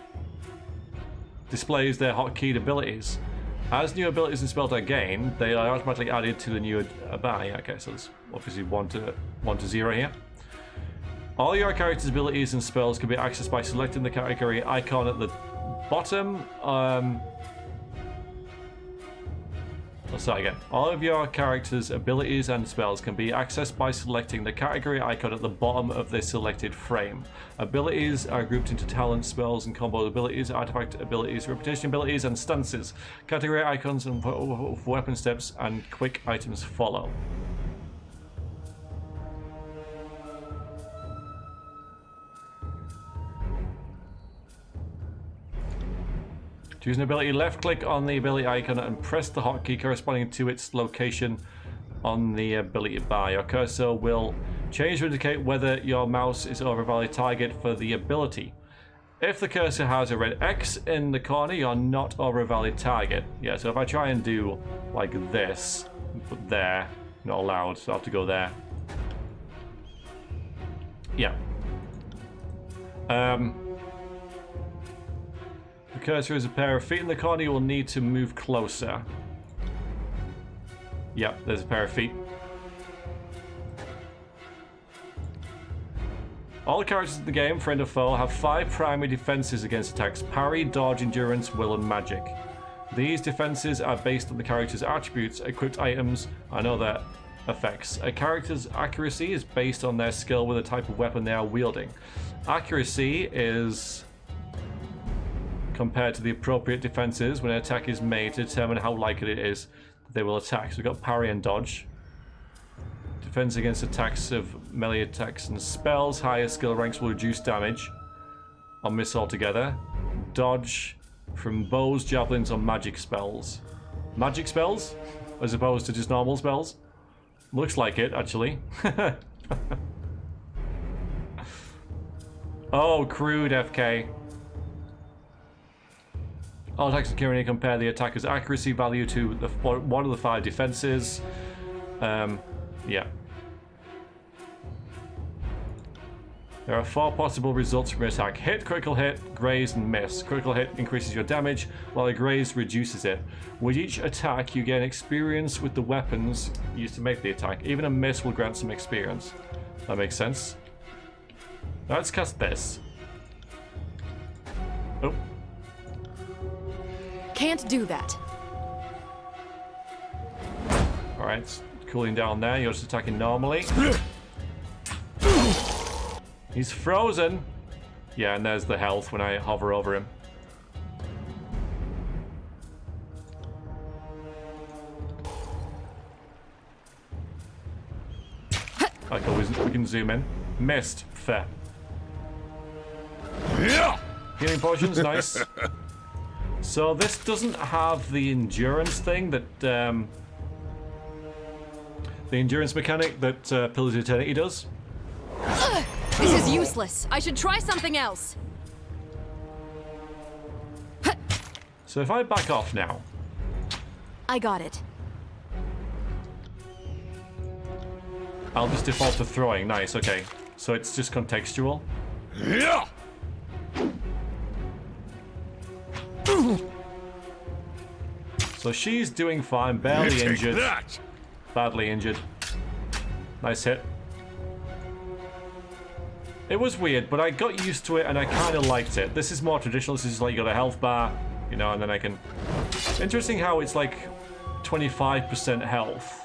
Displays their hotkeyed abilities. As new abilities and spells are gained, they are automatically added to the new bar. Yeah, okay, so it's obviously 1 to 0 here. All your character's abilities and spells can be accessed by selecting the category icon at the bottom. Let's start again. All of your character's abilities and spells can be accessed by selecting the category icon at the bottom of the selected frame. Abilities are grouped into talent, spells, and combo abilities, artifact abilities, reputation abilities, and stances. Category icons and weapon steps and quick items follow. To use an ability, left-click on the ability icon and press the hotkey corresponding to its location on the ability bar. Your cursor will change to indicate whether your mouse is over a valid target for the ability. If the cursor has a red X in the corner, you're not over a valid target. Yeah, so if I try and do like this, put there, not allowed, so I have to go there. Yeah. The cursor is a pair of feet in the corner. You will need to move closer. Yep, there's a pair of feet. All characters in the game, friend or foe, have 5 primary defenses against attacks: parry, dodge, endurance, will, and magic. These defenses are based on the character's attributes, equipped items, and other effects. A character's accuracy is based on their skill with the type of weapon they are wielding. Accuracy is compared to the appropriate defenses when an attack is made to determine how likely it is that they will attack. So we've got parry and dodge. Defense against attacks of melee attacks and spells. Higher skill ranks will reduce damage or miss altogether. Dodge from bows, javelins, or magic spells. Magic spells as opposed to just normal spells? Looks like it, actually. Oh, crude FK. All attacks and currently compare the attacker's accuracy value to one of the 5 defenses. Yeah. There are 4 possible results from your attack. Hit, critical hit, graze, and miss. Critical hit increases your damage, while a graze reduces it. With each attack, you gain experience with the weapons used to make the attack. Even a miss will grant some experience. That makes sense. Now let's cast this. Oh. Can't do that. Alright, it's cooling down there. You're just attacking normally. He's frozen. Yeah, and there's the health when I hover over him. Okay, we can zoom in. Missed. Fair. Healing potions, nice. So this doesn't have the endurance thing that... the endurance mechanic that Pillars of Eternity does. This is useless. I should try something else. So if I back off now... I got it. I'll just default to throwing. Nice, okay. So it's just contextual. So she's doing fine, barely injured. Badly injured. Nice hit. It was weird, but I got used to it and I kind of liked it. This is more traditional. This is like you got a health bar, you know, and then I can... Interesting how it's like 25% health.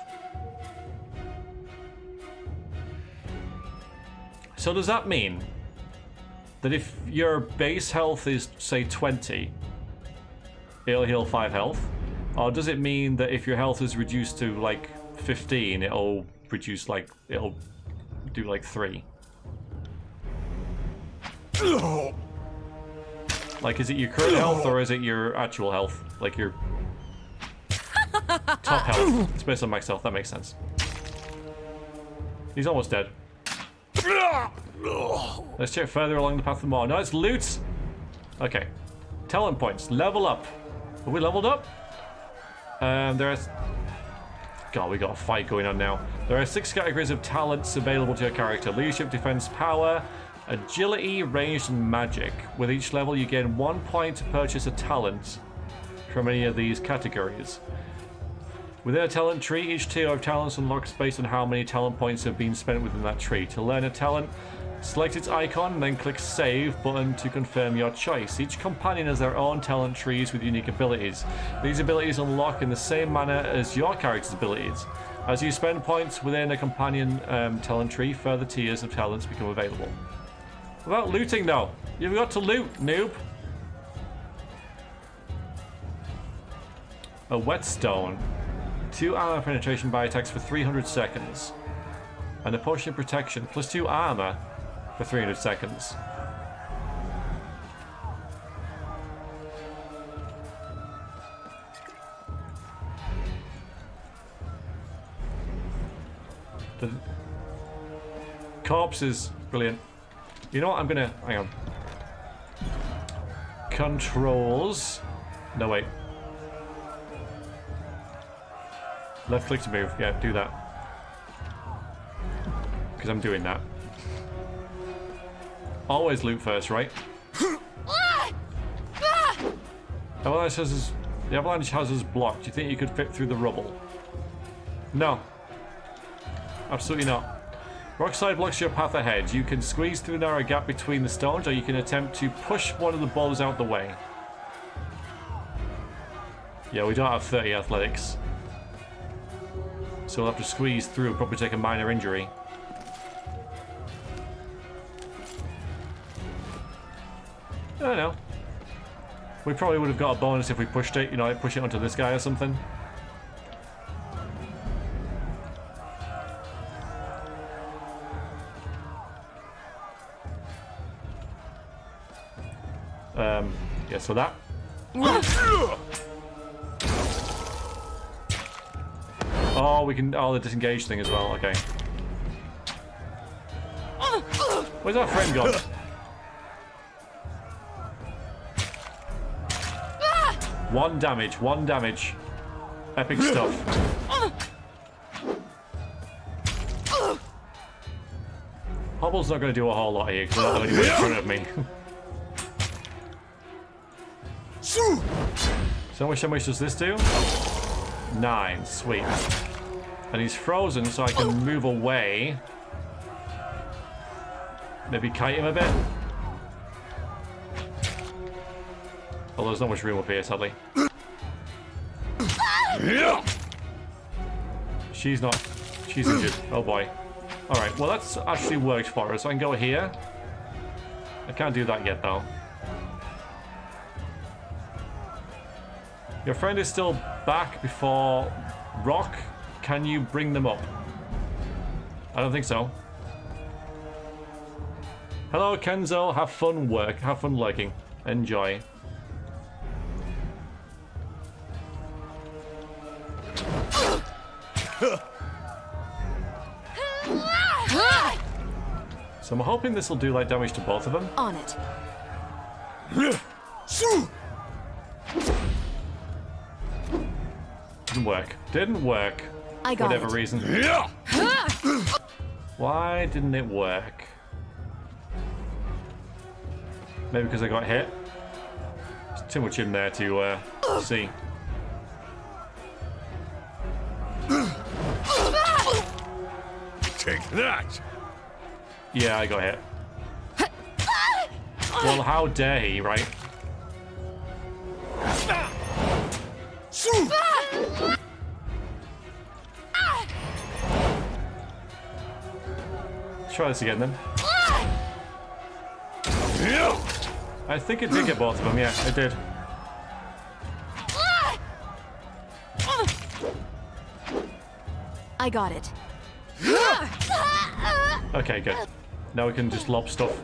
So does that mean that if your base health is, say, 20, it'll heal 5 health? Or does it mean that if your health is reduced to, like, 15, it'll reduce, like, it'll do, like, 3? Like, is it your current health or is it your actual health? Like, your top health. It's based on max health, that makes sense. He's almost dead. Let's check further along the path for more. No, it's loot! Okay. Talent points. Level up. Have we leveled up? There's... God, we got a fight going on now. There are 6 categories of talents available to your character. Leadership, defense, power, agility, range, and magic. With each level, you gain 1 point to purchase a talent from any of these categories. Within a talent tree, each tier of talents unlocks based on how many talent points have been spent within that tree. To learn a talent, select its icon and then click Save button to confirm your choice. Each companion has their own talent trees with unique abilities. These abilities unlock in the same manner as your character's abilities. As you spend points within a companion talent tree, further tiers of talents become available. What about looting though? You've got to loot, noob. A whetstone. 2 armor penetration by attacks for 300 seconds. And a potion of protection plus 2 armor for 300 seconds. The corpse is brilliant. You know what? I'm gonna... Hang on. Controls. No, wait. Left click to move. Yeah, do that. Because I'm doing that. Always loot first, right? The avalanche has us blocked. Do you think you could fit through the rubble? No. Absolutely not. Rockside blocks your path ahead. You can squeeze through the narrow gap between the stones, or you can attempt to push one of the boulders out the way. Yeah, we don't have 30 athletics. So we'll have to squeeze through and probably take a minor injury. I don't know. We probably would have got a bonus if we pushed it, you know, like push it onto this guy or something. Yeah, so that. Oh, we can... Oh, the disengage thing as well. Okay. Where's our friend gone? One damage, one damage. Epic stuff. Hobble's not going to do a whole lot here because they're not going to be in front of me. So how much damage does this do? 9, sweet. And he's frozen so I can move away. Maybe kite him a bit. Oh, there's not much room up here, sadly. She's injured. Oh boy. Alright, well that's actually worked for us. So I can go here. I can't do that yet though. Your friend is still back before Rock. Can you bring them up? I don't think so. Hello, Kenzo. Have fun lurking. Enjoy. So I'm hoping this will do like damage to both of them. On it. Didn't work. Didn't work. I got whatever it. reason. Why didn't it work? Maybe because I got hit. There's too much in there to see. Take that! Yeah, I got hit. Well, how dare he, right? Let's try this again then. I think it did get both of them, yeah, it did. I got it. Okay, good. Now we can just lob stuff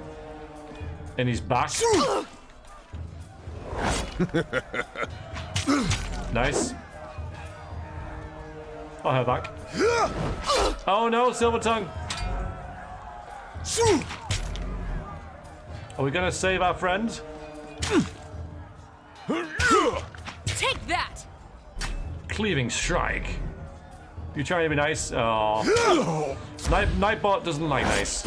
in his back. Nice. Oh, her back. Oh no, Silver Tongue. Are we gonna save our friend? Take that. Cleaving strike. You trying to be nice? Oh. Nightbot doesn't like nice.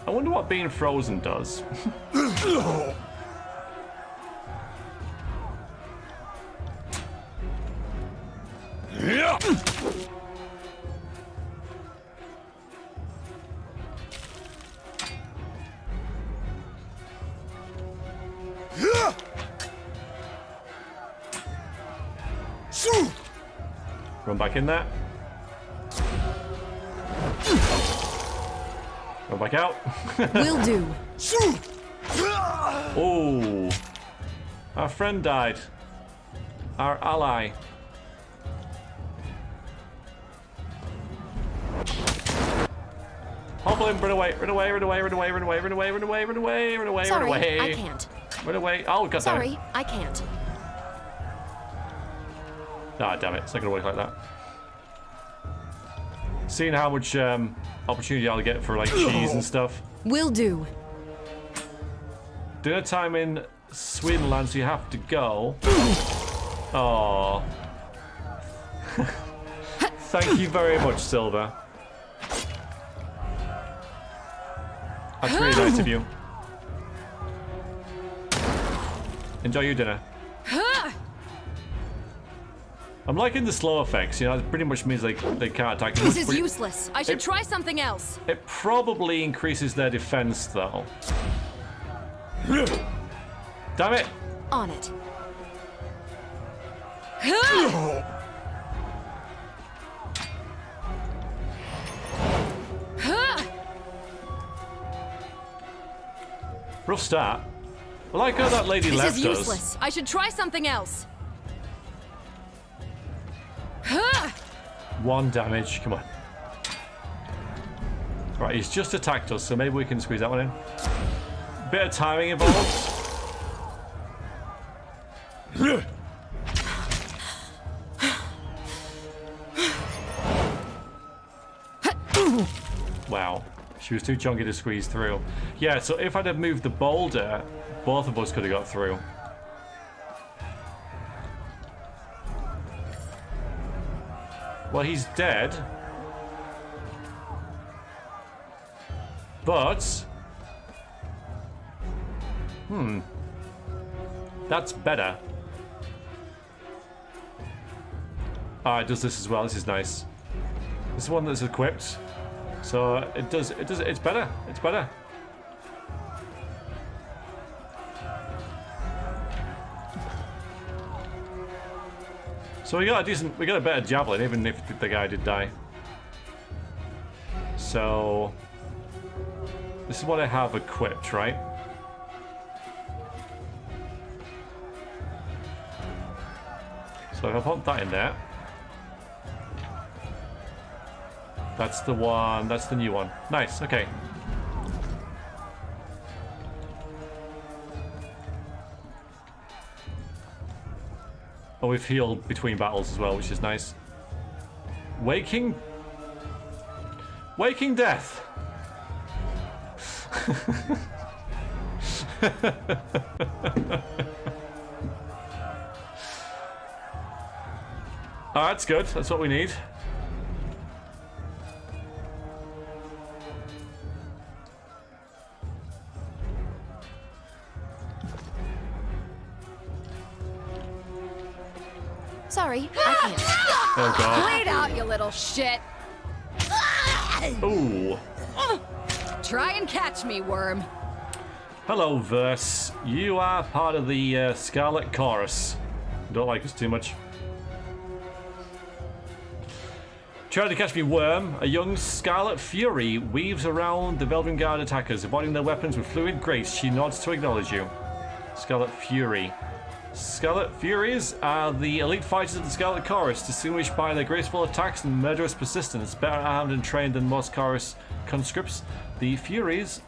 I wonder what being frozen does. Run back in there. Run back out. Will do. Oh. Our friend died. Our ally. Hobble him, run away, run away, run away, run away, run away, run away, run away, run away, run away, run Sorry, away. I can't. Run away. Oh, god damn it. Sorry, I can't. Ah, damn it. It's not going to work like that. Seeing how much opportunity I'll get for, like, cheese and stuff. Will do. Dinner time in Swedenland, so you have to go. Oh. Thank you very much, Silver. That's really nice of you. Enjoy your dinner. I'm liking the slow effects, you know, it pretty much means they can't attack. This is useless. I should it- try something else. It probably increases their defense, though. Damn it! On it. Rough start. I like how that lady This left is us. useless. I should try something else. 1 damage, come on. Right, he's just attacked us, so maybe we can squeeze that one in. Bit of timing involved. Wow. She was too chunky to squeeze through. Yeah, so if I'd have moved the boulder, both of us could have got through. Well, he's dead. But... That's better. Ah, it does this as well. This is nice. This is one that's equipped. So it's better. It's better. So we got a better javelin, even if the guy did die. So this is what I have equipped, right? So if I put that in there, that's the one, that's the new one. Nice, okay. Oh, we've healed between battles as well, which is nice. Waking death. Oh, that's good. That's what we need. Sorry, I can't. Oh god. Wait out, you little shit. Ooh. Try and catch me, worm. Hello, Verse. You are part of the Scarlet Chorus. Don't like us too much. Try to catch me, worm. A young Scarlet Fury weaves around the Velvet Guard attackers, avoiding their weapons with fluid grace. She nods to acknowledge you. Scarlet Fury. Scarlet Furies are the elite fighters of the Scarlet Chorus, distinguished by their graceful attacks and murderous persistence. Better armed and trained than most Chorus conscripts, the Furies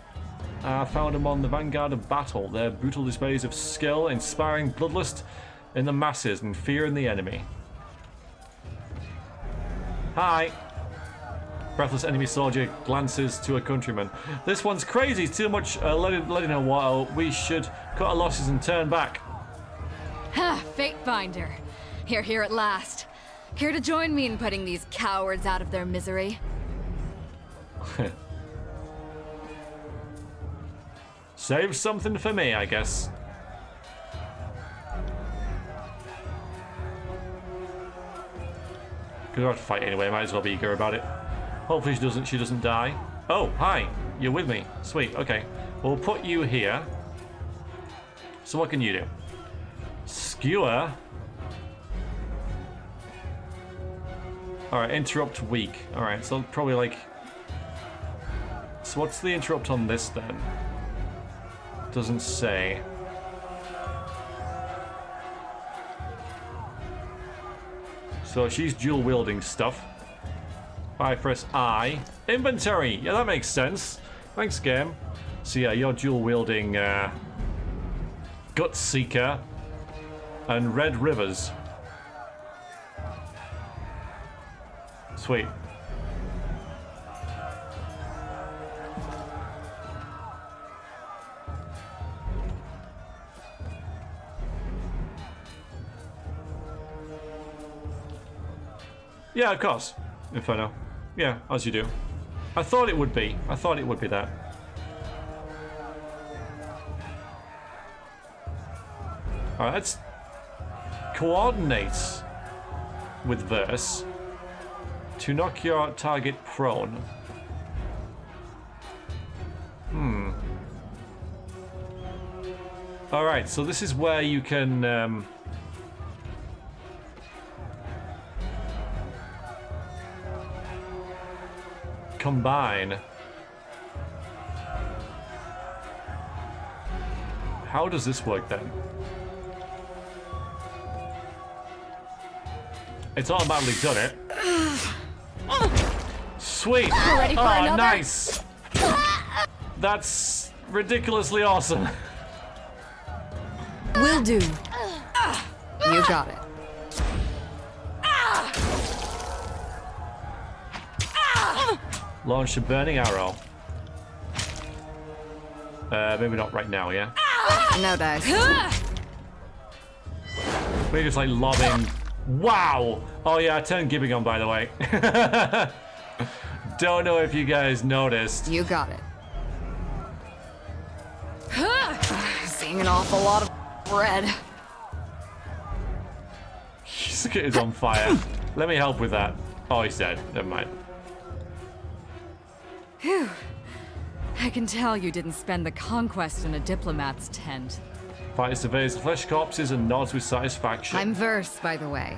are found among the vanguard of battle. Their brutal displays of skill, inspiring bloodlust in the masses and fear in the enemy. Hi. Breathless enemy soldier glances to a countryman. This one's crazy. Too much letting her water. We should cut our losses and turn back. Ha, Fate Finder. You're here at last. Care to join me in putting these cowards out of their misery? Save something for me, I guess. Gonna have to fight anyway, might as well be eager about it. Hopefully she doesn't die. Oh, hi. You're with me. Sweet, okay. We'll put you here. So what can you do? Skewer. Alright, interrupt weak. Alright, so probably like... So what's the interrupt on this then? Doesn't say. So she's dual wielding stuff. If I press I. Inventory! Yeah, that makes sense. Thanks, game. So yeah, you're dual wielding Gut Seeker and Red Rivers. Sweet. Yeah, of course. Inferno. Yeah, as you do. I thought it would be. I thought it would be that. Alright, let's coordinate with Verse to knock your target prone. Alright, so this is where you can... combine. How does this work then? It's automatically done it. Sweet. Ready for another? Nice. That's ridiculously awesome. Will do. You got it. Launch a burning arrow. Maybe not right now, yeah? No dice. Maybe just like lobbing. Wow! Oh yeah, I turned gibbing on, by the way. Don't know if you guys noticed. You got it. Seeing an awful lot of bread. His kit is on fire. Let me help with that. Oh, he's dead. Never mind. Phew. I can tell you didn't spend the conquest in a diplomat's tent. Fighter surveys the flesh corpses and nods with satisfaction. I'm versed, by the way.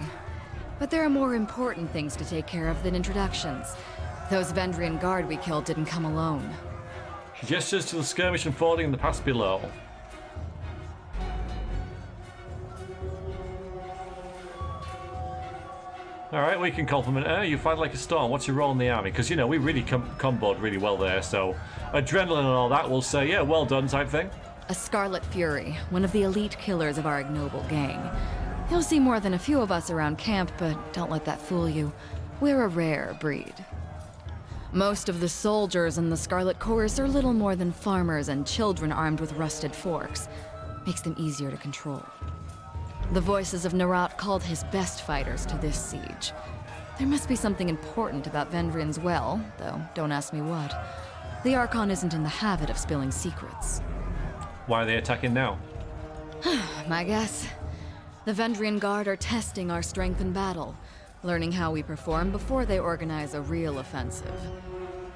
But there are more important things to take care of than introductions. Those Vendrian guard we killed didn't come alone. He gestures to the skirmish unfolding in the pass below. Alright, we can compliment her. You fight like a storm. What's your role in the army? Because, you know, we really comboed really well there, so adrenaline and all that will say, yeah, well done type thing. A Scarlet Fury, one of the elite killers of our ignoble gang. You'll see more than a few of us around camp, but don't let that fool you. We're a rare breed. Most of the soldiers in the Scarlet Chorus are little more than farmers and children armed with rusted forks. Makes them easier to control. The voices of Nerat called his best fighters to this siege. There must be something important about Vendrian's well, though don't ask me what. The Archon isn't in the habit of spilling secrets. Why are they attacking now? My guess? The Vendrian Guard are testing our strength in battle, learning how we perform before they organize a real offensive.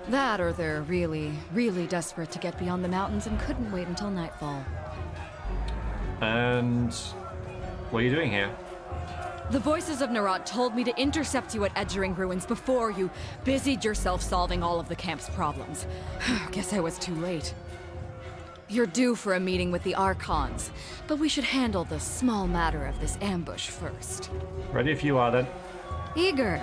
That, or they're really, really desperate to get beyond the mountains and couldn't wait until nightfall. And what are you doing here? The voices of Nerat told me to intercept you at Edgering Ruins before you busied yourself solving all of the camp's problems. Guess I was too late. You're due for a meeting with the Archons, but we should handle the small matter of this ambush first. Ready if you are, then. Eager.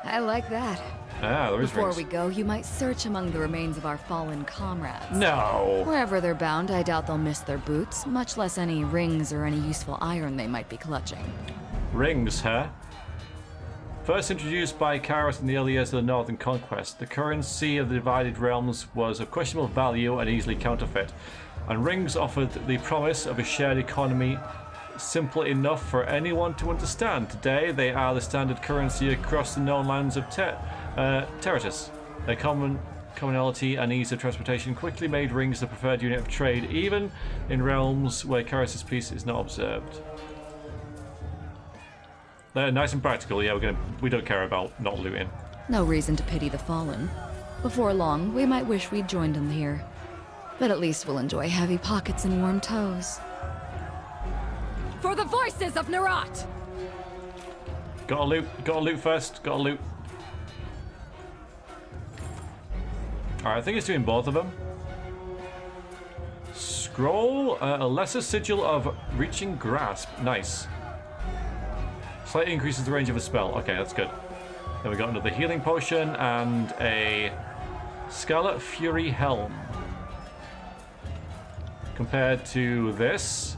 I like that. Ah, there is Before rings. we go, you might search among the remains of our fallen comrades. No! Wherever they're bound, I doubt they'll miss their boots, much less any rings or any useful iron they might be clutching. Rings, huh? First introduced by Kairos in the early years of the Northern Conquest, the currency of the divided realms was of questionable value and easily counterfeit, and rings offered the promise of a shared economy simple enough for anyone to understand. Today, they are the standard currency across the known lands of Terratus. Their commonality and ease of transportation quickly made rings the preferred unit of trade, even in realms where Kairos' peace is not observed. They're nice and practical, yeah, we don't care about not looting. No reason to pity the fallen. Before long, we might wish we'd joined them here. But at least we'll enjoy heavy pockets and warm toes. For the voices of Nerat! Gotta loot first, gotta loot. Alright, I think it's doing both of them. Scroll, a lesser sigil of reaching grasp, nice. Slightly increases the range of a spell. Okay, that's good. Then we got another healing potion and a Scarlet Fury helm. Compared to this,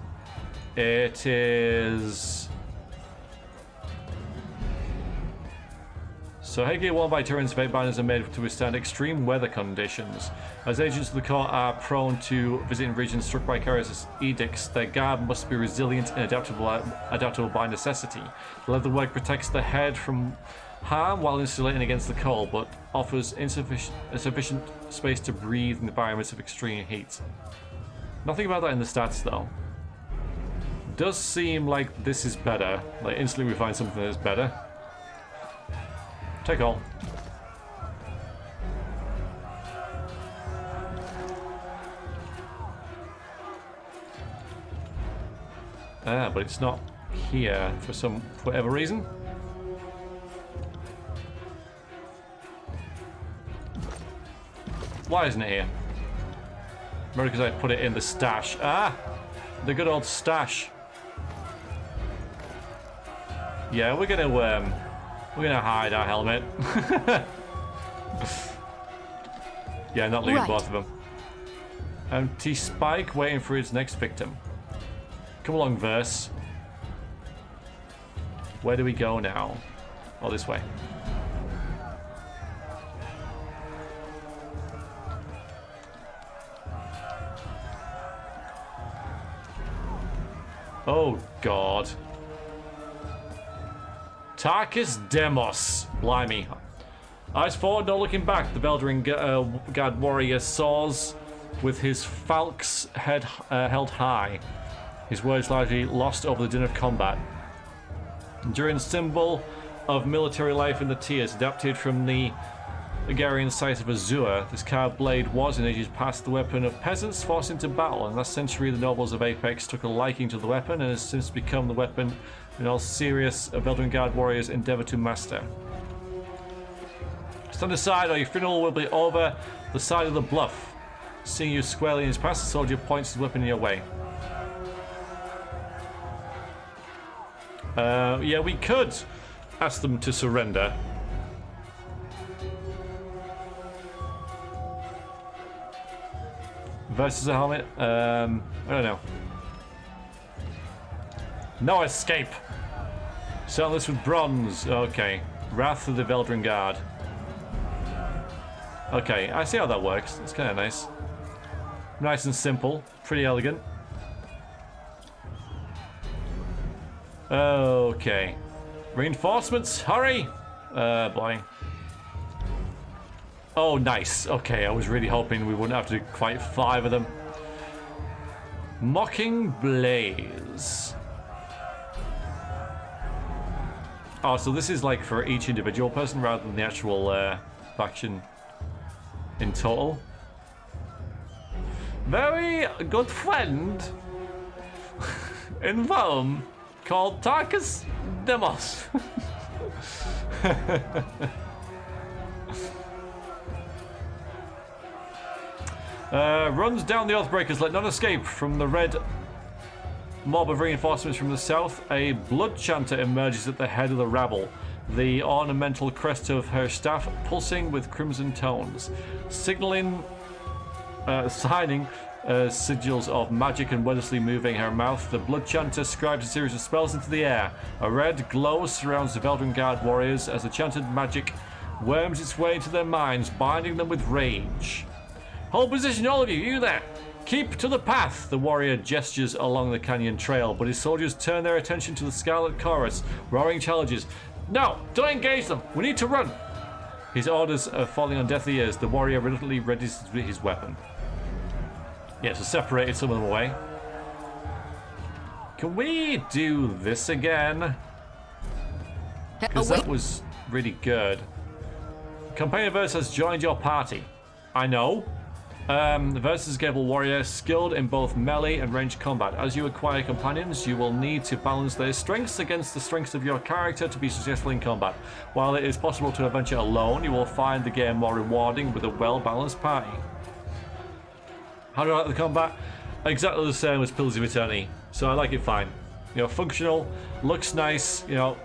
it is... So headgear worn by Tyrann's Fatebinders are made to withstand extreme weather conditions. As agents of the court are prone to visiting regions struck by Kairos' edicts, their garb must be resilient and adaptable by necessity. The leatherwork protects the head from harm while insulating against the cold, but offers sufficient space to breathe in the environments of extreme heat. Nothing about that in the stats, though. Does seem like this is better. Like, instantly we find something that's better. Take all. Ah, but it's not here for whatever reason. Why isn't it here? Maybe because I put it in the stash. Ah! The good old stash. Yeah, we're gonna hide our helmet. Yeah, not leaving both of them. Empty spike waiting for its next victim. Come along, verse. Where do we go now? Oh, this way. Oh, God. Tarkus Demos. Blimey. Eyes forward, no looking back. The Veldrin Guard warrior soars with his falx head held high. His words largely lost over the din of combat. Enduring symbol of military life in the tiers, adapted from the Agarian site of Azure, this carved blade was in ages past the weapon of peasants forced into battle. In the last century, the nobles of Apex took a liking to the weapon and has since become the weapon in all serious Veldrin Guard warriors endeavor to master. Stand aside or your funeral will be over the side of the bluff. Seeing you squarely in his path, the soldier points his weapon in your way. Yeah, we could ask them to surrender. Versus a helmet? I don't know. No escape! Settle this with bronze. Okay. Wrath of the Veldrin Guard. Okay, I see how that works. It's kind of nice. Nice and simple. Pretty elegant. Okay. Reinforcements, hurry! Boy. Oh, nice. Okay, I was really hoping we wouldn't have to fight 5 of them. Mocking Blaze. Oh, so this is like for each individual person rather than the actual faction in total. Very good friend in Rome called Tarkus Demos. Runs down the Oathbreakers, let none escape. From the red mob of reinforcements from the south, a blood chanter emerges at the head of the rabble, the ornamental crest of her staff pulsing with crimson tones, signaling sigils of magic and wordlessly moving her mouth. The blood chanter scribes a series of spells into the air. A red glow surrounds the Veldrin Guard warriors as the chanted magic worms its way into their minds, binding them with rage. Hold position, all of you, you there! Keep to the path! The warrior gestures along the canyon trail, but his soldiers turn their attention to the Scarlet Chorus, roaring challenges. No, don't engage them! We need to run! His orders are falling on deaf ears. The warrior reluctantly readies his weapon. Yeah, so separated some of them away. Can we do this again? Because that was really good. Campaigner Verse has joined your party. I know. The Versus Gable warrior skilled in both melee and ranged combat. As you acquire companions, you will need to balance their strengths against the strengths of your character to be successful in combat. While it is possible to adventure alone, you will find the game more rewarding with a well-balanced party. How do I like the combat? Exactly the same as Pillars of Eternity, so I like it fine. You know, functional, looks nice, you know,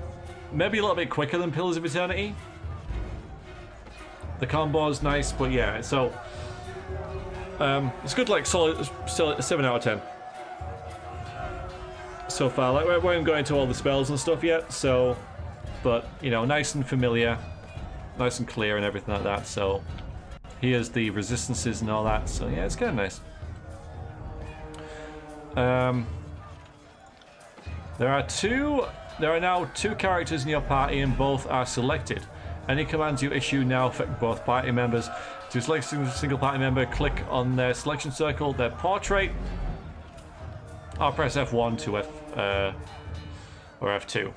maybe a little bit quicker than Pillars of Eternity. The combo's nice, but yeah, so it's good, like solid, still a 7 out of 10 so far. Like we haven't got into all the spells and stuff yet, so, but you know, nice and familiar, nice and clear and everything like that. So here's the resistances and all that. So yeah, it's kind of nice. There are now 2 characters in your party, and both are selected. Any commands you issue now affect both party members. To select a single party member, click on their selection circle, their portrait, or press F1 to or F2.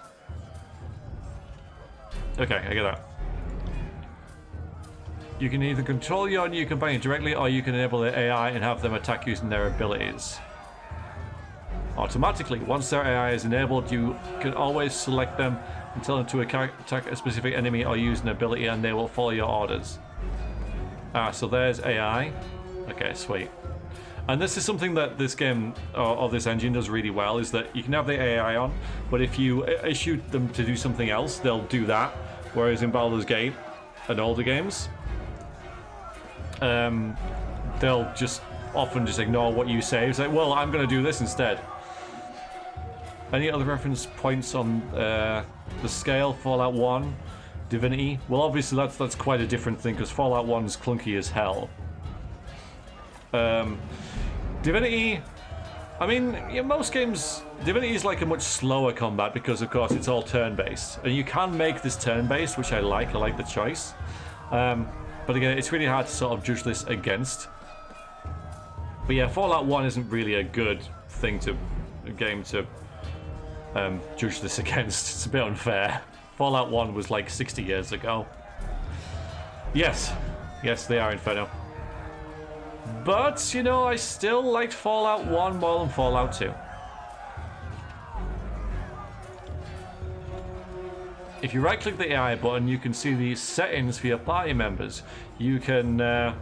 Okay, I get that. You can either control your new companion directly, or you can enable the AI and have them attack using their abilities automatically. Once their AI is enabled, you can always select them and tell them to attack a specific enemy or use an ability, and they will follow your orders. Ah, so there's AI. Okay, sweet. And this is something that this game, or this engine, does really well, is that you can have the AI on, but if you issue them to do something else, they'll do that. Whereas in Baldur's Gate and older games, they'll just often just ignore what you say. It's like, well, I'm going to do this instead. Any other reference points on the scale? Fallout 1, Divinity. Well, obviously that's quite a different thing, because Fallout 1 is clunky as hell. Divinity, I mean, yeah, most games, Divinity is like a much slower combat because, of course, it's all turn-based. And you can make this turn-based, which I like the choice. But again, it's really hard to sort of judge this against. But yeah, Fallout 1 isn't really a good game to judge this against. It's a bit unfair. Fallout 1 was like 60 years ago. Yes, they are Inferno. But, you know, I still liked Fallout 1 more than Fallout 2. If you right-click the AI button, you can see the settings for your party members. You can...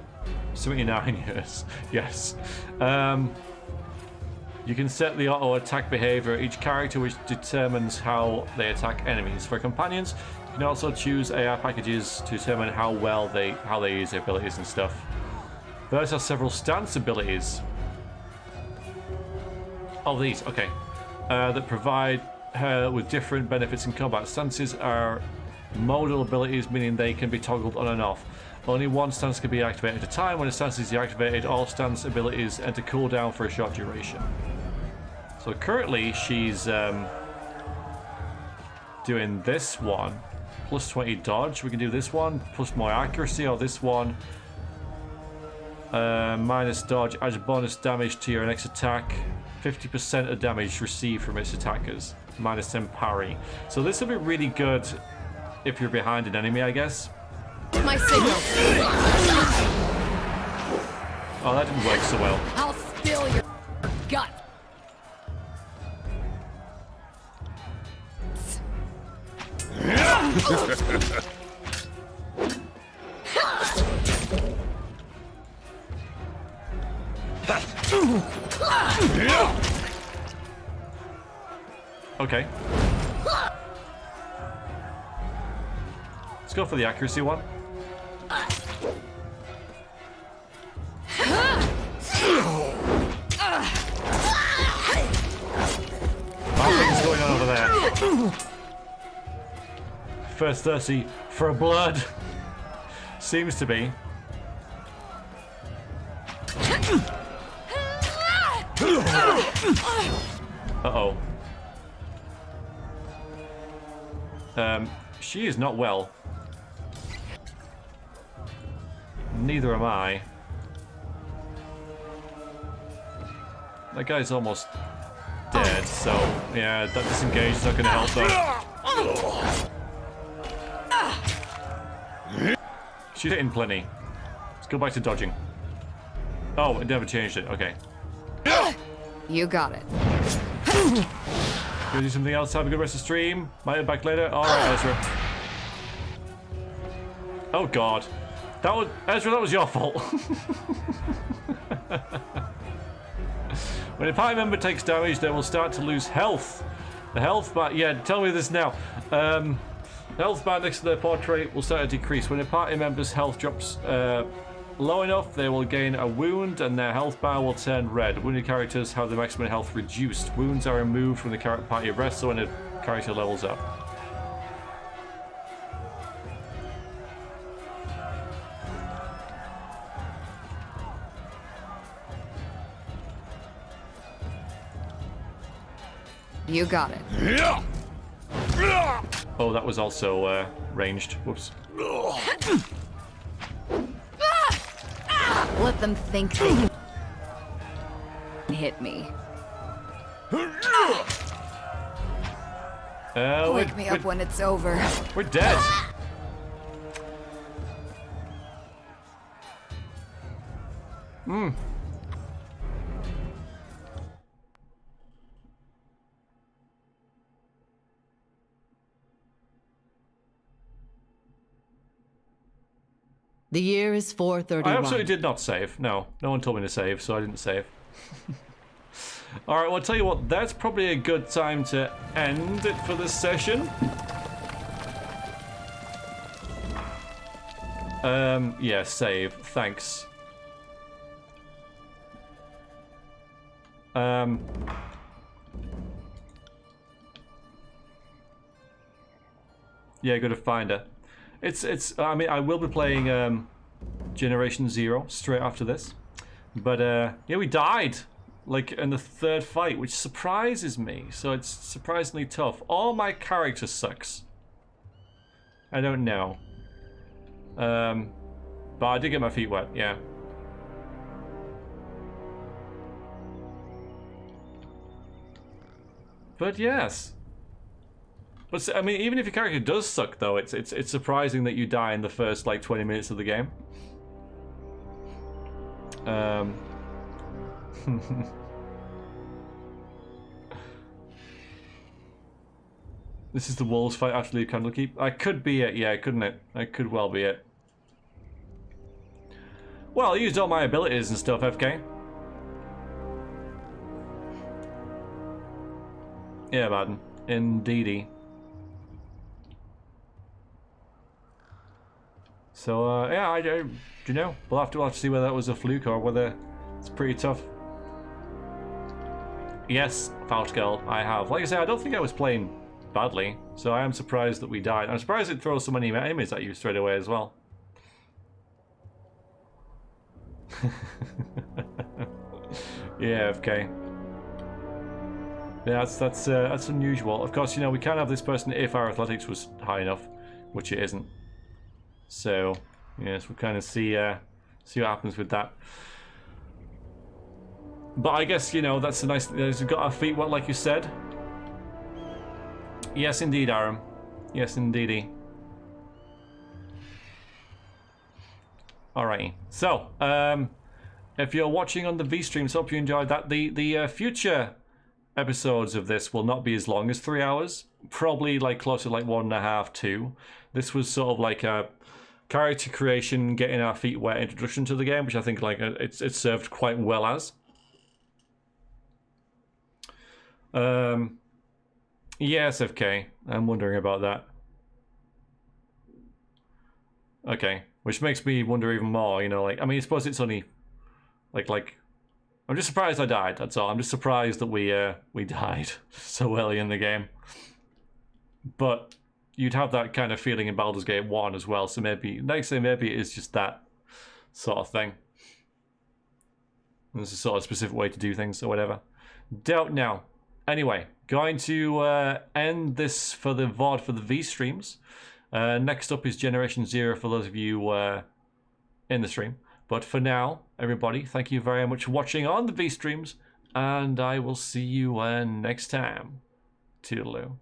79 years, yes. You can set the auto-attack behavior of each character, which determines how they attack enemies. For companions, you can also choose AI packages to determine how they use their abilities and stuff. Those are several stance abilities. Oh, these, okay. That provide her with different benefits in combat. Stances are modal abilities, meaning they can be toggled on and off. Only one stance can be activated at a time. When a stance is deactivated, all stance abilities enter cooldown for a short duration. So currently, she's doing this one. Plus 20 dodge. We can do this one. Plus more accuracy, or this one. Minus dodge adds bonus damage to your next attack. 50% of damage received from its attackers. Minus 10 parry. So this will be really good if you're behind an enemy, I guess. My signal. Oh, that didn't work so well. I'll spill your gut. Okay. Let's go for the accuracy one. Nothing's going on over there. First thirsty for blood. Seems to be. Uh-oh. She is not well. Neither am I. That guy's almost dead, so yeah, that disengage is not going to help though. She's hitting plenty. Let's go back to dodging. Oh, it never changed it. Okay. You got it. Go do something else. Have a good rest of the stream. Might be back later. All right, Ezra. Oh God, Ezra. That was your fault. When a party member takes damage, they will start to lose health. The health bar, yeah, tell me this now. The health bar next to their portrait will start to decrease. When a party member's health drops low enough, they will gain a wound and their health bar will turn red. Wounded characters have the maximum health reduced. Wounds are removed from the party rest, so when a character levels up. You got it. Oh, that was also ranged. Whoops. Let them think they can hit me. Wake me up when it's over. We're dead. The year is 431. I absolutely did not save. No one told me to save, so I didn't save. Alright, well, I'll tell you what, that's probably a good time to end it for this session. Yeah, save. Thanks. Yeah, go to Finder. I mean, I will be playing Generation Zero straight after this. But, yeah, we died. like in the third fight, which surprises me. So it's surprisingly tough. All my character sucks. I don't know. But I did get my feet wet, yeah. But yes. But I mean, even if your character does suck, though, it's surprising that you die in the first like 20 minutes of the game. This is the wolves fight after leave Candlekeep. I could be it, yeah, couldn't it? I could well be it. Well, I used all my abilities and stuff, FK. Yeah, man. Indeedy. So, yeah, I do you know? We'll have to see whether that was a fluke or whether it's pretty tough. Yes, Faust Girl, I have. Like I say, I don't think I was playing badly, so I am surprised that we died. I'm surprised it throws so many enemies at you straight away as well. Yeah, okay. Yeah, that's unusual. Of course, you know, we can't have this person if our athletics was high enough, which it isn't. So, yes, we'll kind of see what happens with that. But I guess, you know, that's a nice... We've got our feet wet, like you said. Yes, indeed, Aram. Yes, indeedy. Alrighty. So, if you're watching on the V-streams, hope you enjoyed that. The future episodes of this will not be as long as 3 hours. Probably like closer to like 1.5, 2. This was sort of like a character creation, getting our feet wet introduction to the game, which I think like it's served quite well as. Yes, FK. I'm wondering about that. Okay, which makes me wonder even more. You know, like I mean, I suppose it's only like. I'm just surprised I died. That's all. I'm just surprised that we died so early in the game. But you'd have that kind of feeling in Baldur's Gate 1 as well. So maybe next thing, maybe it is just that sort of thing. There's a sort of specific way to do things or whatever. Don't know. Anyway, going to end this for the VOD for the V streams. Next up is Generation Zero for those of you in the stream. But for now, everybody, thank you very much for watching on the V streams, and I will see you next time. Toodaloo.